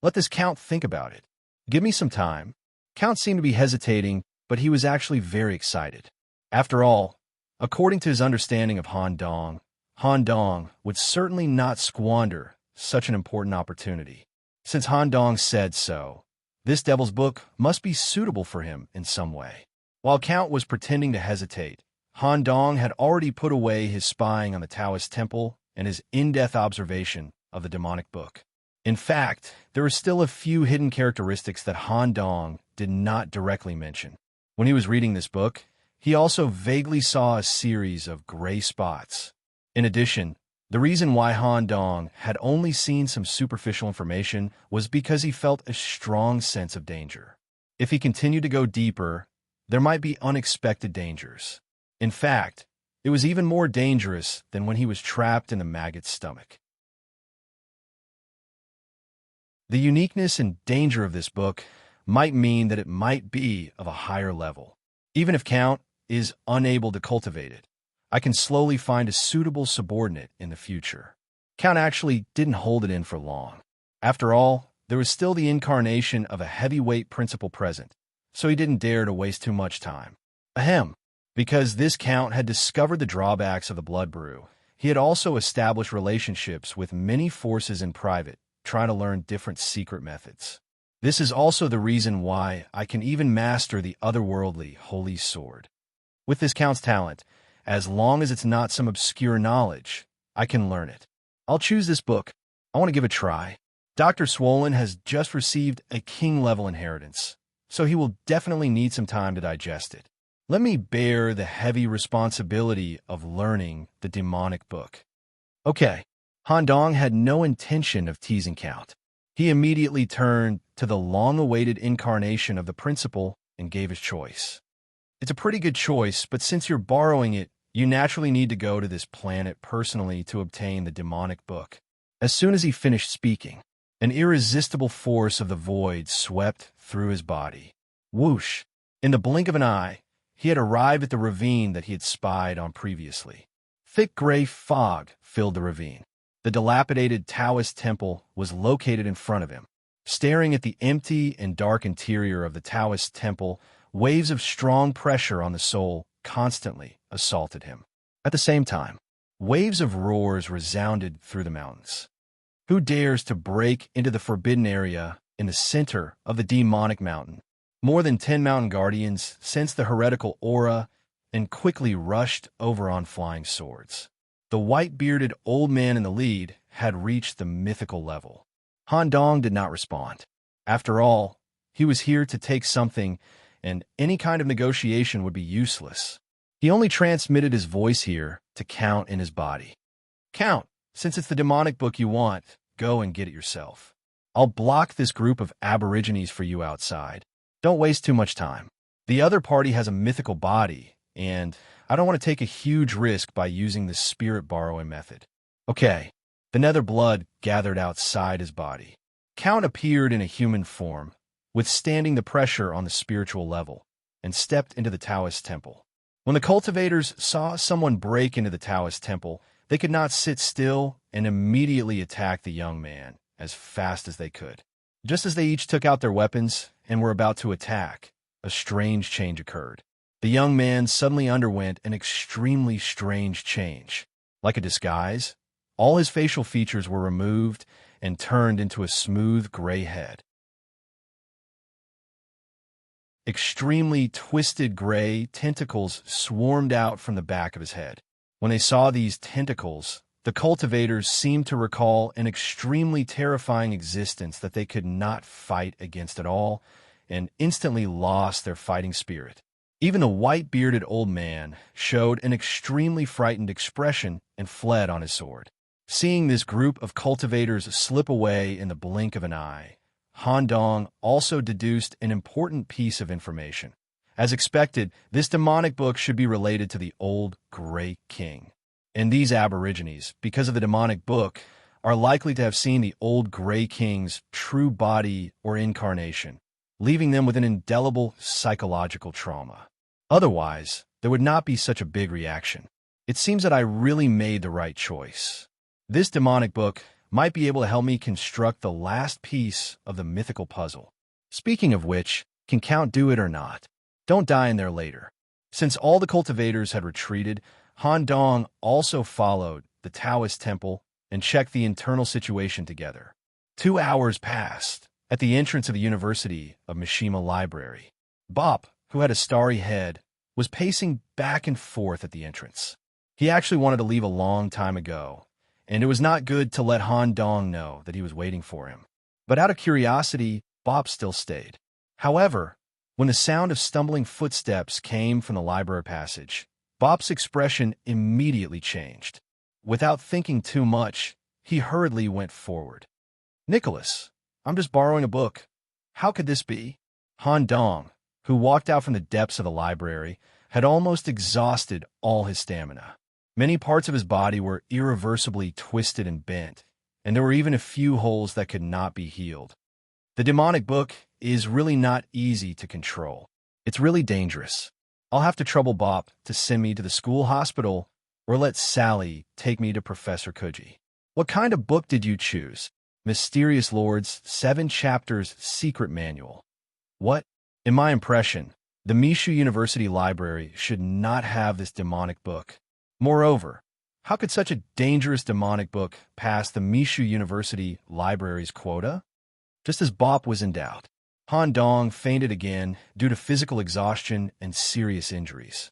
Let this Count think about it. Give me some time. Count seemed to be hesitating, but he was actually very excited. After all, according to his understanding of Han Dong would certainly not squander such an important opportunity. Since Han Dong said so, this devil's book must be suitable for him in some way. While Count was pretending to hesitate, Han Dong had already put away his spying on the Taoist temple and his in-depth observation of the demonic book. In fact, there were still a few hidden characteristics that Han Dong did not directly mention. When he was reading this book, he also vaguely saw a series of gray spots. In addition, the reason why Han Dong had only seen some superficial information was because he felt a strong sense of danger. If he continued to go deeper, there might be unexpected dangers. In fact, it was even more dangerous than when he was trapped in the maggot's stomach. The uniqueness and danger of this book might mean that it might be of a higher level. Even if Count is unable to cultivate it, I can slowly find a suitable subordinate in the future. Count actually didn't hold it in for long. After all, there was still the incarnation of a heavyweight principal present, so he didn't dare to waste too much time. Ahem. Because this Count had discovered the drawbacks of the blood brew, he had also established relationships with many forces in private, trying to learn different secret methods. This is also the reason why I can even master the otherworldly Holy Sword. With this Count's talent, as long as it's not some obscure knowledge, I can learn it. I'll choose this book. I want to give it a try. Dr. Swollen has just received a king-level inheritance, so he will definitely need some time to digest it. Let me bear the heavy responsibility of learning the demonic book. Okay, Han Dong had no intention of teasing Count. He immediately turned to the long-awaited incarnation of the principal and gave his choice. It's a pretty good choice, but since you're borrowing it, you naturally need to go to this planet personally to obtain the demonic book. As soon as he finished speaking, an irresistible force of the void swept through his body. Whoosh! In the blink of an eye, he had arrived at the ravine that he had spied on previously. Thick gray fog filled the ravine. The dilapidated Taoist temple was located in front of him. Staring at the empty and dark interior of the Taoist temple, waves of strong pressure on the soul constantly assaulted him. At the same time, waves of roars resounded through the mountains. Who dares to break into the forbidden area in the center of the demonic mountain? More than 10 mountain guardians sensed the heretical aura and quickly rushed over on flying swords. The white-bearded old man in the lead had reached the mythical level. Han Dong did not respond. After all, he was here to take something, and any kind of negotiation would be useless. He only transmitted his voice here to Count in his body. Count, since it's the demonic book you want, go and get it yourself. I'll block this group of aborigines for you outside. Don't waste too much time. The other party has a mythical body, and I don't want to take a huge risk by using the spirit borrowing method. Okay, the nether blood gathered outside his body. Count appeared in a human form, withstanding the pressure on the spiritual level, and stepped into the Taoist temple. When the cultivators saw someone break into the Taoist temple, they could not sit still and immediately attacked the young man as fast as they could. Just as they each took out their weapons and were about to attack, a strange change occurred. The young man suddenly underwent an extremely strange change. Like a disguise, all his facial features were removed and turned into a smooth gray head. Extremely twisted gray tentacles swarmed out from the back of his head. When they saw these tentacles, the cultivators seemed to recall an extremely terrifying existence that they could not fight against at all, and instantly lost their fighting spirit. Even the white-bearded old man showed an extremely frightened expression and fled on his sword. Seeing this group of cultivators slip away in the blink of an eye, Han Dong also deduced an important piece of information. As expected, this demonic book should be related to the old Great King. And these aborigines, because of the demonic book, are likely to have seen the old Grey King's true body or incarnation, leaving them with an indelible psychological trauma. Otherwise, there would not be such a big reaction. It seems that I really made the right choice. This demonic book might be able to help me construct the last piece of the mythical puzzle. Speaking of which, can Count do it or not? Don't die in there later. Since all the cultivators had retreated, Han Dong also followed the Taoist temple and checked the internal situation together. 2 hours passed at the entrance of the University of Mishima Library. Bop, who had a starry head, was pacing back and forth at the entrance. He actually wanted to leave a long time ago, and it was not good to let Han Dong know that he was waiting for him. But out of curiosity, Bop still stayed. However, when the sound of stumbling footsteps came from the library passage, Bop's expression immediately changed. Without thinking too much, he hurriedly went forward. "Nicholas, I'm just borrowing a book. How could this be?" Han Dong, who walked out from the depths of the library, had almost exhausted all his stamina. Many parts of his body were irreversibly twisted and bent, and there were even a few holes that could not be healed. The demonic book is really not easy to control. It's really dangerous. I'll have to trouble Bop to send me to the school hospital or let Sally take me to Professor Kuji. What kind of book did you choose? Mysterious Lord's 7 Chapters Secret Manual. What? In my impression, the Mishu University Library should not have this demonic book. Moreover, how could such a dangerous demonic book pass the Mishu University Library's quota? Just as Bop was in doubt, Han Dong fainted again due to physical exhaustion and serious injuries.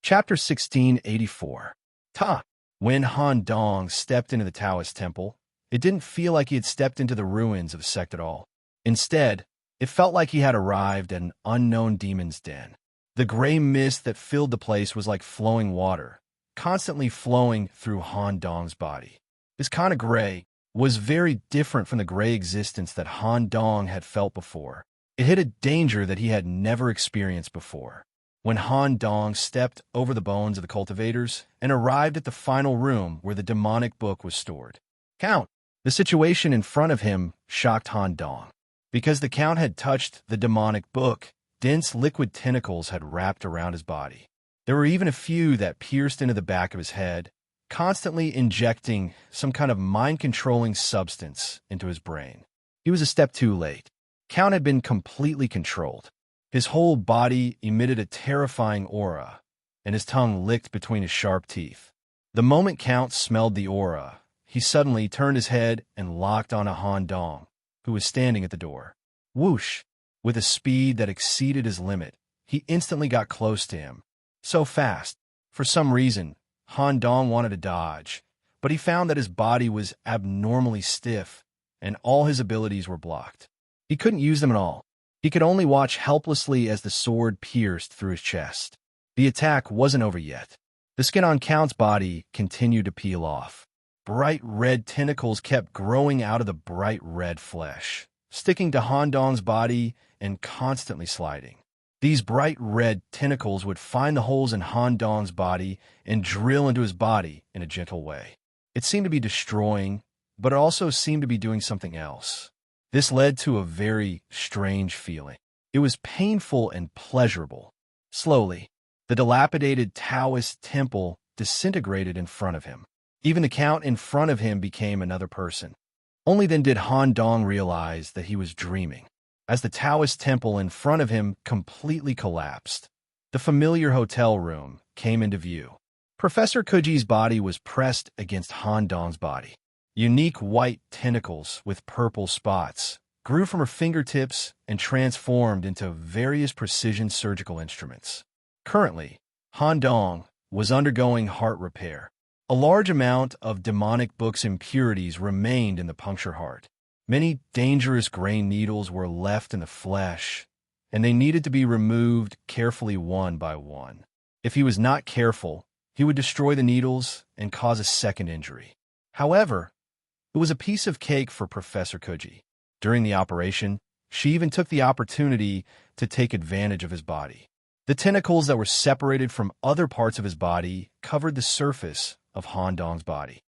Chapter 1684. Ta! When Han Dong stepped into the Taoist temple, it didn't feel like he had stepped into the ruins of a sect at all. Instead, it felt like he had arrived at an unknown demon's den. The gray mist that filled the place was like flowing water, constantly flowing through Han Dong's body. This kind of gray was very different from the gray existence that Han Dong had felt before. It hid a danger that he had never experienced before. When Han Dong stepped over the bones of the cultivators and arrived at the final room where the demonic book was stored. Count! The situation in front of him shocked Han Dong. Because the Count had touched the demonic book, dense liquid tentacles had wrapped around his body. There were even a few that pierced into the back of his head, constantly injecting some kind of mind-controlling substance into his brain. He was a step too late. Count had been completely controlled. His whole body emitted a terrifying aura, and his tongue licked between his sharp teeth. The moment Count smelled the aura, he suddenly turned his head and locked on a Han Dong, who was standing at the door. Whoosh! With a speed that exceeded his limit, he instantly got close to him. So fast. For some reason, Han Dong wanted to dodge, but he found that his body was abnormally stiff, and all his abilities were blocked. He couldn't use them at all. He could only watch helplessly as the sword pierced through his chest. The attack wasn't over yet. The skin on Count's body continued to peel off. Bright red tentacles kept growing out of the bright red flesh, sticking to Han Dong's body and constantly sliding. These bright red tentacles would find the holes in Han Dong's body and drill into his body in a gentle way. It seemed to be destroying, but it also seemed to be doing something else. This led to a very strange feeling. It was painful and pleasurable. Slowly, the dilapidated Taoist temple disintegrated in front of him. Even the Count in front of him became another person. Only then did Han Dong realize that he was dreaming. As the Taoist temple in front of him completely collapsed, the familiar hotel room came into view. Professor Kuji's body was pressed against Han Dong's body. Unique white tentacles with purple spots grew from her fingertips and transformed into various precision surgical instruments. Currently, Han Dong was undergoing heart repair. A large amount of demonic book's impurities remained in the puncture heart. Many dangerous grain needles were left in the flesh, and they needed to be removed carefully one by one. If he was not careful, he would destroy the needles and cause a second injury. However, it was a piece of cake for Professor Kuji. During the operation, she even took the opportunity to take advantage of his body. The tentacles that were separated from other parts of his body covered the surface of Han Dong's body.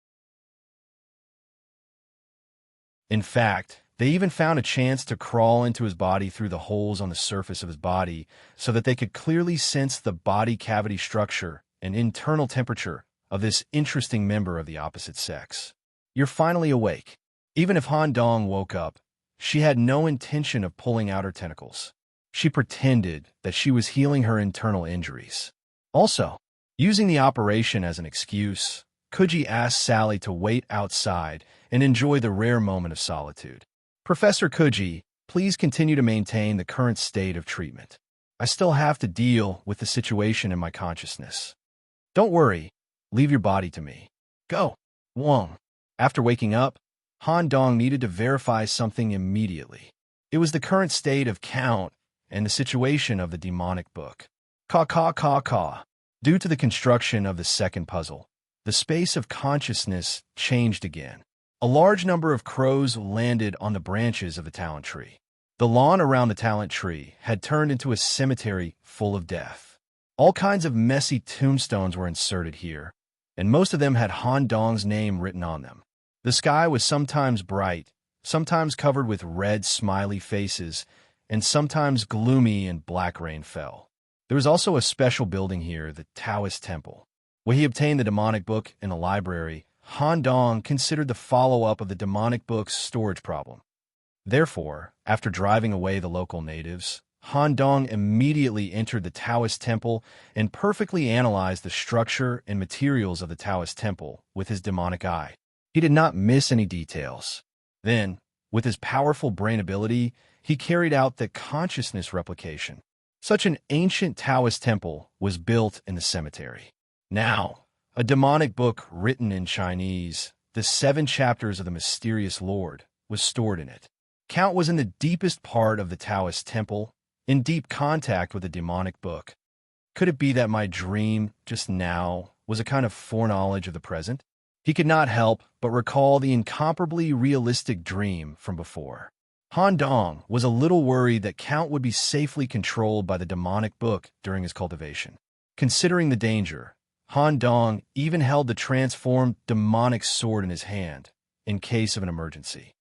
In fact, they even found a chance to crawl into his body through the holes on the surface of his body so that they could clearly sense the body cavity structure and internal temperature of this interesting member of the opposite sex. You're finally awake. Even if Han Dong woke up, she had no intention of pulling out her tentacles. She pretended that she was healing her internal injuries. Also, using the operation as an excuse, Kuji asked Sally to wait outside and enjoy the rare moment of solitude. Professor Kuji, please continue to maintain the current state of treatment. I still have to deal with the situation in my consciousness. Don't worry. Leave your body to me. Go. Wong. After waking up, Han Dong needed to verify something immediately. It was the current state of Count and the situation of the demonic book. Caw. Due to the construction of the second puzzle, the space of consciousness changed again. A large number of crows landed on the branches of the talent tree. The lawn around the talent tree had turned into a cemetery full of death. All kinds of messy tombstones were inserted here, and most of them had Han Dong's name written on them. The sky was sometimes bright, sometimes covered with red smiley faces, and sometimes gloomy and black rain fell. There was also a special building here, the Taoist Temple. Where he obtained the demonic book in a library, Han Dong considered the follow-up of the demonic book's storage problem. Therefore, after driving away the local natives, Han Dong immediately entered the Taoist temple and perfectly analyzed the structure and materials of the Taoist temple with his demonic eye. He did not miss any details. Then, with his powerful brain ability, he carried out the consciousness replication. Such an ancient Taoist temple was built in the cemetery. Now, a demonic book written in Chinese, the 7 chapters of the mysterious Lord, was stored in it. Count was in the deepest part of the Taoist temple, in deep contact with the demonic book. Could it be that my dream, just now, was a kind of foreknowledge of the present? He could not help but recall the incomparably realistic dream from before. Han Dong was a little worried that Count would be safely controlled by the demonic book during his cultivation. Considering the danger, Han Dong even held the transformed demonic sword in his hand, in case of an emergency.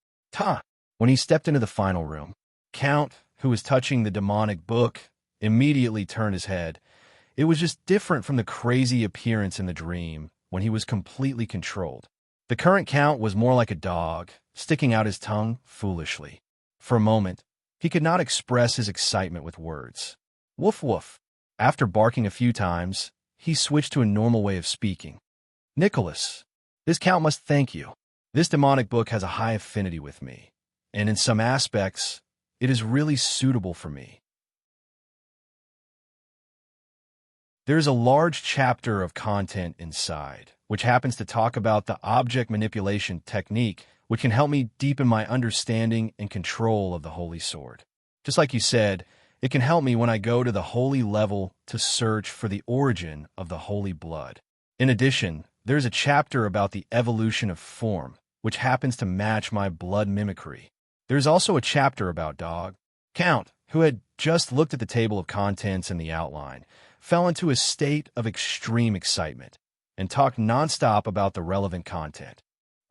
When he stepped into the final room, Count, who was touching the demonic book, immediately turned his head. It was just different from the crazy appearance in the dream when he was completely controlled. The current Count was more like a dog, sticking out his tongue foolishly. For a moment, he could not express his excitement with words. Woof woof. After barking a few times, he switched to a normal way of speaking. Nicholas, this Count must thank you. This demonic book has a high affinity with me, and in some aspects, it is really suitable for me. There is a large chapter of content inside, which happens to talk about the object manipulation technique, which can help me deepen my understanding and control of the Holy Sword. Just like you said, it can help me when I go to the holy level to search for the origin of the holy blood. In addition, there's a chapter about the evolution of form, which happens to match my blood mimicry. There's also a chapter about Dog. Count, who had just looked at the table of contents and the outline, fell into a state of extreme excitement and talked nonstop about the relevant content.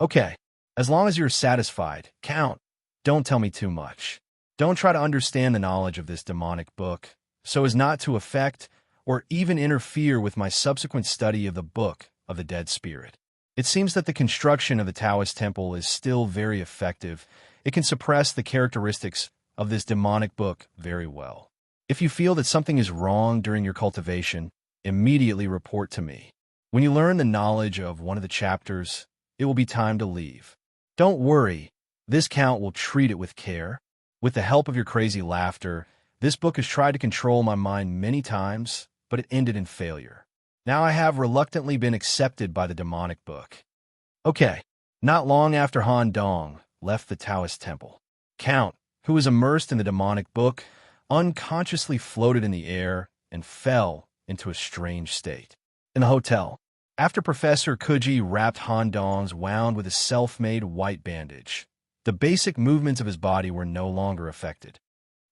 Okay, as long as you're satisfied, Count, don't tell me too much. Don't try to understand the knowledge of this demonic book so as not to affect or even interfere with my subsequent study of the Book of the Dead Spirit. It seems that the construction of the Taoist temple is still very effective. It can suppress the characteristics of this demonic book very well. If you feel that something is wrong during your cultivation, immediately report to me. When you learn the knowledge of one of the chapters, it will be time to leave. Don't worry, this Count will treat it with care. With the help of your crazy laughter, this book has tried to control my mind many times, but it ended in failure. Now I have reluctantly been accepted by the demonic book. Okay, not long after Han Dong left the Taoist temple, Count, who was immersed in the demonic book, unconsciously floated in the air and fell into a strange state. In the hotel, after Professor Kuji wrapped Han Dong's wound with a self-made white bandage, the basic movements of his body were no longer affected.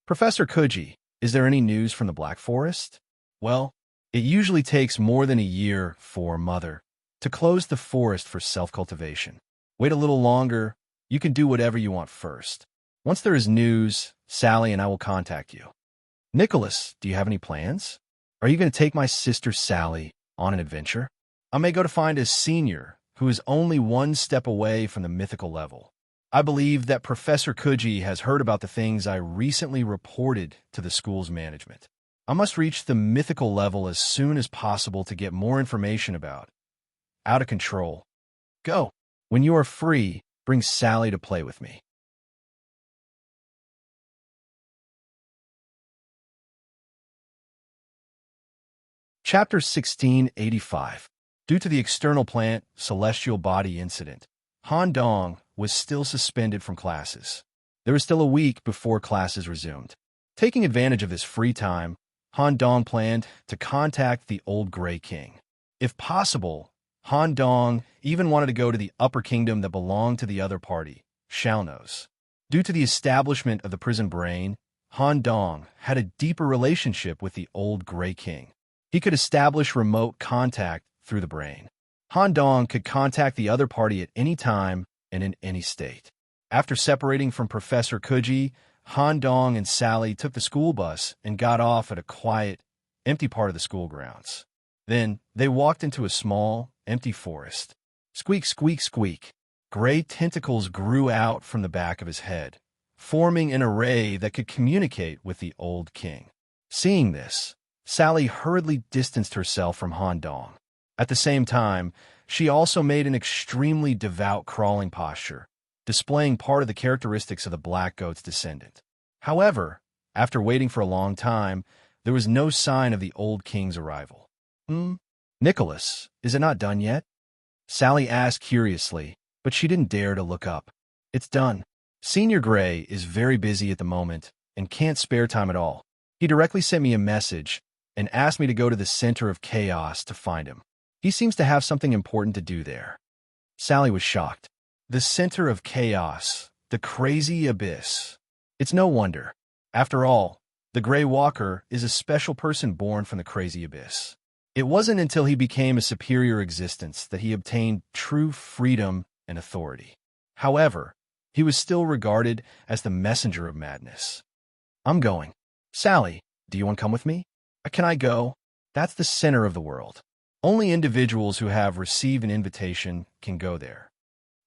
Professor Kuji, is there any news from the Black Forest? Well, it usually takes more than a year for Mother to close the forest for self-cultivation. Wait a little longer. You can do whatever you want first. Once there is news, Sally and I will contact you. Nicholas, do you have any plans? Are you going to take my sister Sally on an adventure? I may go to find a senior who is only one step away from the mythical level. I believe that Professor Kuji has heard about the things I recently reported to the school's management. I must reach the mythical level as soon as possible to get more information about. Out of control. Go. When you are free, bring Sally to play with me. Chapter 1685. Due to the external plant celestial body incident, Han Dong was still suspended from classes. There was still a week before classes resumed. Taking advantage of this free time, Han Dong planned to contact the Old Gray King. If possible, Han Dong even wanted to go to the upper kingdom that belonged to the other party, Shaonos. Due to the establishment of the prison brain, Han Dong had a deeper relationship with the Old Gray King. He could establish remote contact through the brain. Han Dong could contact the other party at any time and in any state. After separating from Professor Kuji, Han Dong and Sally took the school bus and got off at a quiet, empty part of the school grounds. Then they walked into a small, empty forest. Squeak, squeak, squeak. Gray tentacles grew out from the back of his head, forming an array that could communicate with the old king. Seeing this, Sally hurriedly distanced herself from Han Dong. At the same time, she also made an extremely devout crawling posture, displaying part of the characteristics of the black goat's descendant. However, after waiting for a long time, there was no sign of the old king's arrival. Nicholas, is it not done yet? Sally asked curiously, but she didn't dare to look up. It's done. Senior Gray is very busy at the moment and can't spare time at all. He directly sent me a message and asked me to go to the center of chaos to find him. He seems to have something important to do there. Sally was shocked. The center of chaos, the crazy abyss. It's no wonder. After all, the Gray Walker is a special person born from the crazy abyss. It wasn't until he became a superior existence that he obtained true freedom and authority. However, he was still regarded as the messenger of madness. I'm going. Sally, do you want to come with me? Can I go? That's the center of the world. Only individuals who have received an invitation can go there.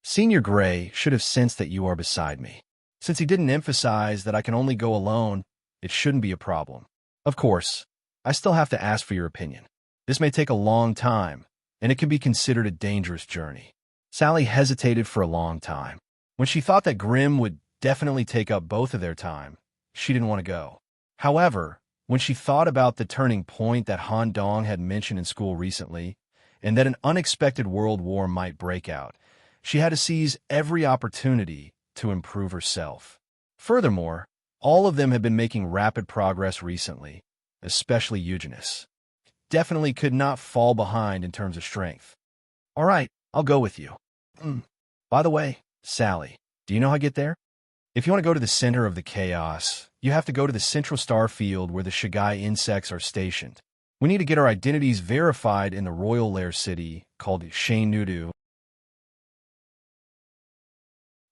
Senior Gray should have sensed that you are beside me. Since he didn't emphasize that I can only go alone, it shouldn't be a problem. Of course, I still have to ask for your opinion. This may take a long time, and it can be considered a dangerous journey. Sally hesitated for a long time. When she thought that Grimm would definitely take up both of their time, she didn't want to go. However, when she thought about the turning point that Han Dong had mentioned in school recently, and that an unexpected world war might break out, she had to seize every opportunity to improve herself. Furthermore, all of them had been making rapid progress recently, especially Eugenius. Definitely could not fall behind in terms of strength. All right, I'll go with you. By the way, Sally, do you know how to get there? If you want to go to the center of the chaos, you have to go to the central star field where the Shigai insects are stationed. We need to get our identities verified in the royal lair city called Shane-Nudu.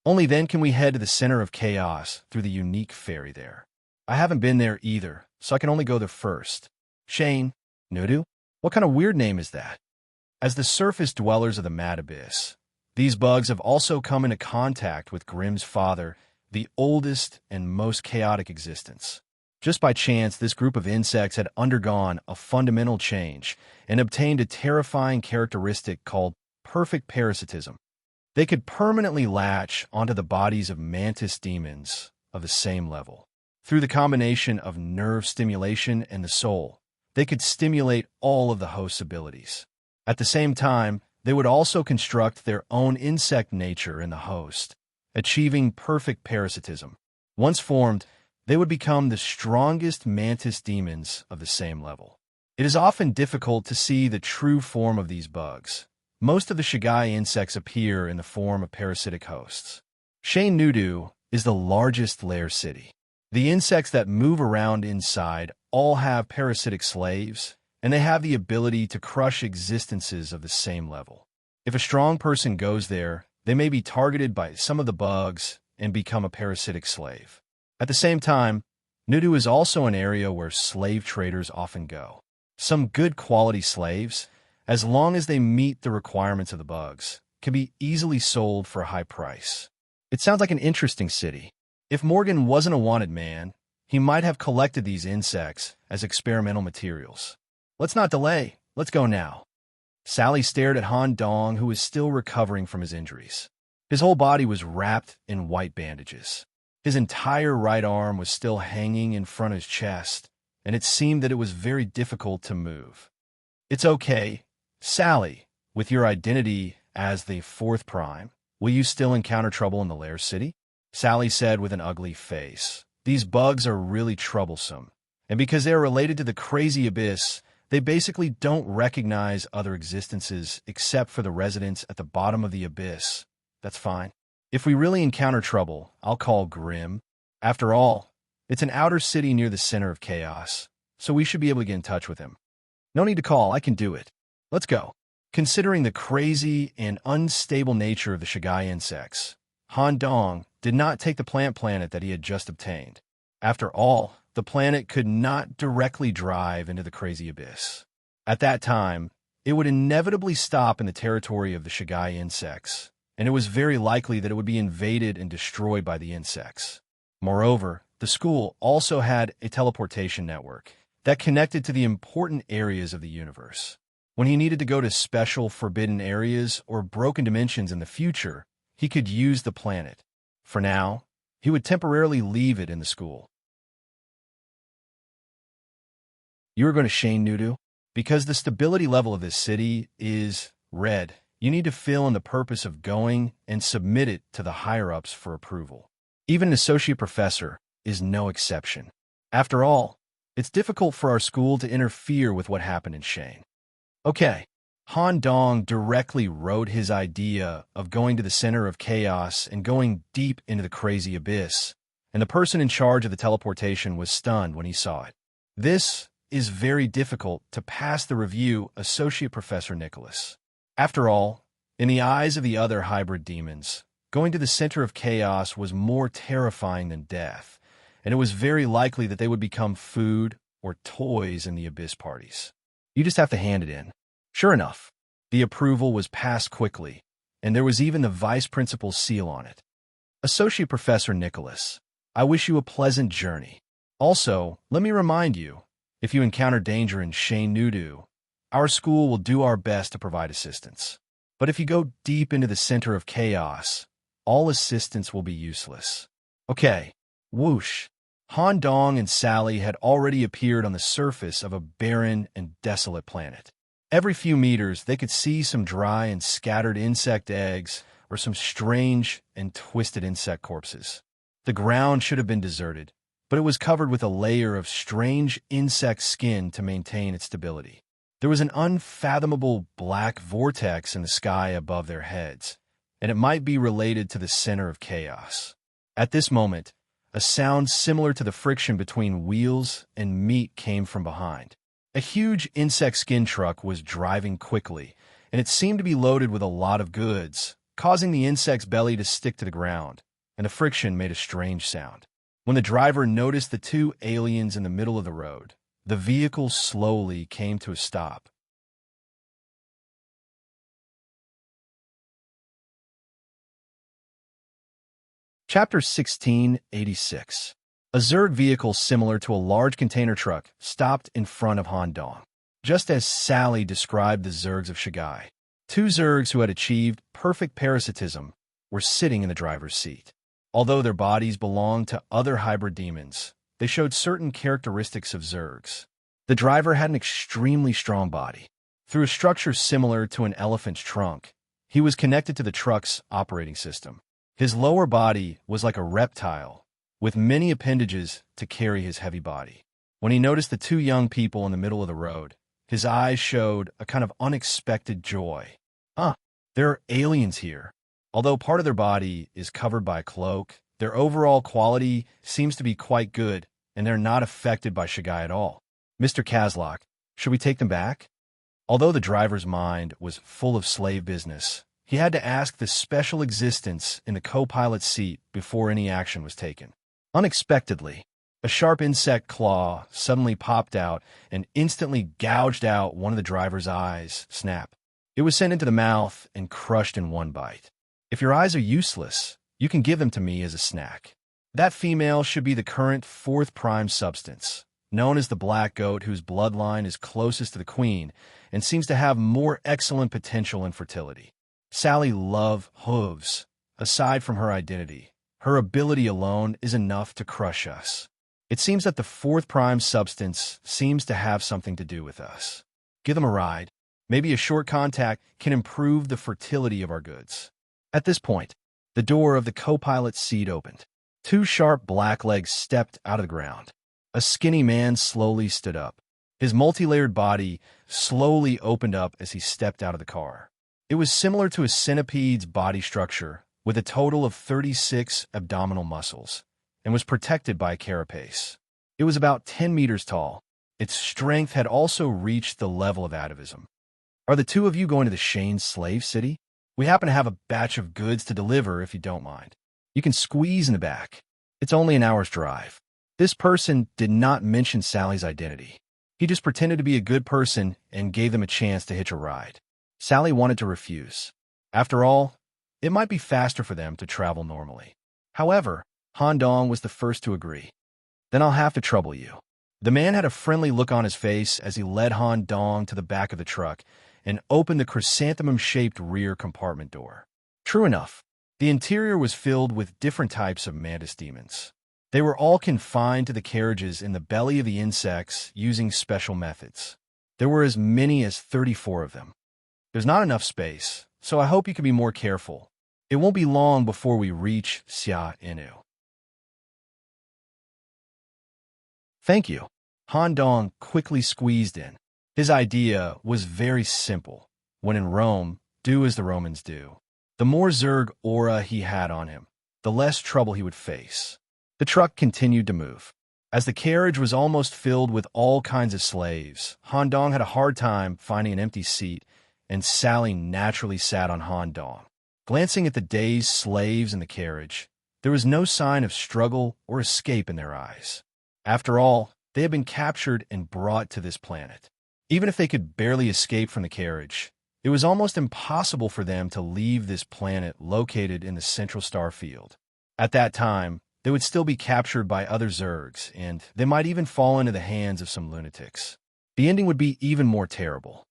Only then can we head to the center of chaos through the unique ferry there. I haven't been there either, so I can only go there first. Shane-Nudu? What kind of weird name is that? As the surface dwellers of the Mad Abyss, these bugs have also come into contact with Grimm's father, the oldest and most chaotic existence. Just by chance, this group of insects had undergone a fundamental change and obtained a terrifying characteristic called perfect parasitism. They could permanently latch onto the bodies of mantis demons of the same level. Through the combination of nerve stimulation and the soul, they could stimulate all of the host's abilities. At the same time, they would also construct their own insect nature in the host, achieving perfect parasitism. Once formed, they would become the strongest mantis demons of the same level. It is often difficult to see the true form of these bugs. Most of the Shigai insects appear in the form of parasitic hosts. Shane-Nudu is the largest lair city. The insects that move around inside all have parasitic slaves, and they have the ability to crush existences of the same level. If a strong person goes there, they may be targeted by some of the bugs and become a parasitic slave. At the same time, Nudu is also an area where slave traders often go. Some good quality slaves, as long as they meet the requirements of the bugs, can be easily sold for a high price. It sounds like an interesting city. If Morgan wasn't a wanted man, he might have collected these insects as experimental materials. Let's not delay. Let's go now. Sally stared at Han Dong, who was still recovering from his injuries. His whole body was wrapped in white bandages. His entire right arm was still hanging in front of his chest, and it seemed that it was very difficult to move. It's okay. Sally, with your identity as the fourth prime, will you still encounter trouble in the lair city? Sally said with an ugly face. These bugs are really troublesome, and because they are related to the crazy abyss, they basically don't recognize other existences except for the residents at the bottom of the abyss. That's fine. If we really encounter trouble, I'll call Grimm. After all, it's an outer city near the center of chaos, so we should be able to get in touch with him. No need to call, I can do it. Let's go. Considering the crazy and unstable nature of the Shigai insects, Han Dong did not take the plant planet that he had just obtained. After all, the planet could not directly drive into the crazy abyss. At that time, it would inevitably stop in the territory of the Shigai insects, and it was very likely that it would be invaded and destroyed by the insects. Moreover, the school also had a teleportation network that connected to the important areas of the universe. When he needed to go to special forbidden areas or broken dimensions in the future, he could use the planet. For now, he would temporarily leave it in the school. You are going to Shane Nudu? Because the stability level of this city is red, you need to fill in the purpose of going and submit it to the higher-ups for approval. Even an associate professor is no exception. After all, it's difficult for our school to interfere with what happened in Shane. Okay, Han Dong directly wrote his idea of going to the center of chaos and going deep into the crazy abyss, and the person in charge of the teleportation was stunned when he saw it. This is very difficult to pass the review, Associate Professor Nicholas. After all, in the eyes of the other hybrid demons, going to the center of chaos was more terrifying than death, and it was very likely that they would become food or toys in the abyss parties. You just have to hand it in. Sure enough, the approval was passed quickly, and there was even the vice principal's seal on it. Associate Professor Nicholas, I wish you a pleasant journey. Also, let me remind you, if you encounter danger in Shane Nudu, our school will do our best to provide assistance. But if you go deep into the center of chaos, all assistance will be useless. Okay, whoosh. Han Dong and Sally had already appeared on the surface of a barren and desolate planet. Every few meters, they could see some dry and scattered insect eggs or some strange and twisted insect corpses. The ground should have been deserted, but it was covered with a layer of strange insect skin to maintain its stability. There was an unfathomable black vortex in the sky above their heads, and it might be related to the center of chaos. At this moment, a sound similar to the friction between wheels and meat came from behind. A huge insect skin truck was driving quickly, and it seemed to be loaded with a lot of goods, causing the insect's belly to stick to the ground, and the friction made a strange sound. When the driver noticed the two aliens in the middle of the road, the vehicle slowly came to a stop. Chapter 1686. A Zerg vehicle similar to a large container truck stopped in front of Han Dong. Just as Sally described the Zergs of Shigai, two Zergs who had achieved perfect parasitism were sitting in the driver's seat. Although their bodies belonged to other hybrid demons, they showed certain characteristics of Zergs. The driver had an extremely strong body. Through a structure similar to an elephant's trunk, he was connected to the truck's operating system. His lower body was like a reptile, with many appendages to carry his heavy body. When he noticed the two young people in the middle of the road, his eyes showed a kind of unexpected joy. There are aliens here. Although part of their body is covered by a cloak, their overall quality seems to be quite good, and they're not affected by Shigai at all. Mr. Kazlock, should we take them back? Although the driver's mind was full of slave business, he had to ask the special existence in the co-pilot's seat before any action was taken. Unexpectedly, a sharp insect claw suddenly popped out and instantly gouged out one of the driver's eyes. Snap. It was sent into the mouth and crushed in one bite. If your eyes are useless, you can give them to me as a snack. That female should be the current fourth prime substance, known as the black goat, whose bloodline is closest to the queen and seems to have more excellent potential in fertility. Sally loved hooves. Aside from her identity, her ability alone is enough to crush us. It seems that the fourth prime substance seems to have something to do with us. Give them a ride. Maybe a short contact can improve the fertility of our goods. At this point, the door of the co-pilot's seat opened. Two sharp black legs stepped out of the ground. A skinny man slowly stood up. His multi-layered body slowly opened up as he stepped out of the car. It was similar to a centipede's body structure, with a total of 36 abdominal muscles, and was protected by a carapace. It was about 10 meters tall. Its strength had also reached the level of atavism. Are the two of you going to the Shane's slave city? We happen to have a batch of goods to deliver if you don't mind. You can squeeze in the back. It's only an hour's drive. This person did not mention Sally's identity. He just pretended to be a good person and gave them a chance to hitch a ride. Sally wanted to refuse. After all, it might be faster for them to travel normally. However, Han Dong was the first to agree. Then I'll have to trouble you. The man had a friendly look on his face as he led Han Dong to the back of the truck and opened the chrysanthemum-shaped rear compartment door. True enough, the interior was filled with different types of mantis demons. They were all confined to the carriages in the belly of the insects using special methods. There were as many as 34 of them. There's not enough space, so I hope you can be more careful. It won't be long before we reach Xia Inu. Thank you. Han Dong quickly squeezed in. His idea was very simple. When in Rome, do as the Romans do. The more Zerg aura he had on him, the less trouble he would face. The truck continued to move. As the carriage was almost filled with all kinds of slaves, Han Dong had a hard time finding an empty seat, and Sally naturally sat on Han Dong. Glancing at the dazed slaves in the carriage, there was no sign of struggle or escape in their eyes. After all, they had been captured and brought to this planet. Even if they could barely escape from the carriage, it was almost impossible for them to leave this planet located in the central star field. At that time, they would still be captured by other Zergs, and they might even fall into the hands of some lunatics. The ending would be even more terrible.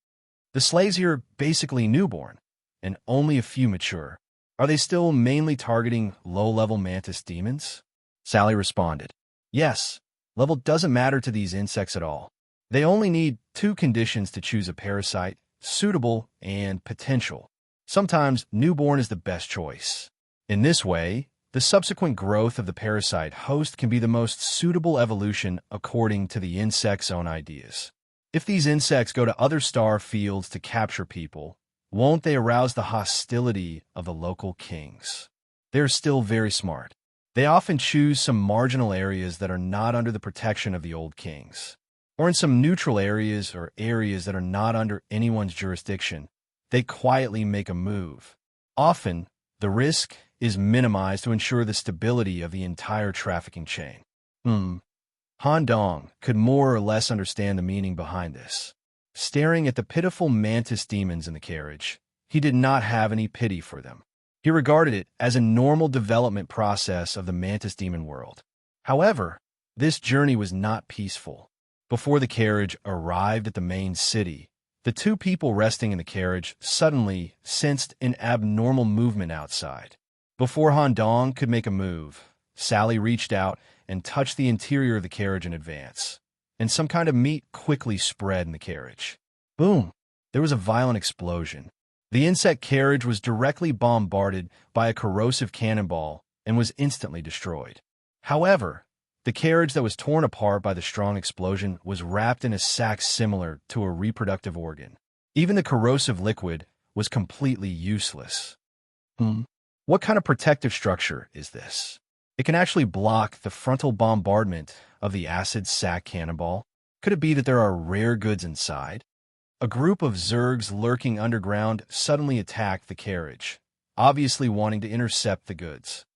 The slaves here are basically newborn, and only a few mature. Are they still mainly targeting low-level mantis demons? Sally responded. Yes, level doesn't matter to these insects at all. They only need 2 conditions to choose a parasite: suitable and potential. Sometimes newborn is the best choice. In this way, the subsequent growth of the parasite host can be the most suitable evolution according to the insect's own ideas. If these insects go to other star fields to capture people, won't they arouse the hostility of the local kings? They're still very smart. They often choose some marginal areas that are not under the protection of the old kings. Or in some neutral areas or areas that are not under anyone's jurisdiction, they quietly make a move. Often, the risk is minimized to ensure the stability of the entire trafficking chain. Han Dong could more or less understand the meaning behind this. Staring at the pitiful mantis demons in the carriage, he did not have any pity for them. He regarded it as a normal development process of the mantis demon world. However, this journey was not peaceful. Before the carriage arrived at the main city, the 2 people resting in the carriage suddenly sensed an abnormal movement outside. Before Han Dong could make a move, Sally reached out and touched the interior of the carriage in advance, and some kind of meat quickly spread in the carriage. Boom! There was a violent explosion. The insect carriage was directly bombarded by a corrosive cannonball and was instantly destroyed. However, the carriage that was torn apart by the strong explosion was wrapped in a sac similar to a reproductive organ. Even the corrosive liquid was completely useless. What kind of protective structure is this? It can actually block the frontal bombardment of the acid sac cannonball. Could it be that there are rare goods inside? A group of Zergs lurking underground suddenly attacked the carriage, obviously wanting to intercept the goods.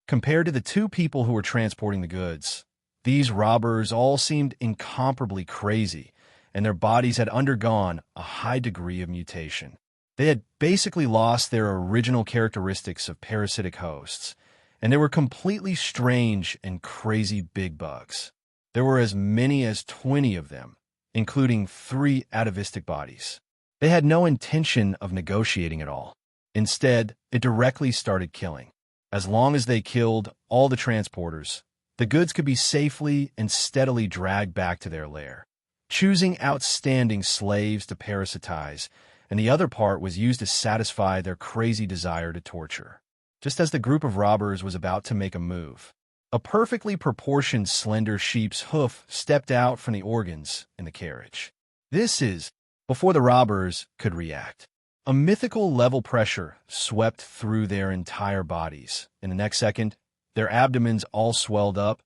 Compared to the 2 people who were transporting the goods, these robbers all seemed incomparably crazy, and their bodies had undergone a high degree of mutation. They had basically lost their original characteristics of parasitic hosts, and they were completely strange and crazy big bugs. There were as many as 20 of them, including 3 atavistic bodies. They had no intention of negotiating at all. Instead, it directly started killing. As long as they killed all the transporters, the goods could be safely and steadily dragged back to their lair. Choosing outstanding slaves to parasitize, and the other part was used to satisfy their crazy desire to torture. Just as the group of robbers was about to make a move, a perfectly proportioned slender sheep's hoof stepped out from the organs in the carriage. This is before the robbers could react. A mythical level pressure swept through their entire bodies. In the next second, their abdomens all swelled up,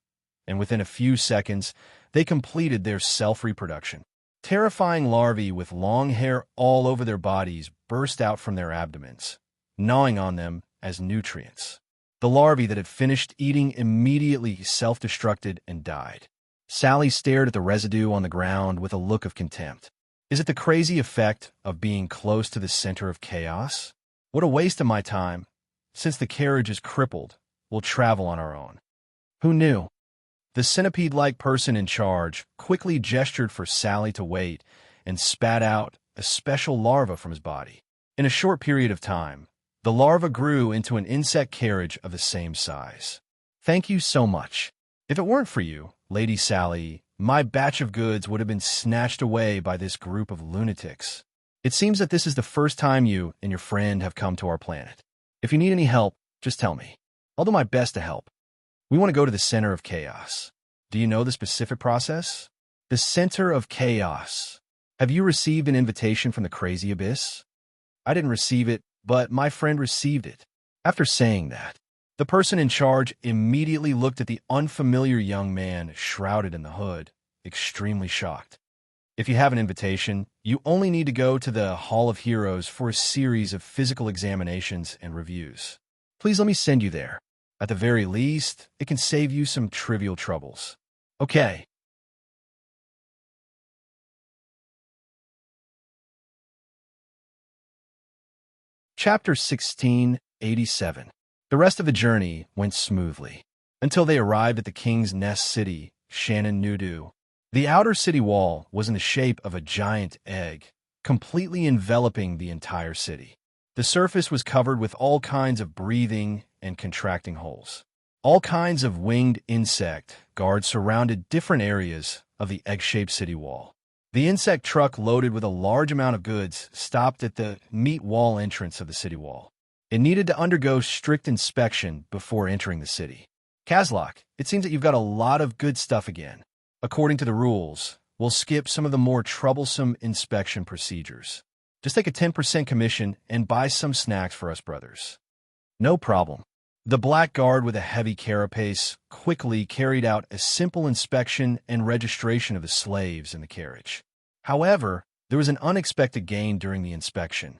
and within a few seconds, they completed their self-reproduction. Terrifying larvae with long hair all over their bodies burst out from their abdomens, gnawing on them as nutrients. The larvae that had finished eating immediately self-destructed and died. Sally stared at the residue on the ground with a look of contempt. Is it the crazy effect of being close to the center of chaos? What a waste of my time. Since the carriage is crippled, we'll travel on our own. Who knew? The centipede-like person in charge quickly gestured for Sally to wait and spat out a special larva from his body. In a short period of time, the larva grew into an insect carriage of the same size. Thank you so much. If it weren't for you, Lady Sally, my batch of goods would have been snatched away by this group of lunatics. It seems that this is the first time you and your friend have come to our planet. If you need any help, just tell me. I'll do my best to help. We want to go to the center of chaos. Do you know the specific process? The center of chaos. Have you received an invitation from the crazy abyss? I didn't receive it, but my friend received it. After saying that, the person in charge immediately looked at the unfamiliar young man shrouded in the hood, extremely shocked. If you have an invitation, you only need to go to the Hall of Heroes for a series of physical examinations and reviews. Please let me send you there. At the very least, it can save you some trivial troubles. Okay. Chapter 1687. The rest of the journey went smoothly, until they arrived at the king's nest city, Shannon Nudu. The outer city wall was in the shape of a giant egg, completely enveloping the entire city. The surface was covered with all kinds of breathing and contracting holes. All kinds of winged insect guards surrounded different areas of the egg-shaped city wall. The insect truck loaded with a large amount of goods stopped at the meat wall entrance of the city wall. It needed to undergo strict inspection before entering the city. Kazlok, it seems that you've got a lot of good stuff again. According to the rules, we'll skip some of the more troublesome inspection procedures. Just take a 10% commission and buy some snacks for us brothers. No problem. The black guard with a heavy carapace quickly carried out a simple inspection and registration of the slaves in the carriage. However, there was an unexpected gain during the inspection.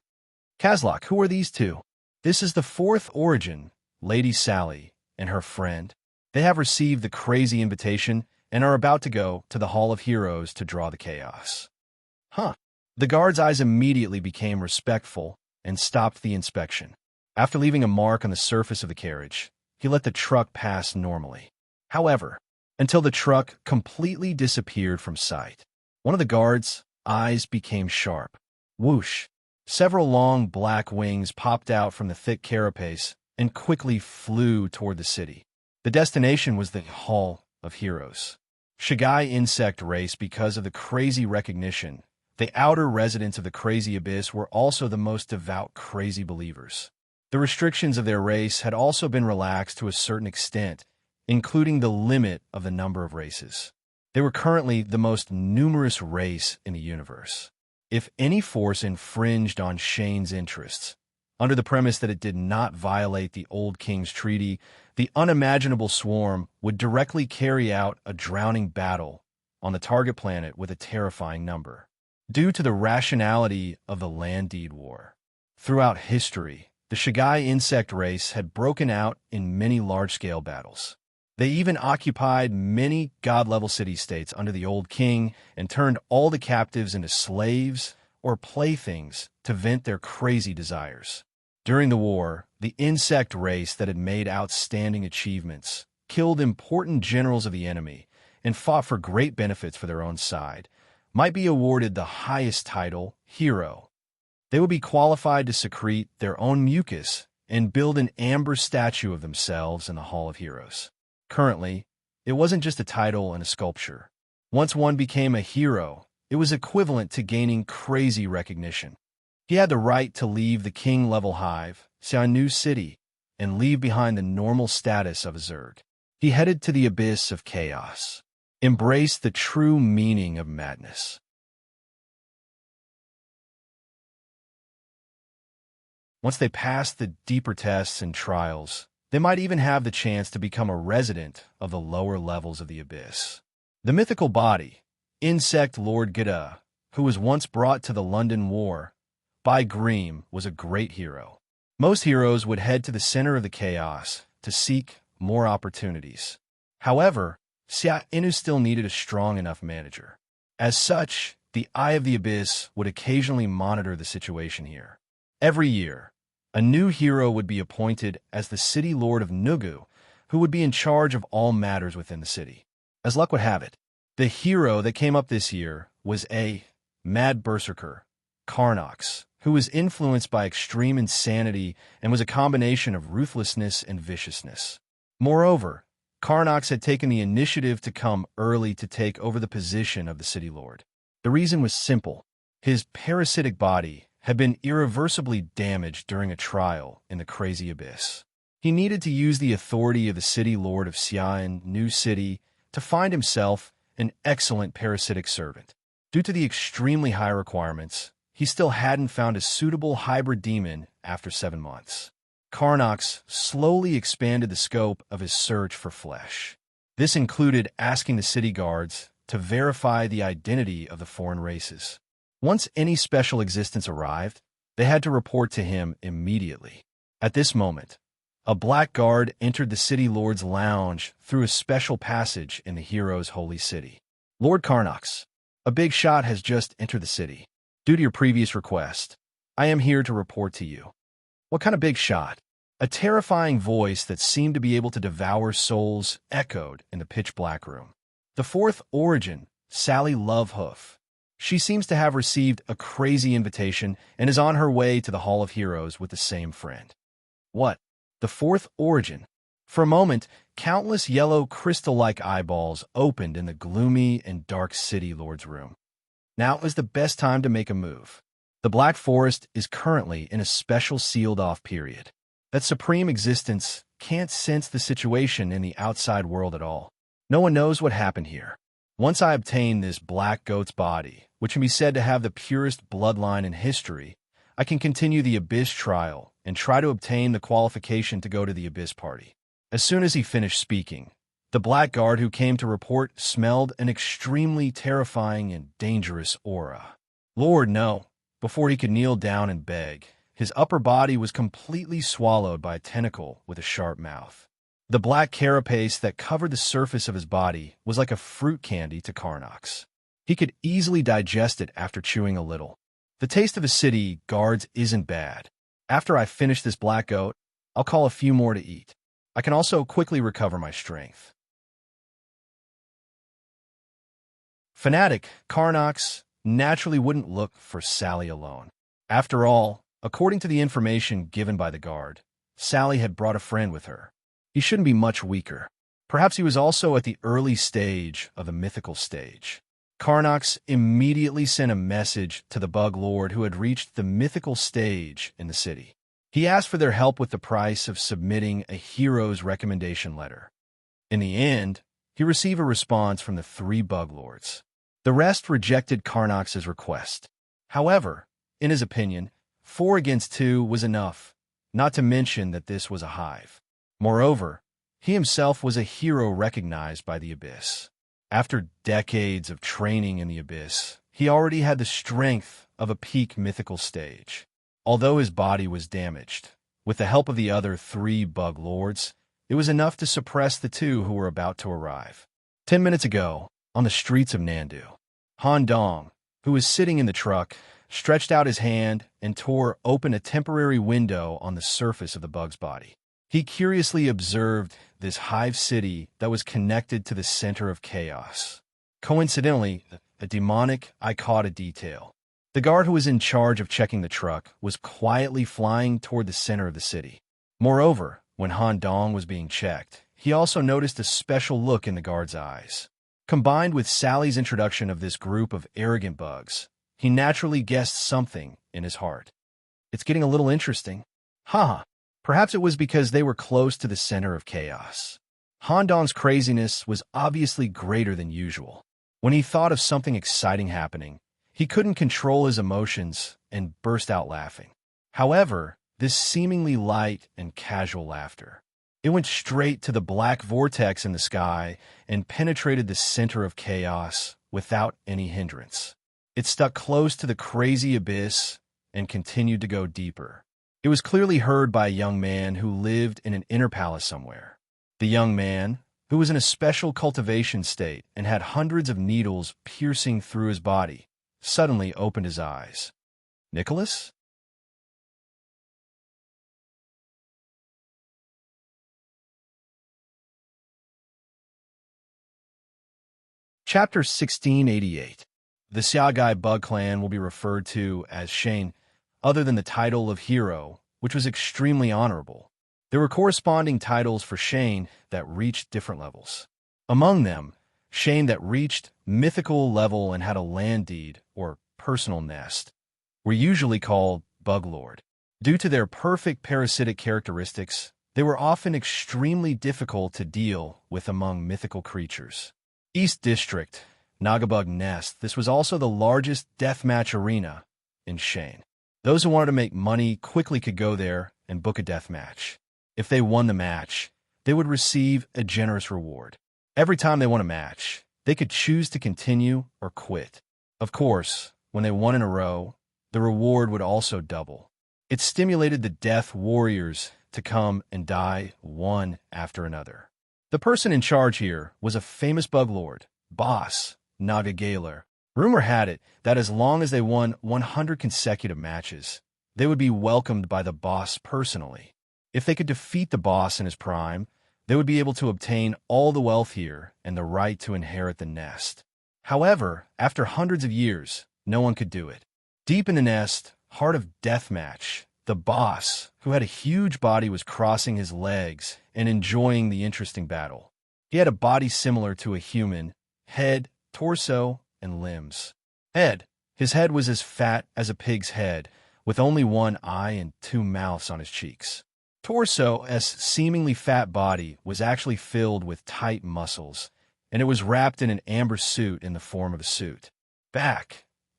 Kazlok, who are these two? This is the fourth origin, Lady Sally, and her friend. They have received the crazy invitation and are about to go to the Hall of Heroes to draw the chaos. Huh. The guard's eyes immediately became respectful and stopped the inspection. After leaving a mark on the surface of the carriage, he let the truck pass normally. However, until the truck completely disappeared from sight. One of the guards' eyes became sharp. Whoosh! Several long black wings popped out from the thick carapace and quickly flew toward the city. The destination was the Hall of Heroes. Shigai insect race because of the crazy recognition. The outer residents of the crazy abyss were also the most devout crazy believers. The restrictions of their race had also been relaxed to a certain extent, including the limit of the number of races. They were currently the most numerous race in the universe. If any force infringed on Shane's interests, under the premise that it did not violate the Old King's Treaty, the unimaginable swarm would directly carry out a drowning battle on the target planet with a terrifying number. Due to the rationality of the Land Deed War, throughout history, the Shigai insect race had broken out in many large-scale battles. They even occupied many god-level city-states under the Old King and turned all the captives into slaves or playthings to vent their crazy desires. During the war, the insect race that had made outstanding achievements killed important generals of the enemy and fought for great benefits for their own side might be awarded the highest title, Hero. They would be qualified to secrete their own mucus and build an amber statue of themselves in the Hall of Heroes. Currently, it wasn't just a title and a sculpture. Once one became a hero, it was equivalent to gaining crazy recognition. He had the right to leave the king-level hive, see a new city, and leave behind the normal status of a Zerg. He headed to the abyss of chaos, embraced the true meaning of madness. Once they passed the deeper tests and trials, they might even have the chance to become a resident of the lower levels of the abyss. The mythical body, Insect Lord Gada, who was once brought to the London War by Grimm, was a great hero. Most heroes would head to the center of the chaos to seek more opportunities. However, Xia Inu still needed a strong enough manager. As such, the Eye of the Abyss would occasionally monitor the situation here. Every year, a new hero would be appointed as the city lord of Nugu, who would be in charge of all matters within the city. As luck would have it, the hero that came up this year was a mad berserker, Karnox, who was influenced by extreme insanity and was a combination of ruthlessness and viciousness. Moreover, Karnox had taken the initiative to come early to take over the position of the city lord. The reason was simple. His parasitic body had been irreversibly damaged during a trial in the crazy abyss. He needed to use the authority of the city lord of Xi'an, New City, to find himself an excellent parasitic servant. Due to the extremely high requirements, he still hadn't found a suitable hybrid demon after 7 months. Karnox slowly expanded the scope of his search for flesh. This included asking the city guards to verify the identity of the foreign races. Once any special existence arrived, they had to report to him immediately. At this moment, a black guard entered the city lord's lounge through a special passage in the hero's holy city. Lord Karnox, a big shot has just entered the city. Due to your previous request, I am here to report to you. What kind of big shot? A terrifying voice that seemed to be able to devour souls echoed in the pitch-black room. The fourth origin, Sally Lovehoof. She seems to have received a crazy invitation and is on her way to the Hall of Heroes with the same friend. What? The fourth origin? For a moment, countless yellow crystal-like eyeballs opened in the gloomy and dark city lord's room. Now is the best time to make a move. The Black Forest is currently in a special sealed-off period. That supreme existence can't sense the situation in the outside world at all. No one knows what happened here. Once I obtain this black goat's body, which can be said to have the purest bloodline in history, I can continue the Abyss trial and try to obtain the qualification to go to the Abyss party. As soon as he finished speaking, the black guard who came to report smelled an extremely terrifying and dangerous aura. Lord, no. Before he could kneel down and beg, his upper body was completely swallowed by a tentacle with a sharp mouth. The black carapace that covered the surface of his body was like a fruit candy to Karnox. He could easily digest it after chewing a little. The taste of a city guards isn't bad. After I finish this black goat, I'll call a few more to eat. I can also quickly recover my strength. Fanatic Karnox naturally wouldn't look for Sally alone. After all, according to the information given by the guard, Sally had brought a friend with her. He shouldn't be much weaker. Perhaps he was also at the early stage of the mythical stage. Karnox immediately sent a message to the Bug Lord who had reached the mythical stage in the city. He asked for their help with the price of submitting a hero's recommendation letter. In the end, he received a response from the 3 Bug Lords. The rest rejected Karnox's request. However, in his opinion, 4 against 2 was enough, not to mention that this was a hive. Moreover, he himself was a hero recognized by the Abyss. After decades of training in the Abyss, he already had the strength of a peak mythical stage. Although his body was damaged, with the help of the other 3 Bug Lords, it was enough to suppress the 2 who were about to arrive. 10 minutes ago, on the streets of Nandu, Han Dong, who was sitting in the truck, stretched out his hand and tore open a temporary window on the surface of the bug's body. He curiously observed this hive city that was connected to the center of chaos. Coincidentally, a demonic eye caught a detail. The guard who was in charge of checking the truck was quietly flying toward the center of the city. Moreover, when Han Dong was being checked, he also noticed a special look in the guard's eyes. Combined with Sally's introduction of this group of arrogant bugs, he naturally guessed something in his heart. It's getting a little interesting. Haha. Perhaps it was because they were close to the center of chaos. Han Dong's craziness was obviously greater than usual. When he thought of something exciting happening, he couldn't control his emotions and burst out laughing. However, this seemingly light and casual laughter, it went straight to the black vortex in the sky and penetrated the center of chaos without any hindrance. It stuck close to the crazy abyss and continued to go deeper. It was clearly heard by a young man who lived in an inner palace somewhere. The young man, who was in a special cultivation state and had hundreds of needles piercing through his body, suddenly opened his eyes. Nicholas? Chapter 1688. The Xiaogai Bug Clan will be referred to as Shane, other than the title of hero, which was extremely honorable. There were corresponding titles for Shane that reached different levels. Among them, Shane that reached mythical level and had a land deed, or personal nest, were usually called Bug Lord. Due to their perfect parasitic characteristics, they were often extremely difficult to deal with among mythical creatures. East District, Nagabug Nest. This was also the largest deathmatch arena in Shane. Those who wanted to make money quickly could go there and book a deathmatch. If they won the match, they would receive a generous reward. Every time they won a match, they could choose to continue or quit. Of course, when they won in a row, the reward would also double. It stimulated the death warriors to come and die one after another. The person in charge here was a famous bug lord, boss, Naga Galer. Rumor had it that as long as they won 100 consecutive matches, they would be welcomed by the boss personally. If they could defeat the boss in his prime, they would be able to obtain all the wealth here and the right to inherit the nest. However, after hundreds of years, no one could do it. Deep in the nest, heart of deathmatch, the boss, who had a huge body, was crossing his legs and enjoying the interesting battle. He had a body similar to a human, head, torso, and limbs. His head was as fat as a pig's head, with only one eye and two mouths on his cheeks. Torso, as seemingly fat body, was actually filled with tight muscles, and it was wrapped in an amber suit in the form of a suit.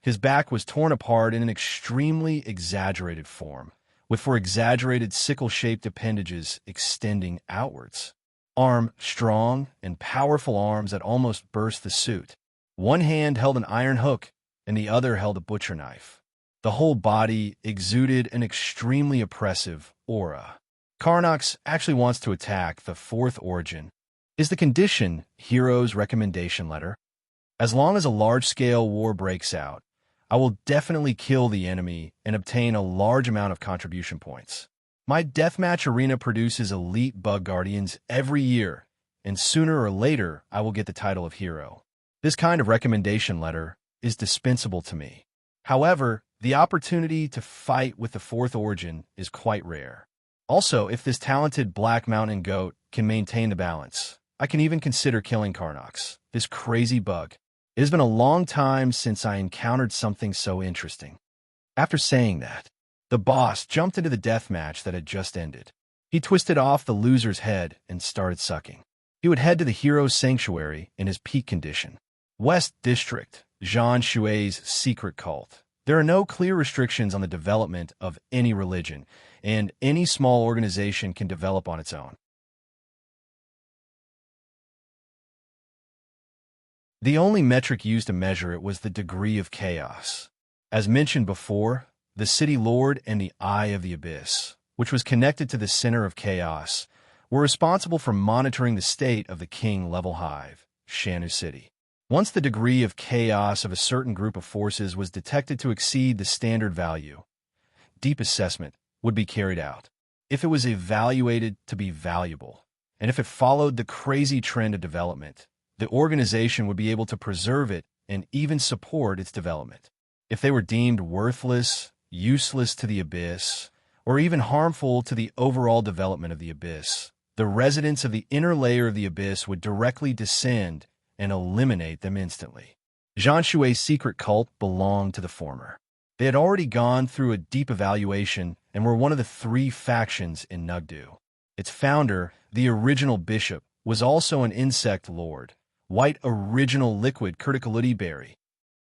His back was torn apart in an extremely exaggerated form, with four exaggerated sickle-shaped appendages extending outwards. Arm, strong and powerful arms that almost burst the suit. One hand held an iron hook, and the other held a butcher knife. The whole body exuded an extremely oppressive aura. Karnox actually wants to attack the fourth origin. Is the condition hero's recommendation letter? As long as a large-scale war breaks out, I will definitely kill the enemy and obtain a large amount of contribution points. My deathmatch arena produces elite bug guardians every year, and sooner or later I will get the title of hero. This kind of recommendation letter is dispensable to me. However, the opportunity to fight with the fourth origin is quite rare. Also, if this talented Black Mountain Goat can maintain the balance, I can even consider killing Karnox, this crazy bug. It has been a long time since I encountered something so interesting. After saying that, the boss jumped into the deathmatch that had just ended. He twisted off the loser's head and started sucking. He would head to the hero's sanctuary in his peak condition. West District, Zhan Shui's secret cult. There are no clear restrictions on the development of any religion, and any small organization can develop on its own. The only metric used to measure it was the degree of chaos. As mentioned before, the City Lord and the Eye of the Abyss, which was connected to the center of chaos, were responsible for monitoring the state of the King level hive, Shanu City. Once the degree of chaos of a certain group of forces was detected to exceed the standard value, deep assessment would be carried out. If it was evaluated to be valuable, and if it followed the crazy trend of development, the organization would be able to preserve it and even support its development. If they were deemed worthless, useless to the Abyss, or even harmful to the overall development of the Abyss, the residents of the inner layer of the Abyss would directly descend and eliminate them instantly. Zhan Shui's secret cult belonged to the former. They had already gone through a deep evaluation and were one of the three factions in Nugdu. Its founder, the original bishop, was also an insect lord, white original liquid Curticulity berry.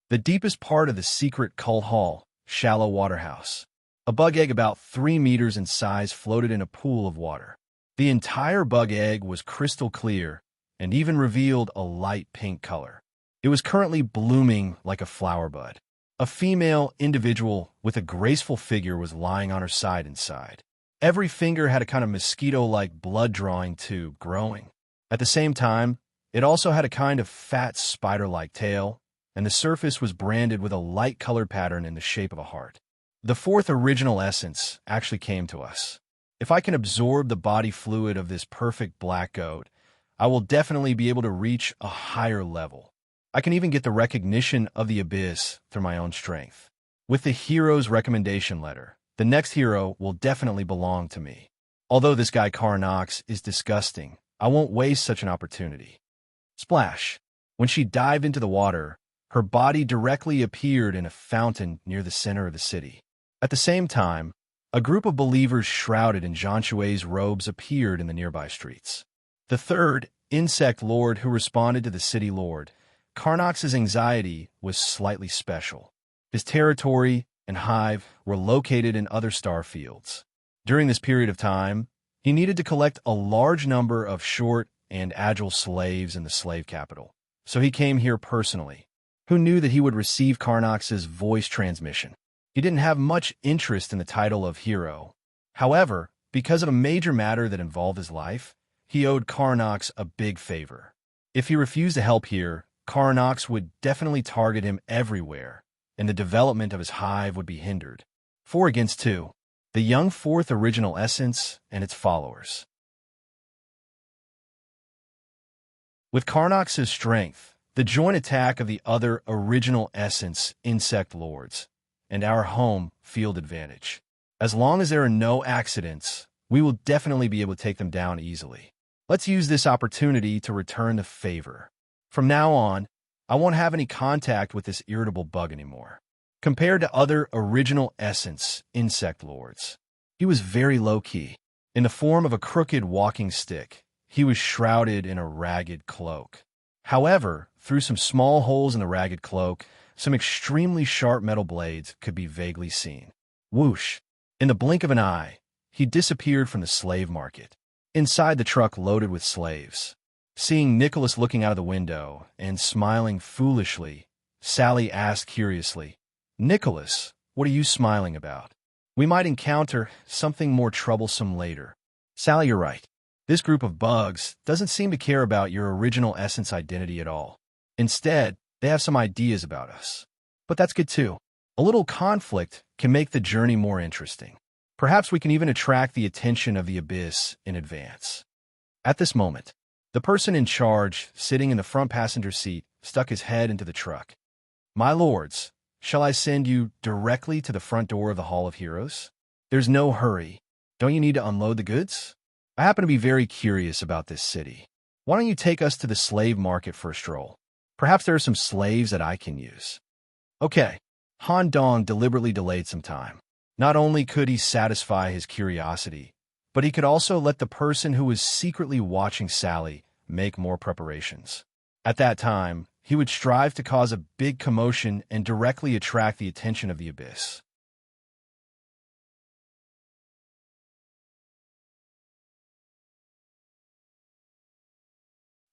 The deepest part of the secret cult hall, shallow waterhouse. A bug egg about 3 meters in size floated in a pool of water. The entire bug egg was crystal clear and even revealed a light pink color. It was currently blooming like a flower bud. A female individual with a graceful figure was lying on her side inside. Every finger had a kind of mosquito-like blood-drawing tube growing. At the same time, it also had a kind of fat spider-like tail, and the surface was branded with a light-colored pattern in the shape of a heart. The fourth original essence actually came to us. If I can absorb the body fluid of this perfect black goat, I will definitely be able to reach a higher level. I can even get the recognition of the abyss through my own strength. With the hero's recommendation letter, the next hero will definitely belong to me. Although this guy Carnox is disgusting, I won't waste such an opportunity. Splash! When she dived into the water, her body directly appeared in a fountain near the center of the city. At the same time, a group of believers shrouded in Jean Chouet's robes appeared in the nearby streets. The third, insect lord who responded to the city lord, Carnox's anxiety was slightly special. His territory and hive were located in other star fields. During this period of time, he needed to collect a large number of short and agile slaves in the slave capital. So he came here personally. Who knew that he would receive Carnox's voice transmission? He didn't have much interest in the title of hero. However, because of a major matter that involved his life, he owed Carnox a big favor. If he refused to help here, Carnox would definitely target him everywhere, and the development of his hive would be hindered. 4 against 2. The young fourth original essence and its followers. With Carnox's strength, the joint attack of the other original essence insect lords, and our home field advantage. As long as there are no accidents, we will definitely be able to take them down easily. Let's use this opportunity to return the favor. From now on, I won't have any contact with this irritable bug anymore. Compared to other original essence insect lords, he was very low-key. In the form of a crooked walking stick, he was shrouded in a ragged cloak. However, through some small holes in the ragged cloak, some extremely sharp metal blades could be vaguely seen. Whoosh! In the blink of an eye, he disappeared from the slave market. Inside the truck loaded with slaves. Seeing Nicholas looking out of the window and smiling foolishly, Sally asked curiously, "Nicholas, what are you smiling about? We might encounter something more troublesome later." "Sally, you're right. This group of bugs doesn't seem to care about your original essence identity at all. Instead, they have some ideas about us. But that's good too. A little conflict can make the journey more interesting. Perhaps we can even attract the attention of the abyss in advance." At this moment, the person in charge, sitting in the front passenger seat, stuck his head into the truck. "My lords, shall I send you directly to the front door of the Hall of Heroes? There's no hurry. Don't you need to unload the goods? I happen to be very curious about this city. Why don't you take us to the slave market for a stroll? Perhaps there are some slaves that I can use." Okay. Han Dong deliberately delayed some time. Not only could he satisfy his curiosity, but he could also let the person who was secretly watching Sally make more preparations. At that time, he would strive to cause a big commotion and directly attract the attention of the abyss.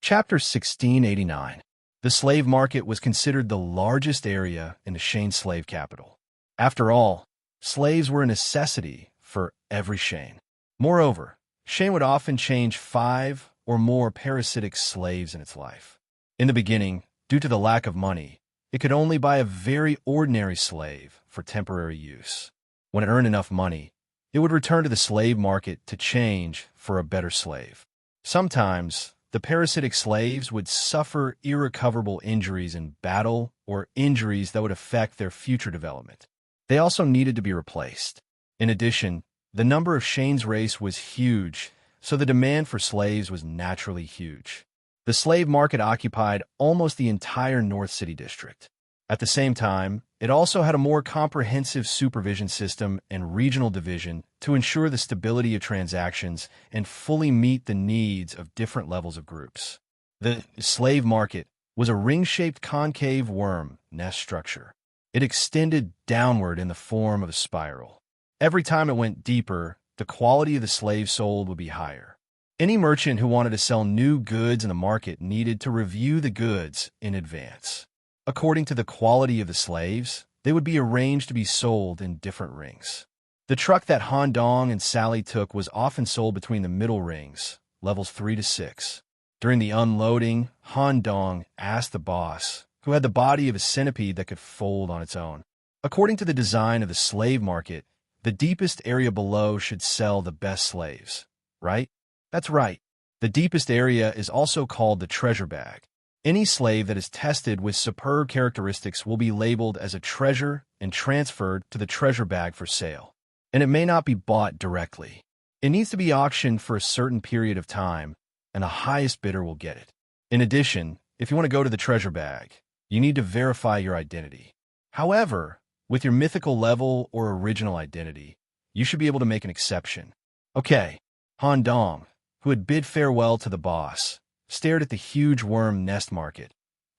Chapter 1689. The slave market was considered the largest area in the Shane slave capital. After all, slaves were a necessity for every Shane. Moreover, Shane would often change 5 or more parasitic slaves in its life. In the beginning, due to the lack of money, it could only buy a very ordinary slave for temporary use. When it earned enough money, it would return to the slave market to change for a better slave. Sometimes, the parasitic slaves would suffer irrecoverable injuries in battle or injuries that would affect their future development. They also needed to be replaced. In addition, the number of Shane's race was huge, so the demand for slaves was naturally huge. The slave market occupied almost the entire North City district. At the same time, it also had a more comprehensive supervision system and regional division to ensure the stability of transactions and fully meet the needs of different levels of groups. The slave market was a ring-shaped concave worm nest structure. It extended downward in the form of a spiral. Every time it went deeper, the quality of the slaves sold would be higher. Any merchant who wanted to sell new goods in the market needed to review the goods in advance. According to the quality of the slaves, they would be arranged to be sold in different rings. The truck that Han Dong and Sally took was often sold between the middle rings, levels 3 to 6. During the unloading, Han Dong asked the boss, who had the body of a centipede that could fold on its own. According to the design of the slave market, the deepest area below should sell the best slaves, right? That's right. The deepest area is also called the treasure bag. Any slave that is tested with superb characteristics will be labeled as a treasure and transferred to the treasure bag for sale. And it may not be bought directly. It needs to be auctioned for a certain period of time, and the highest bidder will get it. In addition, if you want to go to the treasure bag, you need to verify your identity. However, with your mythical level or original identity, you should be able to make an exception. Okay, Han Dong, who had bid farewell to the boss, stared at the huge worm nest market,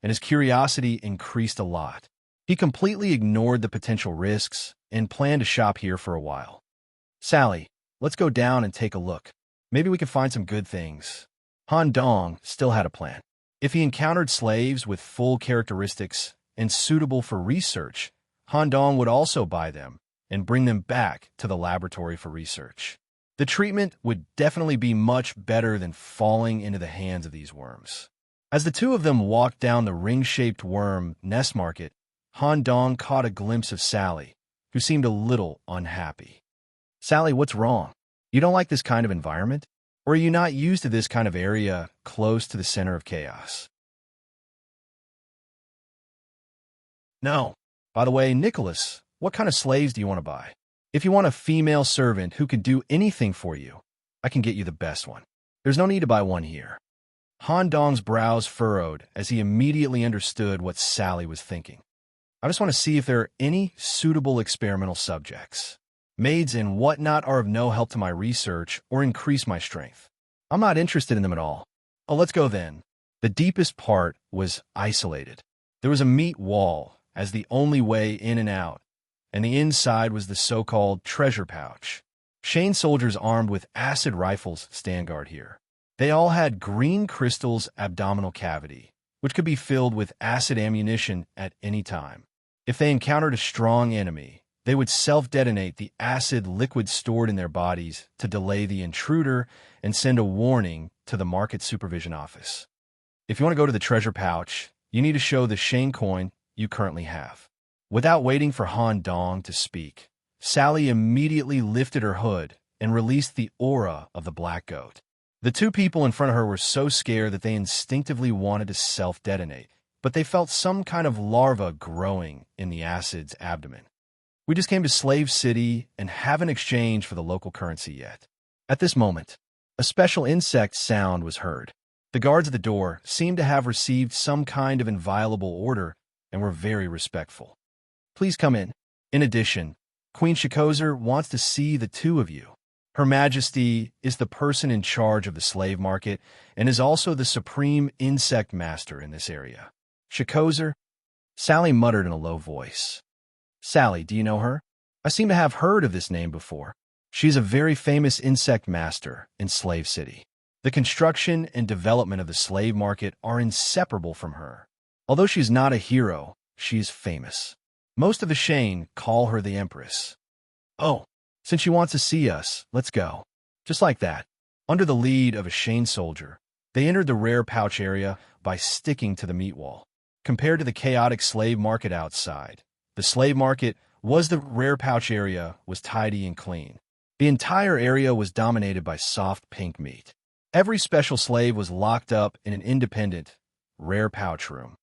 and his curiosity increased a lot. He completely ignored the potential risks and planned to shop here for a while. Sally, let's go down and take a look. Maybe we can find some good things. Han Dong still had a plan. If he encountered slaves with full characteristics and suitable for research, Han Dong would also buy them and bring them back to the laboratory for research. The treatment would definitely be much better than falling into the hands of these worms. As the two of them walked down the ring-shaped worm nest market, Han Dong caught a glimpse of Sally, who seemed a little unhappy. Sally, what's wrong? You don't like this kind of environment? Or are you not used to this kind of area close to the center of chaos? No. By the way, Nicholas, what kind of slaves do you want to buy? If you want a female servant who can do anything for you, I can get you the best one. There's no need to buy one here. Han Dong's brows furrowed as he immediately understood what Sally was thinking. I just want to see if there are any suitable experimental subjects. Maids and whatnot are of no help to my research or increase my strength. I'm not interested in them at all. Oh, let's go then. The deepest part was isolated. There was a meat wall as the only way in and out, and the inside was the so-called treasure pouch. Shane soldiers armed with acid rifles stand guard here. They all had green crystals abdominal cavity, which could be filled with acid ammunition at any time. If they encountered a strong enemy, they would self-detonate the acid liquid stored in their bodies to delay the intruder and send a warning to the market supervision office. If you want to go to the treasure pouch, you need to show the Shane coin you currently have. Without waiting for Han Dong to speak, Sally immediately lifted her hood and released the aura of the black goat. The two people in front of her were so scared that they instinctively wanted to self-detonate, but they felt some kind of larva growing in the acid's abdomen. We just came to Slave City and haven't exchanged for the local currency yet. At this moment, a special insect sound was heard. The guards at the door seemed to have received some kind of inviolable order and were very respectful. Please come in. In addition, Queen Shikozer wants to see the two of you. Her Majesty is the person in charge of the slave market and is also the supreme insect master in this area. Shikozer? Sally muttered in a low voice. Sally, do you know her? I seem to have heard of this name before. She's a very famous insect master in Slave City. The construction and development of the slave market are inseparable from her. Although she's not a hero, she's famous. Most of the Shane call her the Empress. Oh, since she wants to see us, let's go. Just like that, under the lead of a Shane soldier, they entered the rare pouch area by sticking to the meat wall. Compared to the chaotic slave market outside, the slave market was the rare pouch area was tidy and clean. The entire area was dominated by soft pink meat. Every special slave was locked up in an independent, rare pouch room.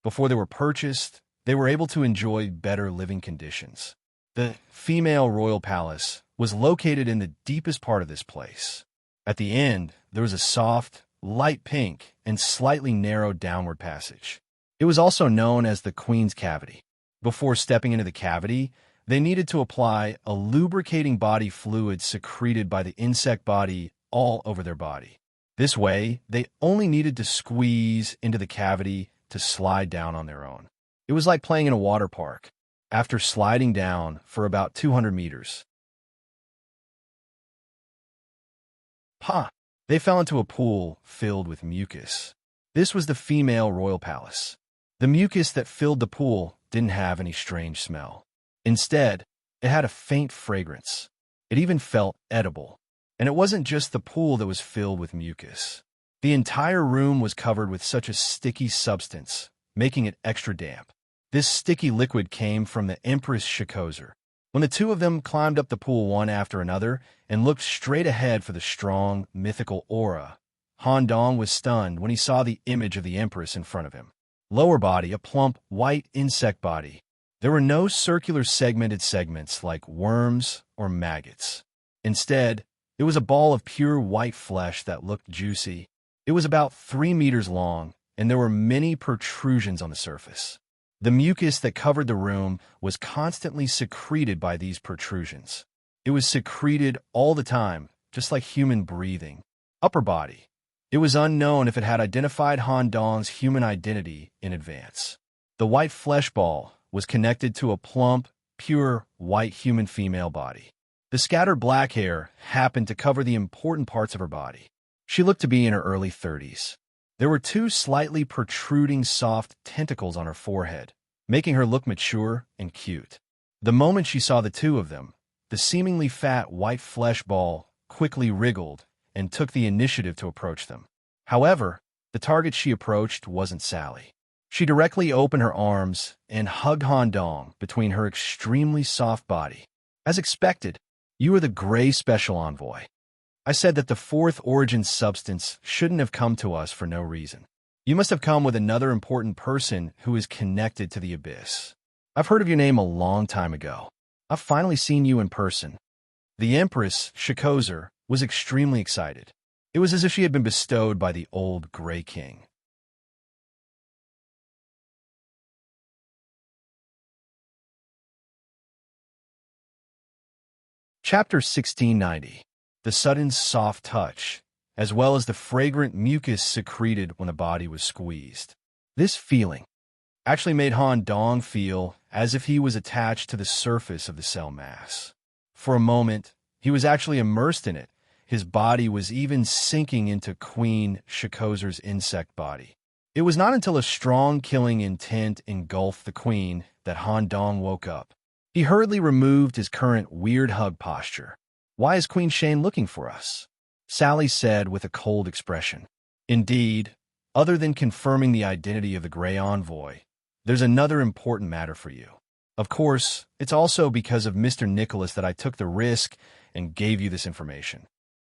Before they were purchased, they were able to enjoy better living conditions. The female royal palace was located in the deepest part of this place. At the end, there was a soft, light pink, and slightly narrow downward passage. It was also known as the Queen's Cavity. Before stepping into the cavity, they needed to apply a lubricating body fluid secreted by the insect body all over their body. This way, they only needed to squeeze into the cavity to slide down on their own. It was like playing in a water park. After sliding down for about 200 meters, they fell into a pool filled with mucus. This was the female royal palace. The mucus that filled the pool didn't have any strange smell. Instead, it had a faint fragrance. It even felt edible. And it wasn't just the pool that was filled with mucus. The entire room was covered with such a sticky substance, making it extra damp. This sticky liquid came from the Empress Shikozer. When the two of them climbed up the pool one after another and looked straight ahead for the strong, mythical aura, Han Dong was stunned when he saw the image of the Empress in front of him. Lower body, a plump, white insect body. There were no circular segmented segments like worms or maggots. Instead, it was a ball of pure white flesh that looked juicy. It was about 3 meters long, and there were many protrusions on the surface. The mucus that covered the room was constantly secreted by these protrusions. It was secreted all the time, just like human breathing. Upper body. It was unknown if it had identified Han Dong's human identity in advance. The white flesh ball was connected to a plump, pure, white human female body. The scattered black hair happened to cover the important parts of her body. She looked to be in her early 30s. There were 2 slightly protruding soft tentacles on her forehead, making her look mature and cute. The moment she saw the two of them, the seemingly fat white flesh ball quickly wriggled and took the initiative to approach them. However, the target she approached wasn't Sally. She directly opened her arms and hugged Han Dong between her extremely soft body. As expected, you are the gray special envoy. I said that the 4th origin substance shouldn't have come to us for no reason. You must have come with another important person who is connected to the abyss. I've heard of your name a long time ago. I've finally seen you in person. The Empress, Shikozer, was extremely excited. It was as if she had been bestowed by the old Gray King. Chapter 1690. The sudden soft touch, as well as the fragrant mucus secreted when a body was squeezed. This feeling actually made Han Dong feel as if he was attached to the surface of the cell mass. For a moment, he was actually immersed in it. His body was even sinking into Queen Shikozer's insect body. It was not until a strong killing intent engulfed the queen that Han Dong woke up. He hurriedly removed his current weird hug posture. "Why is Queen Shane looking for us?" Sally said with a cold expression. "Indeed, other than confirming the identity of the Grey Envoy, there's another important matter for you. Of course, it's also because of Mr. Nicholas that I took the risk and gave you this information."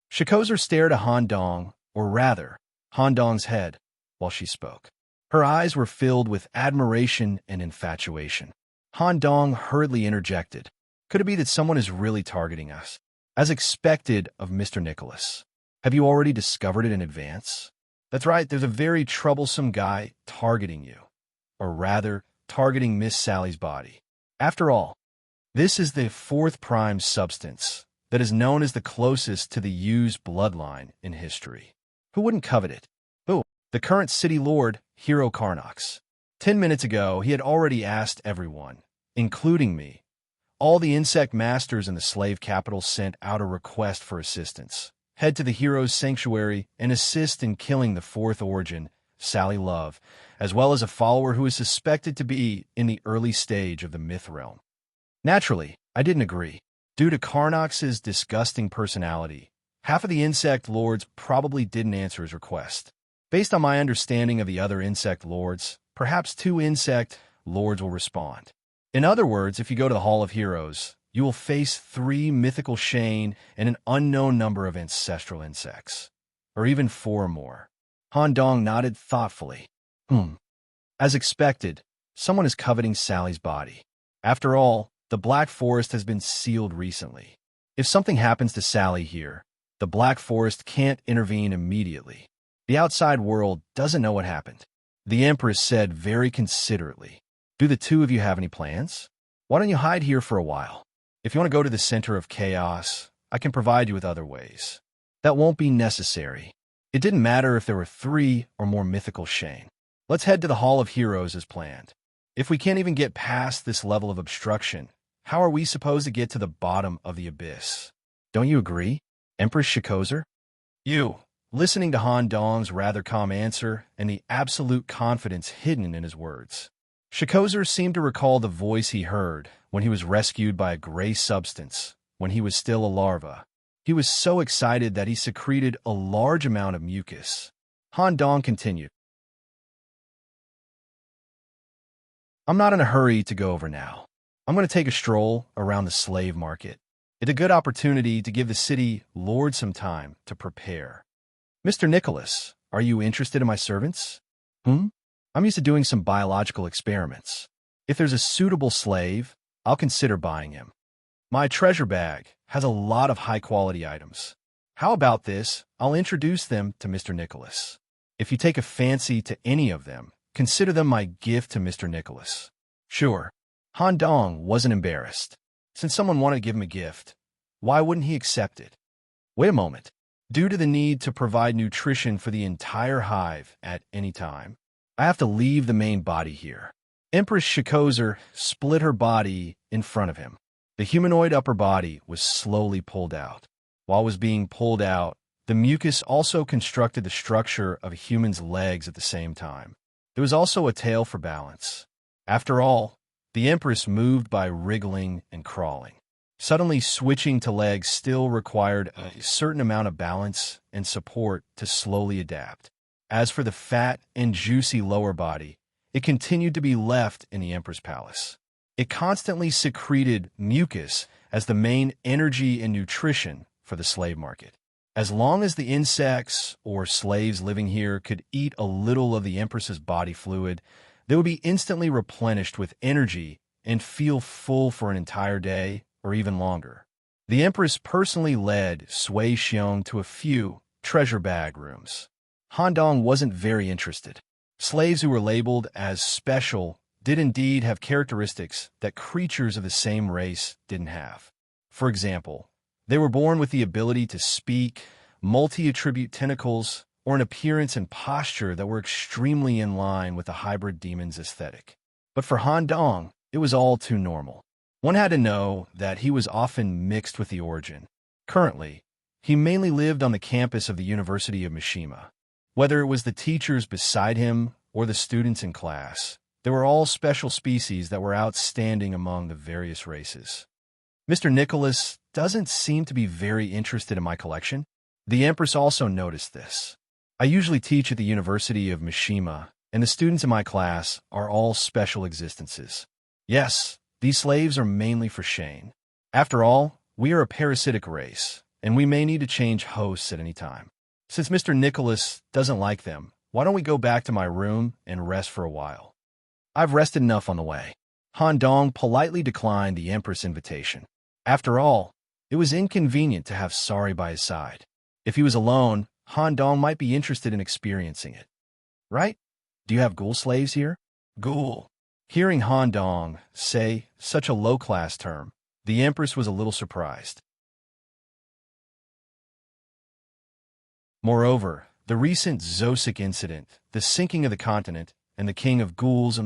Shikozer stared at Han Dong, or rather, Han Dong's head, while she spoke. Her eyes were filled with admiration and infatuation. Han Dong hurriedly interjected. "Could it be that someone is really targeting us? As expected of Mr. Nicholas. Have you already discovered it in advance?" "That's right, there's a very troublesome guy targeting you. Or rather, targeting Miss Sally's body. After all, this is the 4th prime substance that is known as the closest to the used bloodline in history. Who wouldn't covet it? Who? The current city lord, Hero Carnox. 10 minutes ago, he had already asked everyone, including me. All the insect masters in the slave capital sent out a request for assistance. Head to the hero's sanctuary and assist in killing the 4th origin, Sally Love, as well as a follower who is suspected to be in the early stage of the myth realm." Naturally, I didn't agree. Due to Carnox's disgusting personality, half of the insect lords probably didn't answer his request. Based on my understanding of the other insect lords, perhaps 2 insect lords will respond. In other words, if you go to the Hall of Heroes, you will face 3 mythical Shane and an unknown number of ancestral insects. Or even 4 or more. Han Dong nodded thoughtfully. As expected, someone is coveting Sally's body. After all, the Black Forest has been sealed recently. If something happens to Sally here, the Black Forest can't intervene immediately. The outside world doesn't know what happened. The Empress said very considerately. "Do the 2 of you have any plans? Why don't you hide here for a while? If you want to go to the center of chaos, I can provide you with other ways." "That won't be necessary. It didn't matter if there were 3 or more mythical Shane. Let's head to the Hall of Heroes as planned. If we can't even get past this level of obstruction, how are we supposed to get to the bottom of the abyss? Don't you agree, Empress Shikozer?" You, listening to Han Dong's rather calm answer and the absolute confidence hidden in his words. Shikozer seemed to recall the voice he heard when he was rescued by a gray substance when he was still a larva. He was so excited that he secreted a large amount of mucus. Han Dong continued, I'm not in a hurry to go over now. I'm going to take a stroll around the slave market. It's a good opportunity to give the city lord some time to prepare. Mr. Nicholas, are you interested in my servants? I'm used to doing some biological experiments. If there's a suitable slave, I'll consider buying him. My treasure bag has a lot of high-quality items. How about this? I'll introduce them to Mr. Nicholas. If you take a fancy to any of them, consider them my gift to Mr. Nicholas. Sure. Han Dong wasn't embarrassed. Since someone wanted to give him a gift, why wouldn't he accept it? Wait a moment. Due to the need to provide nutrition for the entire hive at any time, I have to leave the main body here. Empress Shikozer split her body in front of him. The humanoid upper body was slowly pulled out. While it was being pulled out, the mucus also constructed the structure of a human's legs at the same time. There was also a tail for balance. After all, the Empress moved by wriggling and crawling. Suddenly switching to legs still required a certain amount of balance and support to slowly adapt. As for the fat and juicy lower body, it continued to be left in the Empress Palace. It constantly secreted mucus as the main energy and nutrition for the slave market. As long as the insects or slaves living here could eat a little of the Empress's body fluid, they would be instantly replenished with energy and feel full for an entire day or even longer. The Empress personally led Sui Xiong to a few treasure bag rooms. Han Dong wasn't very interested. Slaves who were labeled as special did indeed have characteristics that creatures of the same race didn't have. For example, they were born with the ability to speak, multi-attribute tentacles, or an appearance and posture that were extremely in line with the hybrid demon's aesthetic. But for Han Dong, it was all too normal. One had to know that he was often mixed with the origin. Currently, he mainly lived on the campus of the University of Mishima. Whether it was the teachers beside him or the students in class, they were all special species that were outstanding among the various races. Mr. Nicholas doesn't seem to be very interested in my collection. The Empress also noticed this. I usually teach at the University of Mishima, and the students in my class are all special existences. Yes, these slaves are mainly for Shane. After all, we are a parasitic race, and we may need to change hosts at any time. Since Mr. Nicholas doesn't like them, why don't we go back to my room and rest for a while? I've rested enough on the way. Han Dong politely declined the Empress' invitation. After all, it was inconvenient to have Sari by his side. If he was alone, Han Dong might be interested in experiencing it. Right? Do you have ghoul slaves here? Ghoul. Hearing Han Dong say such a low-class term, the Empress was a little surprised. Moreover, the recent Zosic incident, the sinking of the continent, and the king of ghouls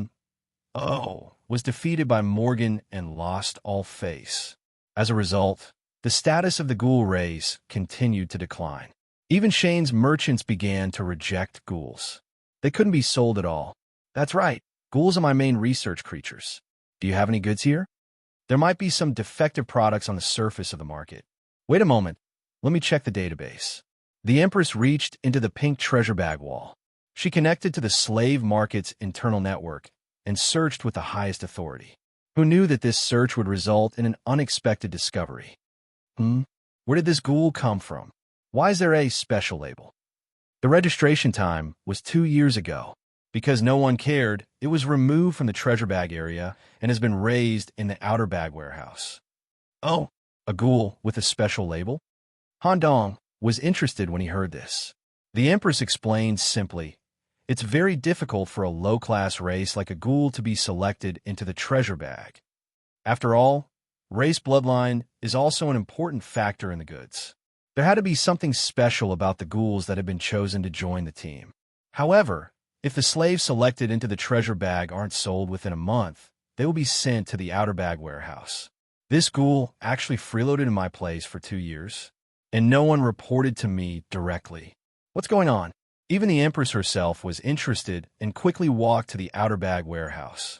was defeated by Morgan and lost all face. As a result, the status of the ghoul race continued to decline. Even Shane's merchants began to reject ghouls. They couldn't be sold at all. That's right, ghouls are my main research creatures. Do you have any goods here? There might be some defective products on the surface of the market. Wait a moment, let me check the database. The Empress reached into the pink treasure bag wall. She connected to the slave market's internal network and searched with the highest authority. Who knew that this search would result in an unexpected discovery? Where did this ghoul come from? Why is there a special label? The registration time was 2 years ago. Because no one cared, it was removed from the treasure bag area and has been raised in the outer bag warehouse. Oh, a ghoul with a special label? Han Dong was interested when he heard this. The Empress explained simply, it's very difficult for a low-class race like a ghoul to be selected into the treasure bag. After all, race bloodline is also an important factor in the goods. There had to be something special about the ghouls that had been chosen to join the team. However, if the slaves selected into the treasure bag aren't sold within a month, they will be sent to the outer bag warehouse. This ghoul actually freeloaded in my place for 2 years, and no one reported to me directly. What's going on? Even the Empress herself was interested and quickly walked to the outer bag warehouse.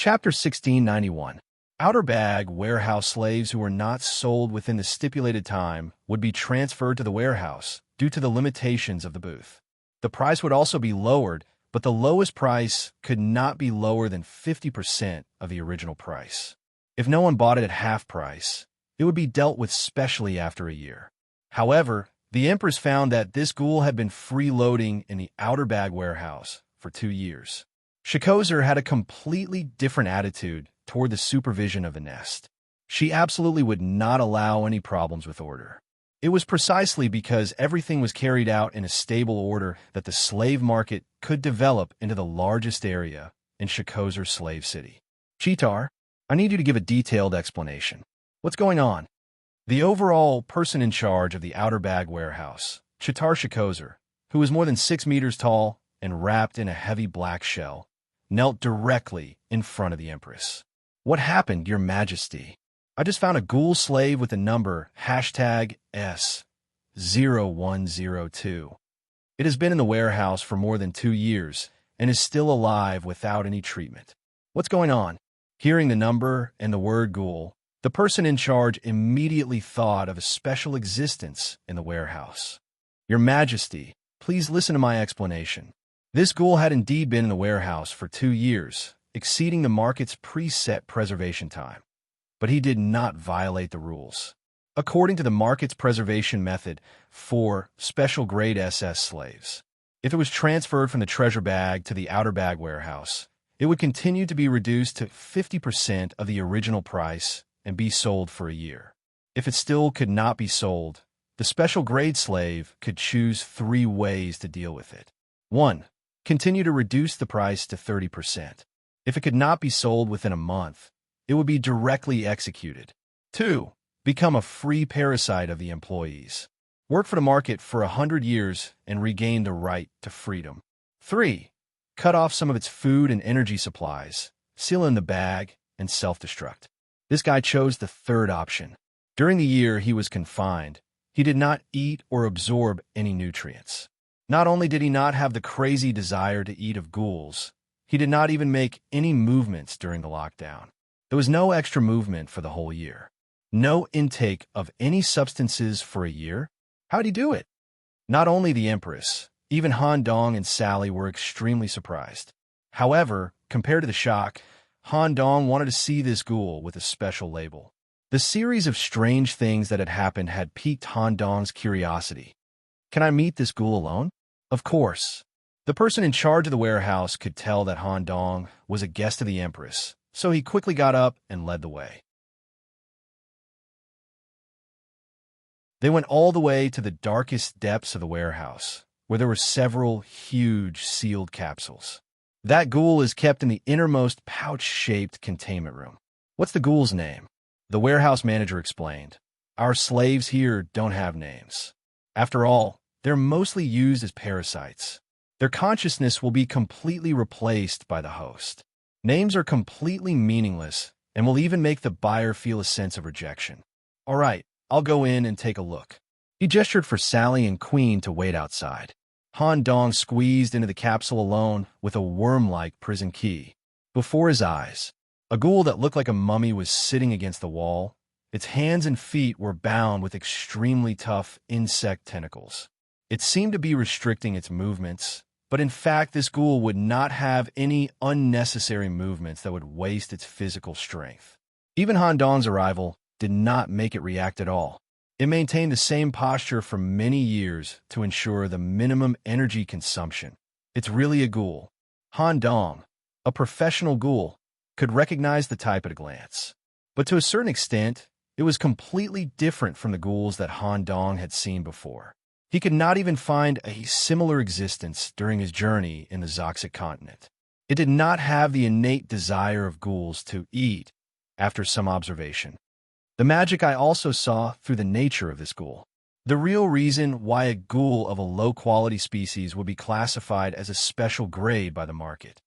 Chapter 1691. Outer bag warehouse slaves who were not sold within the stipulated time would be transferred to the warehouse due to the limitations of the booth. The price would also be lowered, but the lowest price could not be lower than 50% of the original price. If no one bought it at half price, it would be dealt with specially after a year. However, the empress found that this ghoul had been freeloading in the outer bag warehouse for 2 years. Shikozer had a completely different attitude toward the supervision of the nest. She absolutely would not allow any problems with order. It was precisely because everything was carried out in a stable order that the slave market could develop into the largest area in Shikozer's slave city. Chitar, I need you to give a detailed explanation. What's going on? The overall person in charge of the outer bag warehouse, Chitar Shikozer, who was more than 6 meters tall and wrapped in a heavy black shell, knelt directly in front of the empress. What happened, Your Majesty? I just found a ghoul slave with the number #S0102. It has been in the warehouse for more than 2 years and is still alive without any treatment. What's going on? Hearing the number and the word ghoul, the person in charge immediately thought of a special existence in the warehouse. Your Majesty, please listen to my explanation. This ghoul had indeed been in the warehouse for 2 years, exceeding the market's preset preservation time. But he did not violate the rules. According to the market's preservation method for special grade SS slaves, if it was transferred from the treasure bag to the outer bag warehouse, it would continue to be reduced to 50% of the original price and be sold for a year. If it still could not be sold, the special grade slave could choose 3 ways to deal with it. 1. Continue to reduce the price to 30%. If it could not be sold within a month, it would be directly executed. 2. Become a free parasite of the employees. Work for the market for 100 years and regain the right to freedom. 3. Cut off some of its food and energy supplies, seal in the bag, and self-destruct. This guy chose the third option. During the year he was confined, he did not eat or absorb any nutrients. Not only did he not have the crazy desire to eat of ghouls, he did not even make any movements during the lockdown. There was no extra movement for the whole year. No intake of any substances for a year? How'd he do it? Not only the Empress, even Han Dong and Sally were extremely surprised. However, compared to the shock, Han Dong wanted to see this ghoul with a special label. The series of strange things that had happened had piqued Han Dong's curiosity. Can I meet this ghoul alone? Of course. The person in charge of the warehouse could tell that Han Dong was a guest of the Empress, so he quickly got up and led the way. They went all the way to the darkest depths of the warehouse, where there were several huge sealed capsules. That ghoul is kept in the innermost pouch-shaped containment room. What's the ghoul's name? The warehouse manager explained. Our slaves here don't have names. After all, they're mostly used as parasites. Their consciousness will be completely replaced by the host. Names are completely meaningless and will even make the buyer feel a sense of rejection. All right, I'll go in and take a look. He gestured for Sally and Queen to wait outside. Han Dong squeezed into the capsule alone with a worm-like prison key. Before his eyes, a ghoul that looked like a mummy was sitting against the wall. Its hands and feet were bound with extremely tough insect tentacles. It seemed to be restricting its movements, but in fact this ghoul would not have any unnecessary movements that would waste its physical strength. Even Han Dong's arrival did not make it react at all. It maintained the same posture for many years to ensure the minimum energy consumption. It's really a ghoul. Han Dong, a professional ghoul, could recognize the type at a glance. But to a certain extent, it was completely different from the ghouls that Han Dong had seen before. He could not even find a similar existence during his journey in the Zoxic continent. It did not have the innate desire of ghouls to eat, after some observation. The magic I also saw through the nature of this ghoul. The real reason why a ghoul of a low-quality species would be classified as a special grade by the market.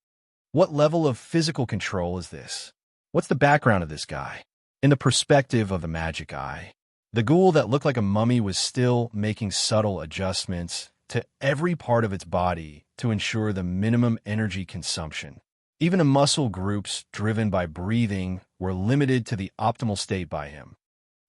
What level of physical control is this? What's the background of this guy? In the perspective of the magic eye, the ghoul that looked like a mummy was still making subtle adjustments to every part of its body to ensure the minimum energy consumption. Even the muscle groups driven by breathing were limited to the optimal state by him.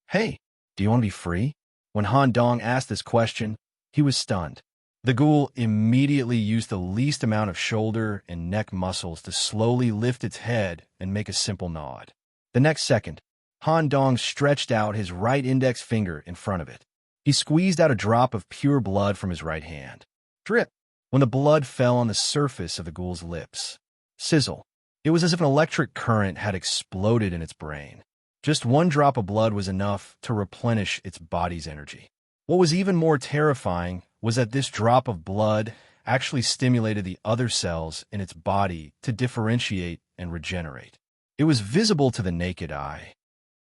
Hey, do you want to be free? When Han Dong asked this question, he was stunned. The ghoul immediately used the least amount of shoulder and neck muscles to slowly lift its head and make a simple nod. The next second, Han Dong stretched out his right index finger in front of it. He squeezed out a drop of pure blood from his right hand. Drip! When the blood fell on the surface of the ghoul's lips. Sizzle! It was as if an electric current had exploded in its brain. Just one drop of blood was enough to replenish its body's energy. What was even more terrifying was that this drop of blood actually stimulated the other cells in its body to differentiate and regenerate. It was visible to the naked eye.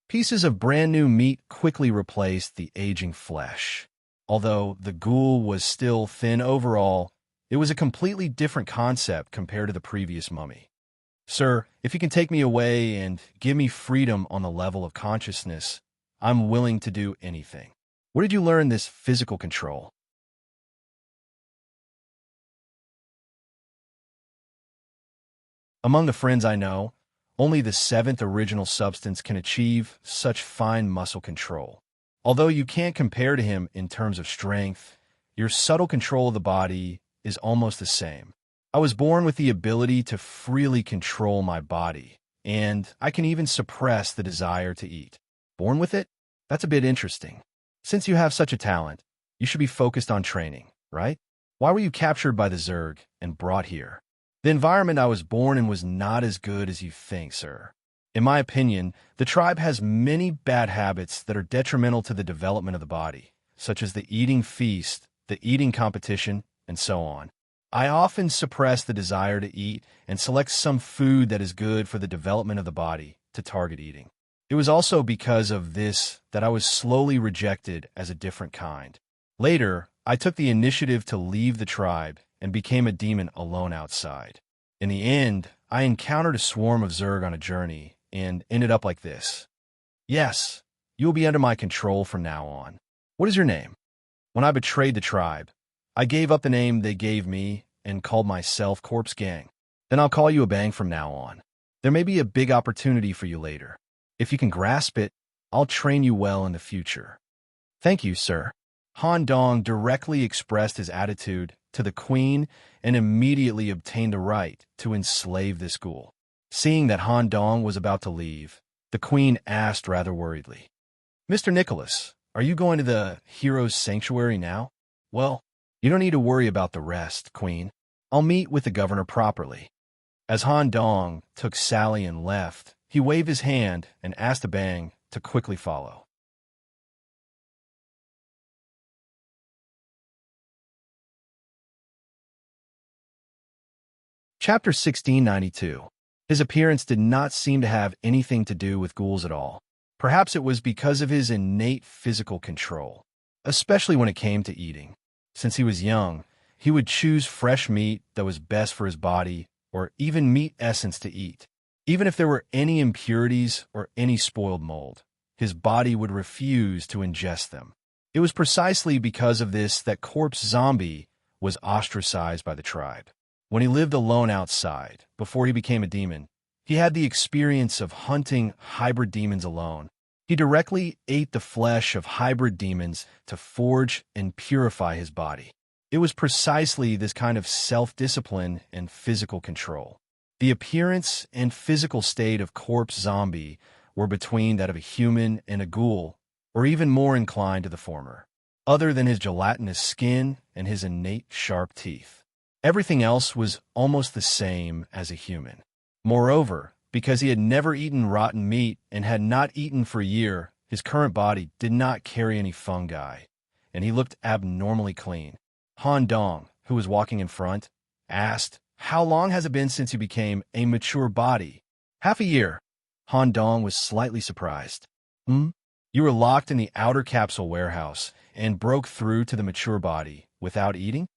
Pieces of brand new meat quickly replaced the aging flesh. Although the ghoul was still thin overall, it was a completely different concept compared to the previous mummy. Sir, if you can take me away and give me freedom on the level of consciousness, I'm willing to do anything. Where did you learn this physical control? Among the friends I know, only the seventh original substance can achieve such fine muscle control. Although you can't compare to him in terms of strength, your subtle control of the body is almost the same. I was born with the ability to freely control my body, and I can even suppress the desire to eat. Born with it? That's a bit interesting. Since you have such a talent, you should be focused on training, right? Why were you captured by the Zerg and brought here? The environment I was born in was not as good as you think, sir. In my opinion, the tribe has many bad habits that are detrimental to the development of the body, such as the eating feast, the eating competition, and so on. I often suppress the desire to eat and select some food that is good for the development of the body to target eating. It was also because of this that I was slowly rejected as a different kind. Later, I took the initiative to leave the tribe and became a demon alone outside. In the end, I encountered a swarm of Zerg on a journey and ended up like this. Yes, you will be under my control from now on. What is your name? When I betrayed the tribe, I gave up the name they gave me and called myself Corpse Gang. Then I'll call you a Bang from now on. There may be a big opportunity for you later. If you can grasp it, I'll train you well in the future. Thank you, sir. Han Dong directly expressed his attitude to the queen and immediately obtained the right to enslave this ghoul. Seeing that Han Dong was about to leave, the queen asked rather worriedly, Mr. Nicholas, are you going to the hero's sanctuary now? Well, you don't need to worry about the rest, queen. I'll meet with the governor properly. As Han Dong took Sally and left, he waved his hand and asked Bang to quickly follow. Chapter 1692. His appearance did not seem to have anything to do with ghouls at all. Perhaps it was because of his innate physical control, especially when it came to eating. Since he was young, he would choose fresh meat that was best for his body or even meat essence to eat. Even if there were any impurities or any spoiled mold, his body would refuse to ingest them. It was precisely because of this that Corpse Zombie was ostracized by the tribe. When he lived alone outside, before he became a demon, he had the experience of hunting hybrid demons alone. He directly ate the flesh of hybrid demons to forge and purify his body. It was precisely this kind of self-discipline and physical control. The appearance and physical state of Corpse Zombie were between that of a human and a ghoul, or even more inclined to the former, other than his gelatinous skin and his innate sharp teeth. Everything else was almost the same as a human. Moreover, because he had never eaten rotten meat and had not eaten for a year, his current body did not carry any fungi, and he looked abnormally clean. Han Dong, who was walking in front, asked, How long has it been since you became a mature body? Half a year. Han Dong was slightly surprised. You were locked in the outer capsule warehouse and broke through to the mature body without eating?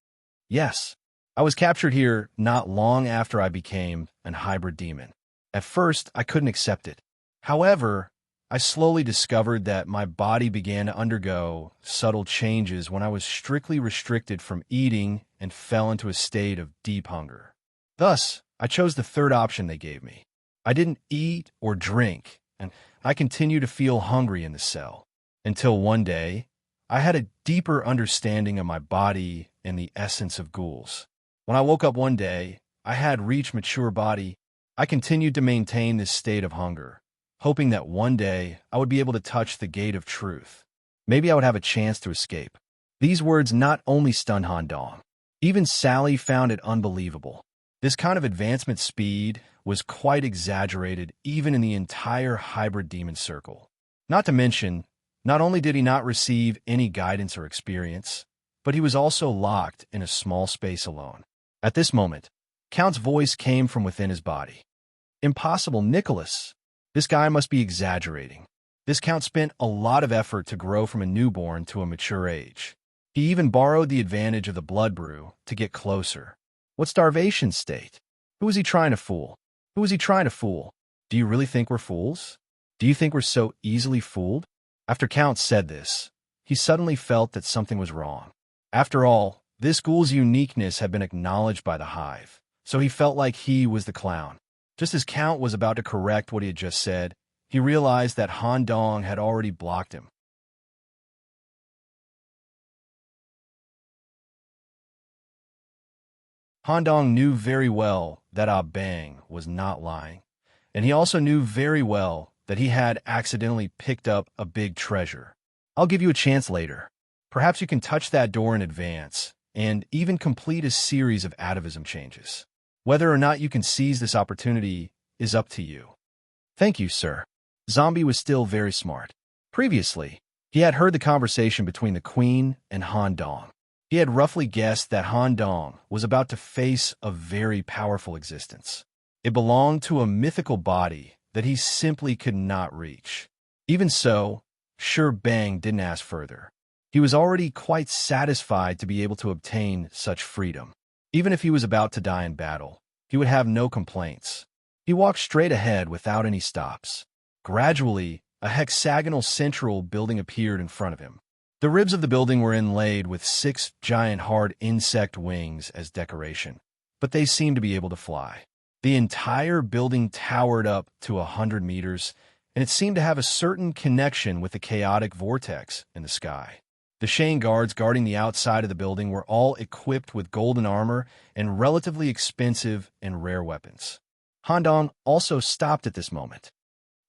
Yes. I was captured here not long after I became an hybrid demon. At first, I couldn't accept it. However, I slowly discovered that my body began to undergo subtle changes when I was strictly restricted from eating and fell into a state of deep hunger. Thus, I chose the third option they gave me. I didn't eat or drink, and I continued to feel hungry in the cell. Until one day, I had a deeper understanding of my body and the essence of ghouls. When I woke up one day, I had reached mature body. I continued to maintain this state of hunger, hoping that one day I would be able to touch the gate of truth. Maybe I would have a chance to escape. These words not only stunned Han Dong. Even Sally found it unbelievable. This kind of advancement speed was quite exaggerated even in the entire hybrid demon circle. Not to mention, not only did he not receive any guidance or experience, but he was also locked in a small space alone. At this moment, Count's voice came from within his body. Impossible, Nicholas. This guy must be exaggerating. This Count spent a lot of effort to grow from a newborn to a mature age. He even borrowed the advantage of the blood brew to get closer. What starvation state? Who was he trying to fool? Who was he trying to fool? Do you really think we're fools? Do you think we're so easily fooled? After Count said this, he suddenly felt that something was wrong. After all, this ghoul's uniqueness had been acknowledged by the hive, so he felt like he was the clown. Just as Count was about to correct what he had just said, he realized that Han Dong had already blocked him. Han Dong knew very well that Ah Bang was not lying, and he also knew very well that he had accidentally picked up a big treasure. I'll give you a chance later. Perhaps you can touch that door in advance and even complete a series of atavism changes. Whether or not you can seize this opportunity is up to you. Thank you, sir. Zombie was still very smart. Previously, he had heard the conversation between the Queen and Han Dong. He had roughly guessed that Han Dong was about to face a very powerful existence. It belonged to a mythical body that he simply could not reach. Even so, Sure Bang didn't ask further. He was already quite satisfied to be able to obtain such freedom. Even if he was about to die in battle, he would have no complaints. He walked straight ahead without any stops. Gradually, a hexagonal central building appeared in front of him. The ribs of the building were inlaid with 6 giant hard insect wings as decoration, but they seemed to be able to fly. The entire building towered up to 100 meters, and it seemed to have a certain connection with the chaotic vortex in the sky. The Shane guards guarding the outside of the building were all equipped with golden armor and relatively expensive and rare weapons. Han Dong also stopped at this moment.